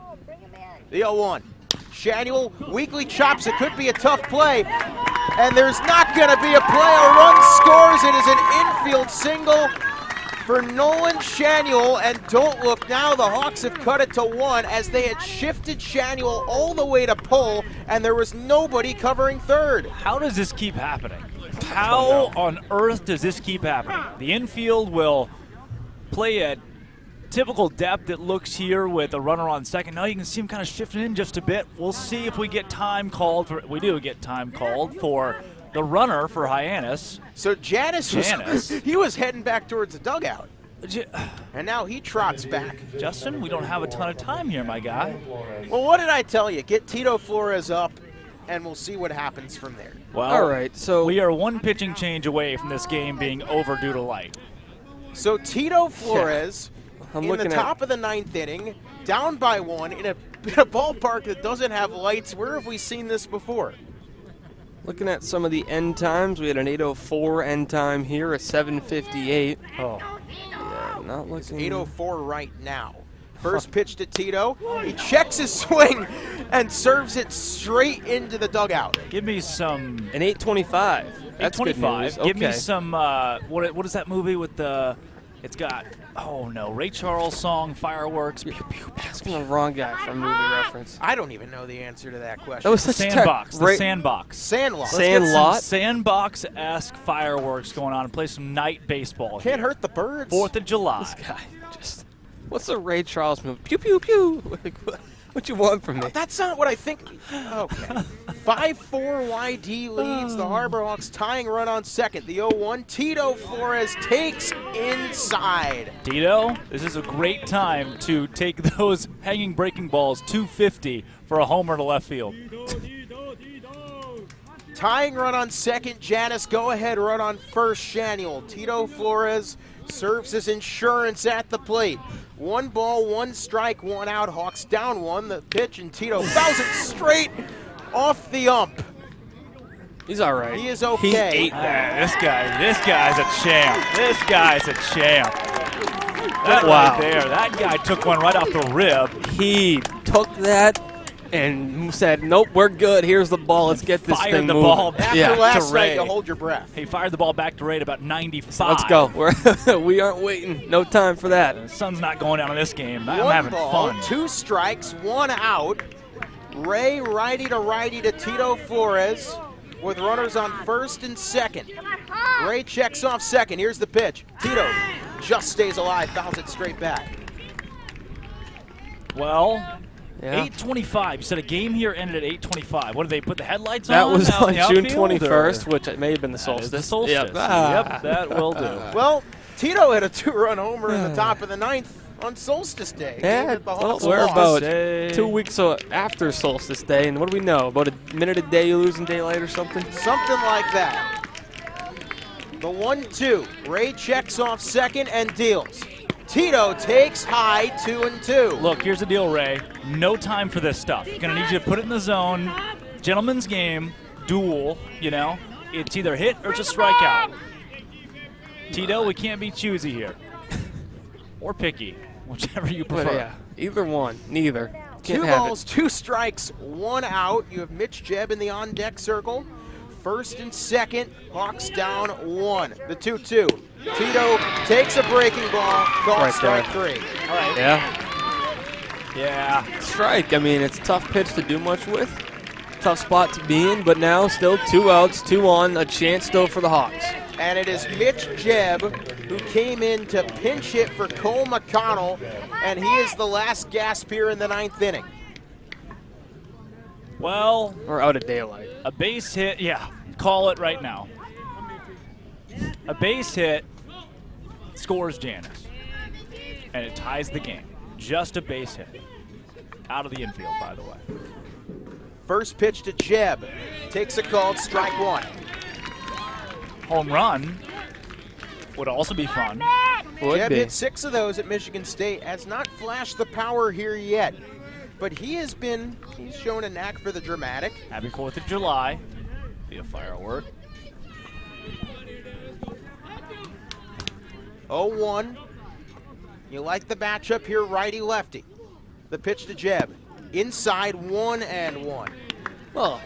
The 0-1. Shanuel weakly chops. It could be a tough play. And there's not going to be a play. A run scores. It is an infield single for Nolan Shanuel, and don't look now, the Hawks have cut it to 1 as they had shifted Shanuel all the way to pull, and there was nobody covering third. How does this keep happening? How on earth does this keep happening? The infield will play at typical depth, it looks here, with a runner on second. Now you can see him kind of shifting in just a bit. We'll see if we get time called for, we do get time called for the runner for Hyannis. So Hyannis he was heading back towards the dugout. And now he trots back. Justin, we don't have a ton of time here, my guy. Well, what did I tell you? Get Tito Flores up, and we'll see what happens from there. Well, all right, so we are 1 pitching change away from this game being over due to light. So Tito Flores in the top of the 9th inning, down by 1 in a ballpark that doesn't have lights. Where have we seen this before? Looking at some of the end times, we had an 8:04 end time here, a 7:58. Oh, yeah, not looking. 8:04 right now. First pitch to Tito. He checks his swing and serves it straight into the dugout. Give me some. An 8:25. That's 8:25. good news. Give me some. What is that movie with the? It's got. Oh no, Ray Charles song, fireworks. Pew, pew, pew, asking the wrong guy from movie reference. I don't even know the answer to that question. That was such Sandbox. The Sandbox. Sandlot. Sandlot. Sandbox-esque fireworks going on and play some night baseball. Can't hurt the birds. 4th of July. This guy just. What's the Ray Charles movie? Pew pew pew. What you want from me? That's not what I think. Okay. 5-4 YD leads the Harbor Hawks, tying run on second. The 0-1. Tito Flores takes inside. Tito, this is a great time to take those hanging breaking balls 250 for a homer to left field. Tying run on second. Hyannis, go ahead run on first. Shanuel. Tito Flores serves his insurance at the plate. 1 ball, 1 strike, 1 out. Hawks down 1. The pitch, and Tito fouls it straight off the ump. He's all right. He is okay. He ate that. This guy's a champ. This guy's a champ. That right there, that guy took one right off the rib. He took that and said, nope, we're good. Here's the ball. Let's get this thing moving. Fired the ball back After last night, you hold your breath. He fired the ball back to Ray at about 95. Let's go. We aren't waiting. No time for that. The sun's not going down in this game. I'm 1 having ball, fun. 2 strikes, 1 out. Ray righty to Tito Flores. with runners on first and second. Ray checks off second. Here's the pitch. Tito just stays alive, fouls it straight back. Well, Yeah. 8:25. You said a game here ended at 8:25. What did they put the headlights That on? was out on in the June outfield, 21st, or? which it may have been the That is solstice. the solstice. Yep. Yep, that will do. Well, Tito had a 2-run homer in the top of the ninth on Solstice Day. Yeah, Gave it the well, Hawks a we're loss. about 2 weeks after Solstice Day, and what do we know? About a minute a day you lose in daylight or something? Something like that. The 1-2. Ray checks off second and deals. Tito takes high 2-2. Look, here's the deal, Ray. No time for this stuff. Gonna need you to put it in the zone. Gentleman's game, duel, you know. It's either hit or it's a strikeout. Tito, we can't be choosy here. Or picky, whichever you prefer. But yeah, either one, neither. Can't 2 have balls, 2 strikes, 1 out. You have Mitch Jebb in the on-deck circle. First and second, Hawks down 1. The 2-2. Tito takes a breaking ball, calls Right strike there. 3. All right. Yeah. Yeah. Strike. I mean, it's a tough pitch to do much with. Tough spot to be in, but now still 2 outs, 2 on, a chance still for the Hawks. And it is Mitch Jebb who came in to pinch hit for Cole McConnell, and he is the last gasp here in the 9th inning. Well, we're out of daylight. A base hit, yeah, call it right now. A base hit scores Hyannis, and it ties the game. Just a base hit. Out of the infield, by the way. First pitch to Jebb. Takes a called strike 1. Home run would also be fun. Jebb hit 6 of those at Michigan State. Has not flashed the power here yet, but he's shown a knack for the dramatic. Happy 4th of July. Be a firework. 0-1. You like the matchup here, righty-lefty. The pitch to Jebb. Inside 1-1. Well,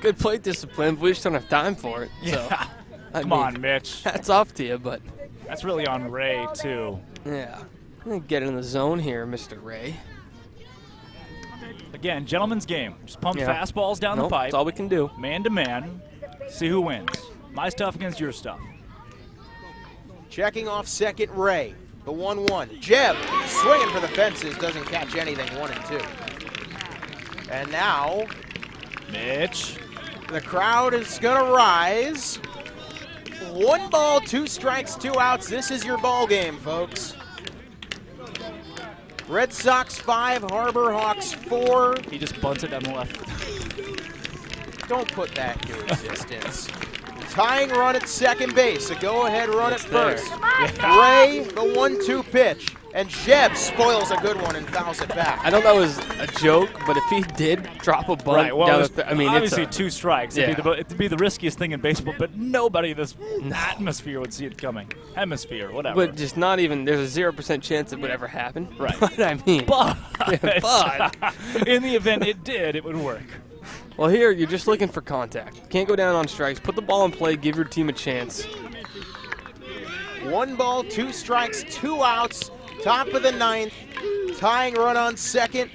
good plate discipline, but we just don't have time for it. So, Yeah. Come mean, on, Mitch. Hats off to you, but. That's really on Ray, too. Yeah. I'm gonna get in the zone here, Mr. Ray. Again, gentleman's game. Just pump Yeah. fastballs down the pipe. That's all we can do. Man to man. See who wins. My stuff against your stuff. Checking off second, Ray. The 1-1. Jebb swinging for the fences. Doesn't catch anything. 1-2. And now, Mitch. The crowd is going to rise. 1 ball, 2 strikes, 2 outs. This is your ball game, folks. Red Sox 5, Harbor Hawks 4. He just bunts it down the left. Don't put that into existence. Tying run at second base. A go-ahead run at first. Ray, the 1-2 pitch. And Jebb spoils a good one and fouls it back. I know that was a joke, but if he did drop a bunt, Right, well, down I mean, obviously 2 strikes. Yeah. It'd be the riskiest thing in baseball, but nobody in this atmosphere would see it coming. Hemisphere, whatever. But just not even, there's a 0% chance it would ever happen. Right. But I mean, but but in the event it did, it would work. Well, here, you're just looking for contact. Can't go down on strikes. Put the ball in play. Give your team a chance. 1 ball, 2 strikes, 2 outs. Top of the 9th. Tying run on second.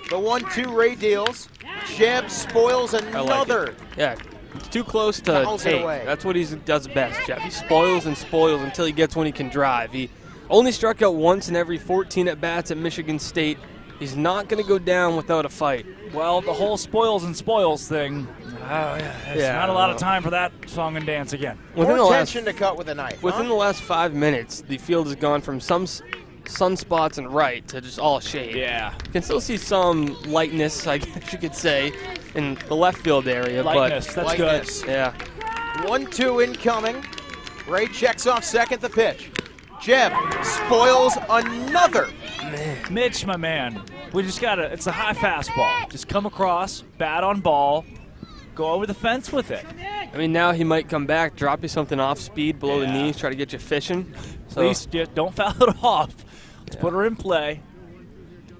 The 1-2 Ray deals. Jebb spoils another. Like yeah, it's too close to Fouls it take. away. That's what he does best, Jebb. He spoils and spoils until he gets when he can drive. He only struck out once in every 14 at-bats at Michigan State. He's not going to go down without a fight. Well, the whole spoils and spoils thing, it's not a lot of time for that song and dance again. More tension to cut with a knife. Within the last 5 minutes, the field has gone from some sunspots and right to just all shade. Yeah. You can still see some lightness, I guess you could say, in the left field area. Lightness, but that's good. Yeah. 1-2 incoming. Ray checks off second, the pitch. Jebb spoils another. Mitch, my man, we just it's a high fastball. Just come across, bat on ball, go over the fence with it. I mean, now he might come back, drop you something off speed below the knees, try to get you fishing. So, At least don't foul it off. Let's put her in play.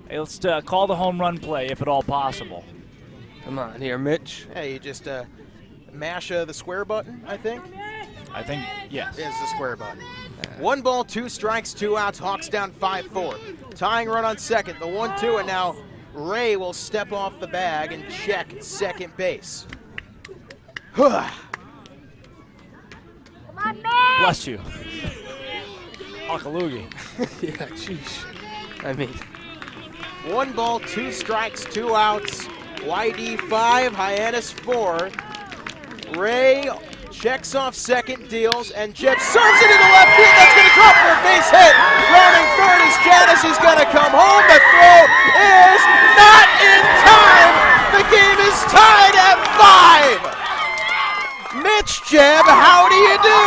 Hey, let's call the home run play if at all possible. Come on here, Mitch. Hey, you just mash the square button, I think? I think, yes. It's the square button. 1 ball, 2 strikes, 2 outs. Hawks down 5-4. Tying run on second, the 1-2, and now Ray will step off the bag and check second base. Bless you. Akalugi. Yeah, sheesh. I mean, 1 ball, 2 strikes, 2 outs. YD 5, Hyannis 4. Ray checks off second, deals, and Jeb serves it into left field. That's going to drop for a base hit. Rounding third is Hyannis. He's going to come home. The throw is not in time. The game is tied at 5. Mitch Jeb, how do you do?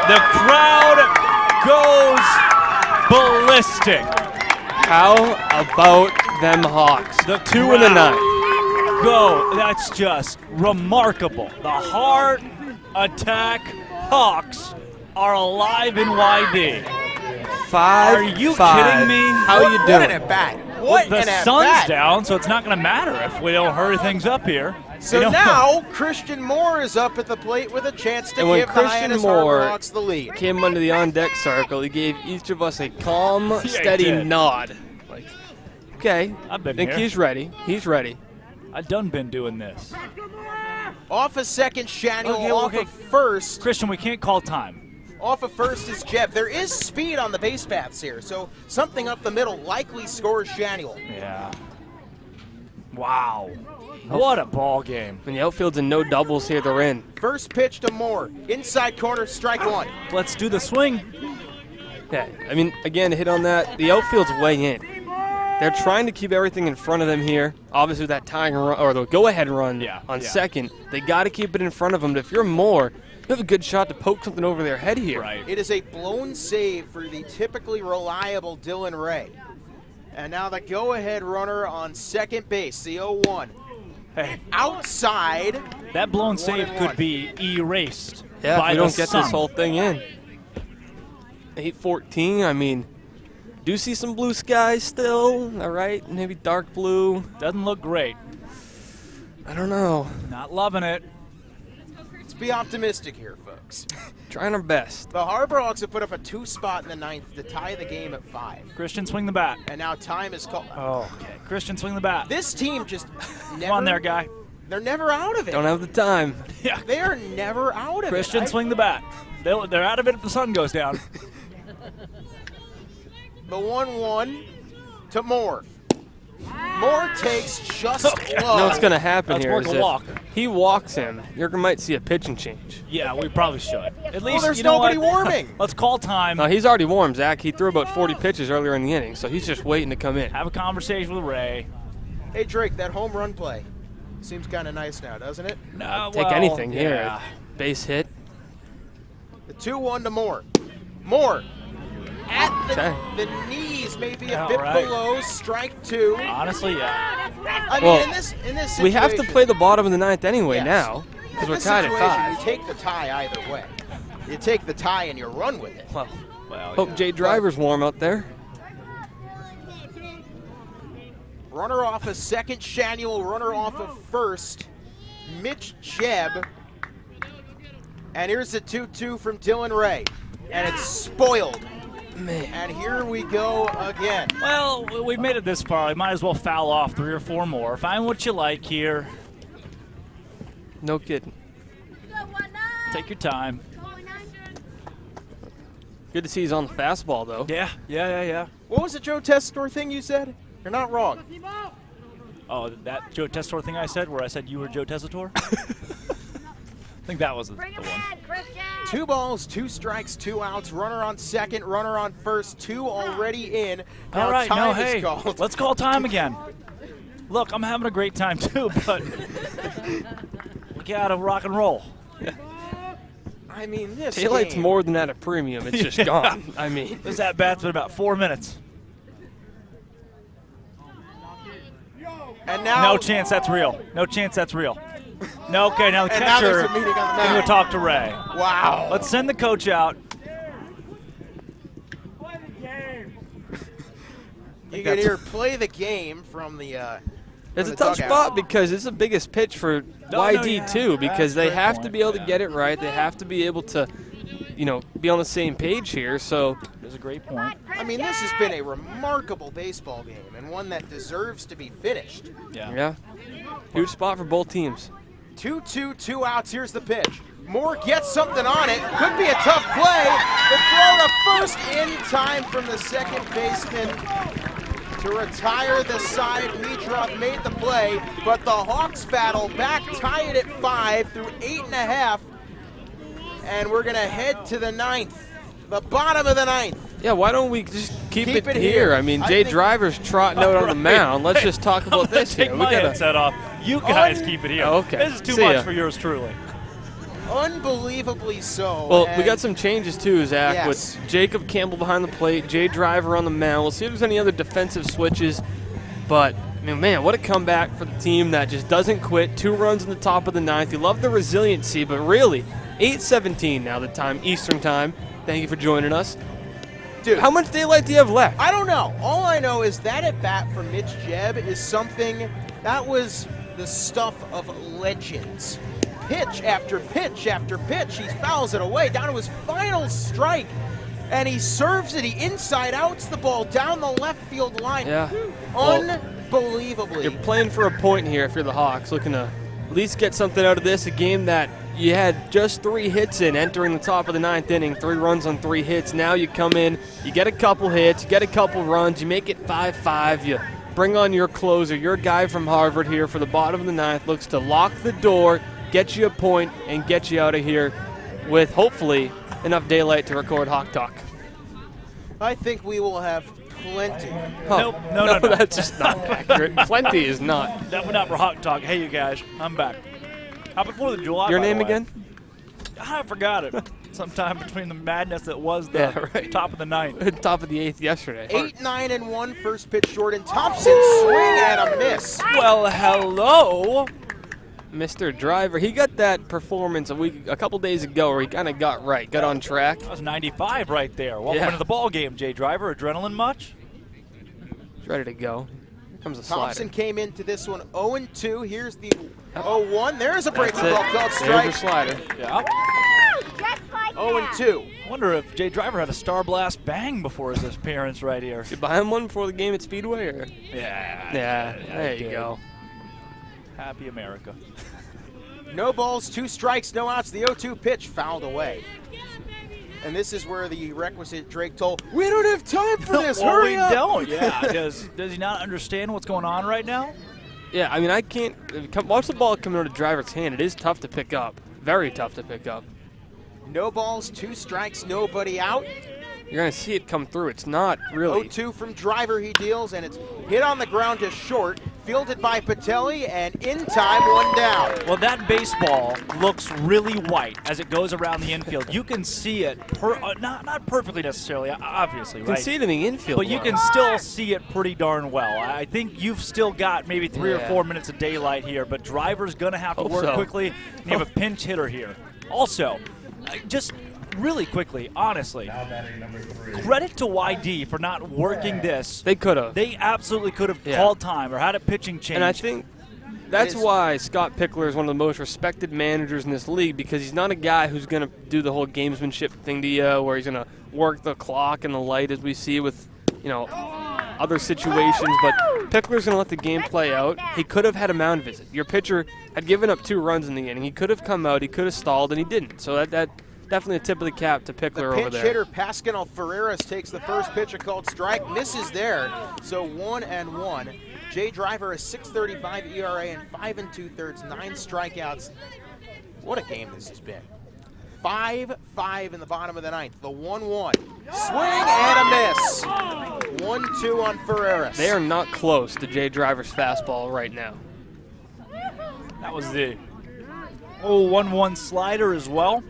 The crowd goes ballistic. how about them Hawks? The 2 in the 9th. Go. That's just remarkable. The heart attack Hawks are alive in YD. 5-5. Are you kidding me? How you doing? What an at-bat. What the an at-bat. sun's down, so it's not going to matter if we don't hurry things up here. So now Christian Moore is up at the plate with a chance to give the Hyannis Harbor Hawks the lead. Came under the on-deck circle, he gave each of us a calm, steady nod. Like, okay, I've been think here. he's ready. He's ready. I've done been doing this. Off a second, Shaniel. Off of first. Christian, we can't call time. Off of first is Jeb. There is speed on the base paths here, so something up the middle likely scores Shaniel. Yeah. Wow. What a ball game. When the outfield's in no doubles here, they're in. First pitch to Moore. Inside corner, strike 1. Let's do the swing. Yeah, I mean, again, to hit on that, the outfield's way in. They're trying to keep everything in front of them here. Obviously, that tying run, or the go-ahead run on second, they got to keep it in front of them. If you're Moore, you have a good shot to poke something over their head here. Right. It is a blown save for the typically reliable Dylan Ray. And now the go-ahead runner on second base, the 0-1. Hey. Outside. That blown save could be erased Yeah, by if we the don't get sun. this whole thing in. 8-14, I mean, do see some blue skies still, all right? Maybe dark blue. Doesn't look great. I don't know. Not loving it. Let's be optimistic here, folks. Trying our best. The Harbor Hawks have put up a 2 spot in the 9th to tie the game at 5. Christian, swing the bat. And now time is called. Oh, okay. Christian, swing the bat. This team just never. Come on there, guy. They're never out of it. Don't have the time. Yeah. They are never out of Christian, it. swing the bat. They're out of it if the sun goes down. The 1-1 to Moore. Moore takes just low. You know what's going to happen Let's here work is a walk. if he walks him, you might see a pitching change. Yeah, we probably should. At least, Well, there's you know nobody what? warming. Let's call time. No, he's already warm, Zach. He threw about 40 pitches earlier in the inning, so he's just waiting to come in. Have a conversation with Ray. Hey, Drake, that home run play seems kind of nice now, doesn't it? No, Take well, anything yeah. here. Base hit. The 2-1 to Moore. Moore at Okay. the knees, maybe Yeah, a bit right. below, strike 2. Honestly, yeah. I mean, Well, in this situation, We have to play the bottom of the 9th anyway Yes. now, because in we're this tied at situation, 5. You take the tie either way. You take the tie and you run with it. Well, Well, hope Jay Driver's warm out there. Runner off of second, Shaniel. Runner off of first, Mitch Jeb. And here's the 2-2 from Dylan Ray. And it's spoiled. Man. And here we go again. Well, we've made it this far. We might as well foul off 3 or 4 more. Find what you like here. No kidding. Take your time. Good to see he's on the fastball, though. Yeah. What was the Joe Tessitore thing you said? You're not wrong. Oh, that Joe Tessitore thing I said, where I said you were Joe Tessitore? I think that was the one. 2 balls, 2 strikes, 2 outs. Runner on second, runner on first. 2 already in. Now All right, time hey, is called. let's call time again. Look, I'm having a great time too, but we gotta rock and roll. I mean, this Daylight's game. more than at a premium. It's just Yeah. gone. I mean, This at-bat's been about 4 minutes. And now, No chance that's real. No chance that's real. No, okay, now the And now there's catcher a meeting on the can go mound. talk to Ray. Wow. Let's send the coach out. You can hear play the game from the. it's from a the tough dugout. spot because it's the biggest pitch for YD yeah. too, because they That's a great have to point. be able to Yeah. get it right. They have to be able to, be on the same page here. So There's a great point. I mean, this has been a remarkable baseball game and one that deserves to be finished. Yeah. yeah, Huge spot for both teams. 2-2, 2 outs. Here's the pitch. Moore gets something on it. Could be a tough play. The throw to first in time from the second baseman to retire the side. Metroff made the play, but the Hawks battle back, tie it at 5 through 8.5. And we're going to head to the 9th, the bottom of the 9th. Yeah, why don't we just keep it here? I mean, Jay Driver's trotting out on the mound. Let's just talk about this here. Take my headset off. You guys keep it here. Okay. This is too much for yours truly. Unbelievably so. Well, we got some changes too, Zach, Yes. with Jacob Campbell behind the plate, Jay Driver on the mound. We'll see if there's any other defensive switches. But, I mean, man, what a comeback for the team that just doesn't quit. 2 runs in the top of the 9th. You love the resiliency, but really, 8:17 now the time, Eastern time. Thank you for joining us. Dude, how much daylight do you have left? I don't know. All I know is that at bat from Mitch Jebb is something that was the stuff of legends. Pitch after pitch after pitch, he fouls it away down to his final strike, and he serves it. He inside outs the ball down the left field line. Yeah. Unbelievably. You're playing for a point here if you're the Hawks, looking to at least get something out of this, a game that you had just 3 hits in entering the top of the 9th inning, 3 runs on 3 hits. Now you come in, you get a couple hits, you get a couple runs, you make it 5-5, you bring on your closer, your guy from Harvard here for the bottom of the 9th, looks to lock the door, get you a point, and get you out of here with hopefully enough daylight to record Hawk Talk. I think we will have plenty. Oh, no. That's just not accurate. Plenty is not. Definitely not for Hawk Talk. Hey, you guys, I'm back. Happy 4th of July. Your by name the way. again? I forgot it. Sometime between the madness that was the top of the 9th. Top of the 8th yesterday. 8-9-1, first pitch, Jordan Thompson, swing and a miss. Well, hello. Mr. Driver, he got that performance a couple days ago where he kind of got right, got on track. That was 95 right there. Welcome into the ball game, Jay Driver. Adrenaline much? He's ready to go. Here comes a Thompson slider. came into this one 0-2. Here's the 0-1. There's a breaking That's ball it. called There's strike. your slider. Yeah. 0-2. I wonder if Jay Driver had a Star Blast bang before his appearance right here. Did you buy him one before the game at Speedway? Or? Yeah. There you go. Happy America. No balls, 2 strikes, no outs. The 0-2 pitch fouled away. And this is where the requisite Drake told, we don't have time for this, Well, hurry we up. don't, yeah. Does he not understand what's going on right now? Yeah, I mean, I can't watch the ball coming out of Driver's hand. It is tough to pick up. Very tough to pick up. No balls, 2 strikes, nobody out. You're going to see it come through. It's not really. 0-2 from Driver, he deals, and it's hit on the ground to short. Fielded by Patelli, and in time, 1 down. Well, that baseball looks really white as it goes around the infield. You can see it, not perfectly necessarily, obviously, You right? can see it in the infield. But you can still see it pretty darn well. I think you've still got maybe 3 or 4 minutes of daylight here, but Driver's going to have to work quickly. And you have a pinch hitter here. Also, just really quickly, honestly, credit to YD for not working this. They could have. They absolutely could have called time or had a pitching change. And I think that's why Scott Pickler is one of the most respected managers in this league, because he's not a guy who's going to do the whole gamesmanship thing to you where he's going to work the clock and the light as we see with, other situations. But Pickler's going to let the game play out. He could have had a mound visit. Your pitcher had given up 2 runs in the inning. He could have come out. He could have stalled, and he didn't. So that definitely a tip of the cap to Pickler over Pinch there. hitter Pascal Ferreras takes the first pitch, a called strike, misses there. So 1-1. Jay Driver, a 6.35 ERA and 5 2/3, 9 strikeouts. What a game this has been. 5-5 in the bottom of the 9th. The 1-1. Swing and a miss. 1-2 on Ferreras. They are not close to Jay Driver's fastball right now. That was the 1-1 slider as well.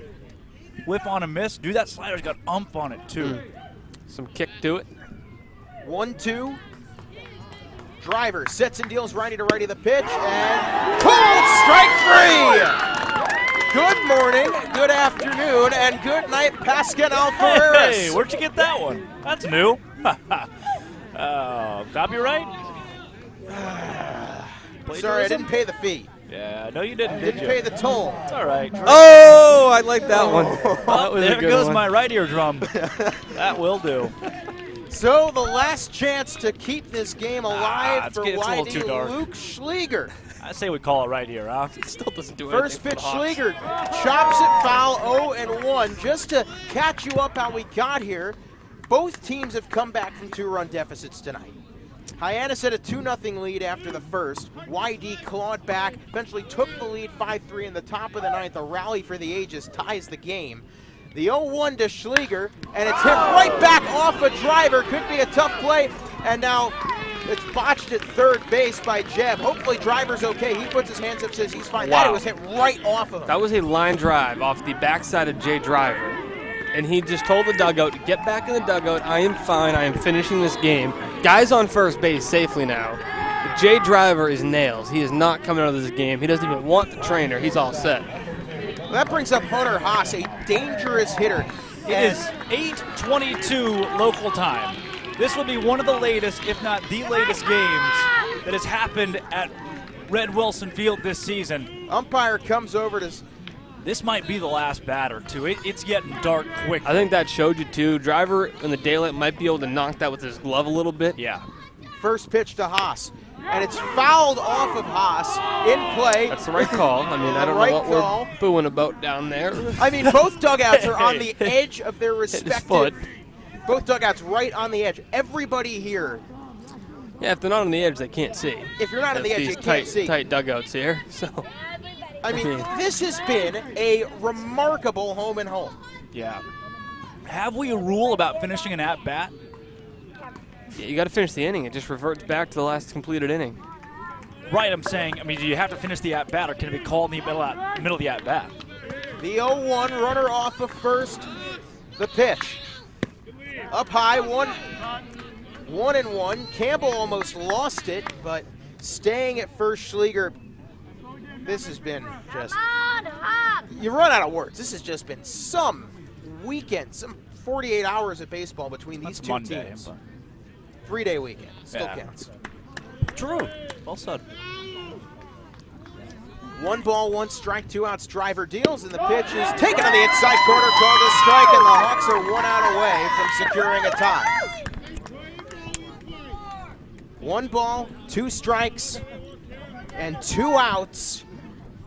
Whip on a miss. Dude, that slider's got ump on it, too. Some kick to it. 1-2. Driver sets and deals righty to righty the pitch, and called strike 3! Good morning, good afternoon, and good night, Pascal Ferreras. Hey, where'd you get that one? That's new. Copyright? Sorry, I didn't pay the fee. Yeah, no you didn't, did you? Didn't pay the toll. It's all right. Oh, I like that one. That was there a good goes one. my right eardrum. That will do. So the last chance to keep this game alive for it's a little too YD dark. Luke Schleger. I say we call it right here, huh? Still doesn't do anything. First pitch, Schleger chops it foul, 0-1. Just to catch you up how we got here, both teams have come back from 2-run deficits tonight. Hyannis had a 2-0 lead after the first. YD clawed back, eventually took the lead 5-3 in the top of the ninth. A rally for the ages ties the game. The 0-1 to Schleger, and it's hit right back off a driver. Could be a tough play, and now it's botched at third base by Jeb. Hopefully driver's okay. He puts his hands up, says he's fine. Wow. That was hit right off of him. That was a line drive off the backside of Jay Driver. And he just told the dugout, get back in the dugout. I am fine. I am finishing this game. Guy's on first base safely now. But Jay Driver is nails. He is not coming out of this game. He doesn't even want the trainer. He's all set. Well, that brings up Hunter Haas, a dangerous hitter. It is 8:22 local time. This will be one of the latest, if not the latest games that has happened at Red Wilson Field this season. Umpire comes over to... This might be the last batter, too. It's getting dark quick. I think that showed you, too. Driver in the daylight might be able to knock that with his glove a little bit. Yeah. First pitch to Haas. And it's fouled off of Haas in play. That's the right call. I mean, I don't know what we're booing about down there. I mean, both dugouts are on the edge of their respective... Both dugouts right on the edge. Everybody here. Yeah, if they're not on the edge, they can't see. If you're not on the edge, you can't see. Tight dugouts here, so... I mean, this has been a remarkable home and home. Yeah. Have we a rule about finishing an at-bat? Yeah, you got to finish the inning. It just reverts back to the last completed inning. Right, I'm saying, I mean, do you have to finish the at-bat, or can it be called in the middle of the at-bat? The 0-1 runner off of first. The pitch. Up high, 1-1. Campbell almost lost it, but staying at first, Schleger. This has been just, you run out of words. This has just been some weekend, some 48 hours of baseball between these two teams. 3-day weekend, still counts. True, well said. 1 ball, 1 strike, 2 outs, driver deals, and the pitch is taken on the inside corner, called a strike, and the Hawks are 1 out away from securing a tie. 1 ball, 2 strikes, and 2 outs.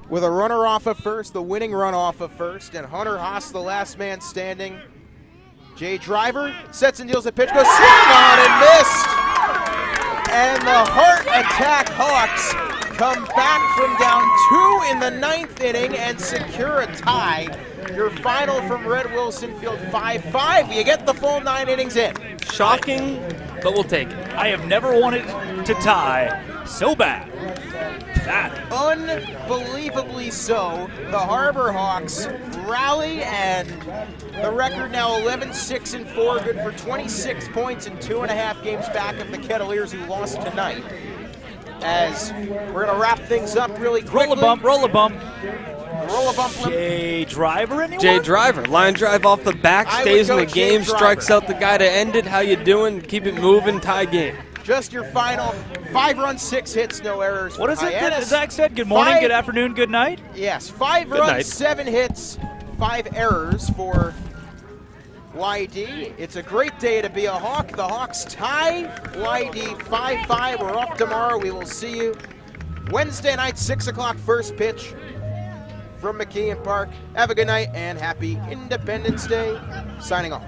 With a runner off of first, the winning run off of first, and Hunter Haas, the last man standing. Jay Driver sets and deals the pitch, goes swing on and missed. And the Heart Attack Hawks come back from down 2 in the 9th inning and secure a tie. Your final from Red Wilson Field, 5-5. You get the full 9 innings in. Shocking, but we'll take it. I have never wanted to tie so bad. That. Unbelievably so, the Harbor Hawks rally, and the record now 11-6-4, good for 26 points in 2.5 games back of the Kettleers, who lost tonight. As we're going to wrap things up really quickly. Roll a bump. Roll a bump. Jay Driver, anyone? Jay Driver, line drive off the back, stays in the game, strikes out the guy to end it. How you doing? Keep it moving, tie game. Just your final 5 runs, 6 hits, no errors. What is it that Zach said? Good morning, good afternoon, good night? Yes, 5 runs, 7 hits, 5 errors for YD. It's a great day to be a Hawk. The Hawks tie YD 5-5. We're off tomorrow. We will see you Wednesday night, 6 o'clock, first pitch from McKeon Park. Have a good night and happy Independence Day. Signing off.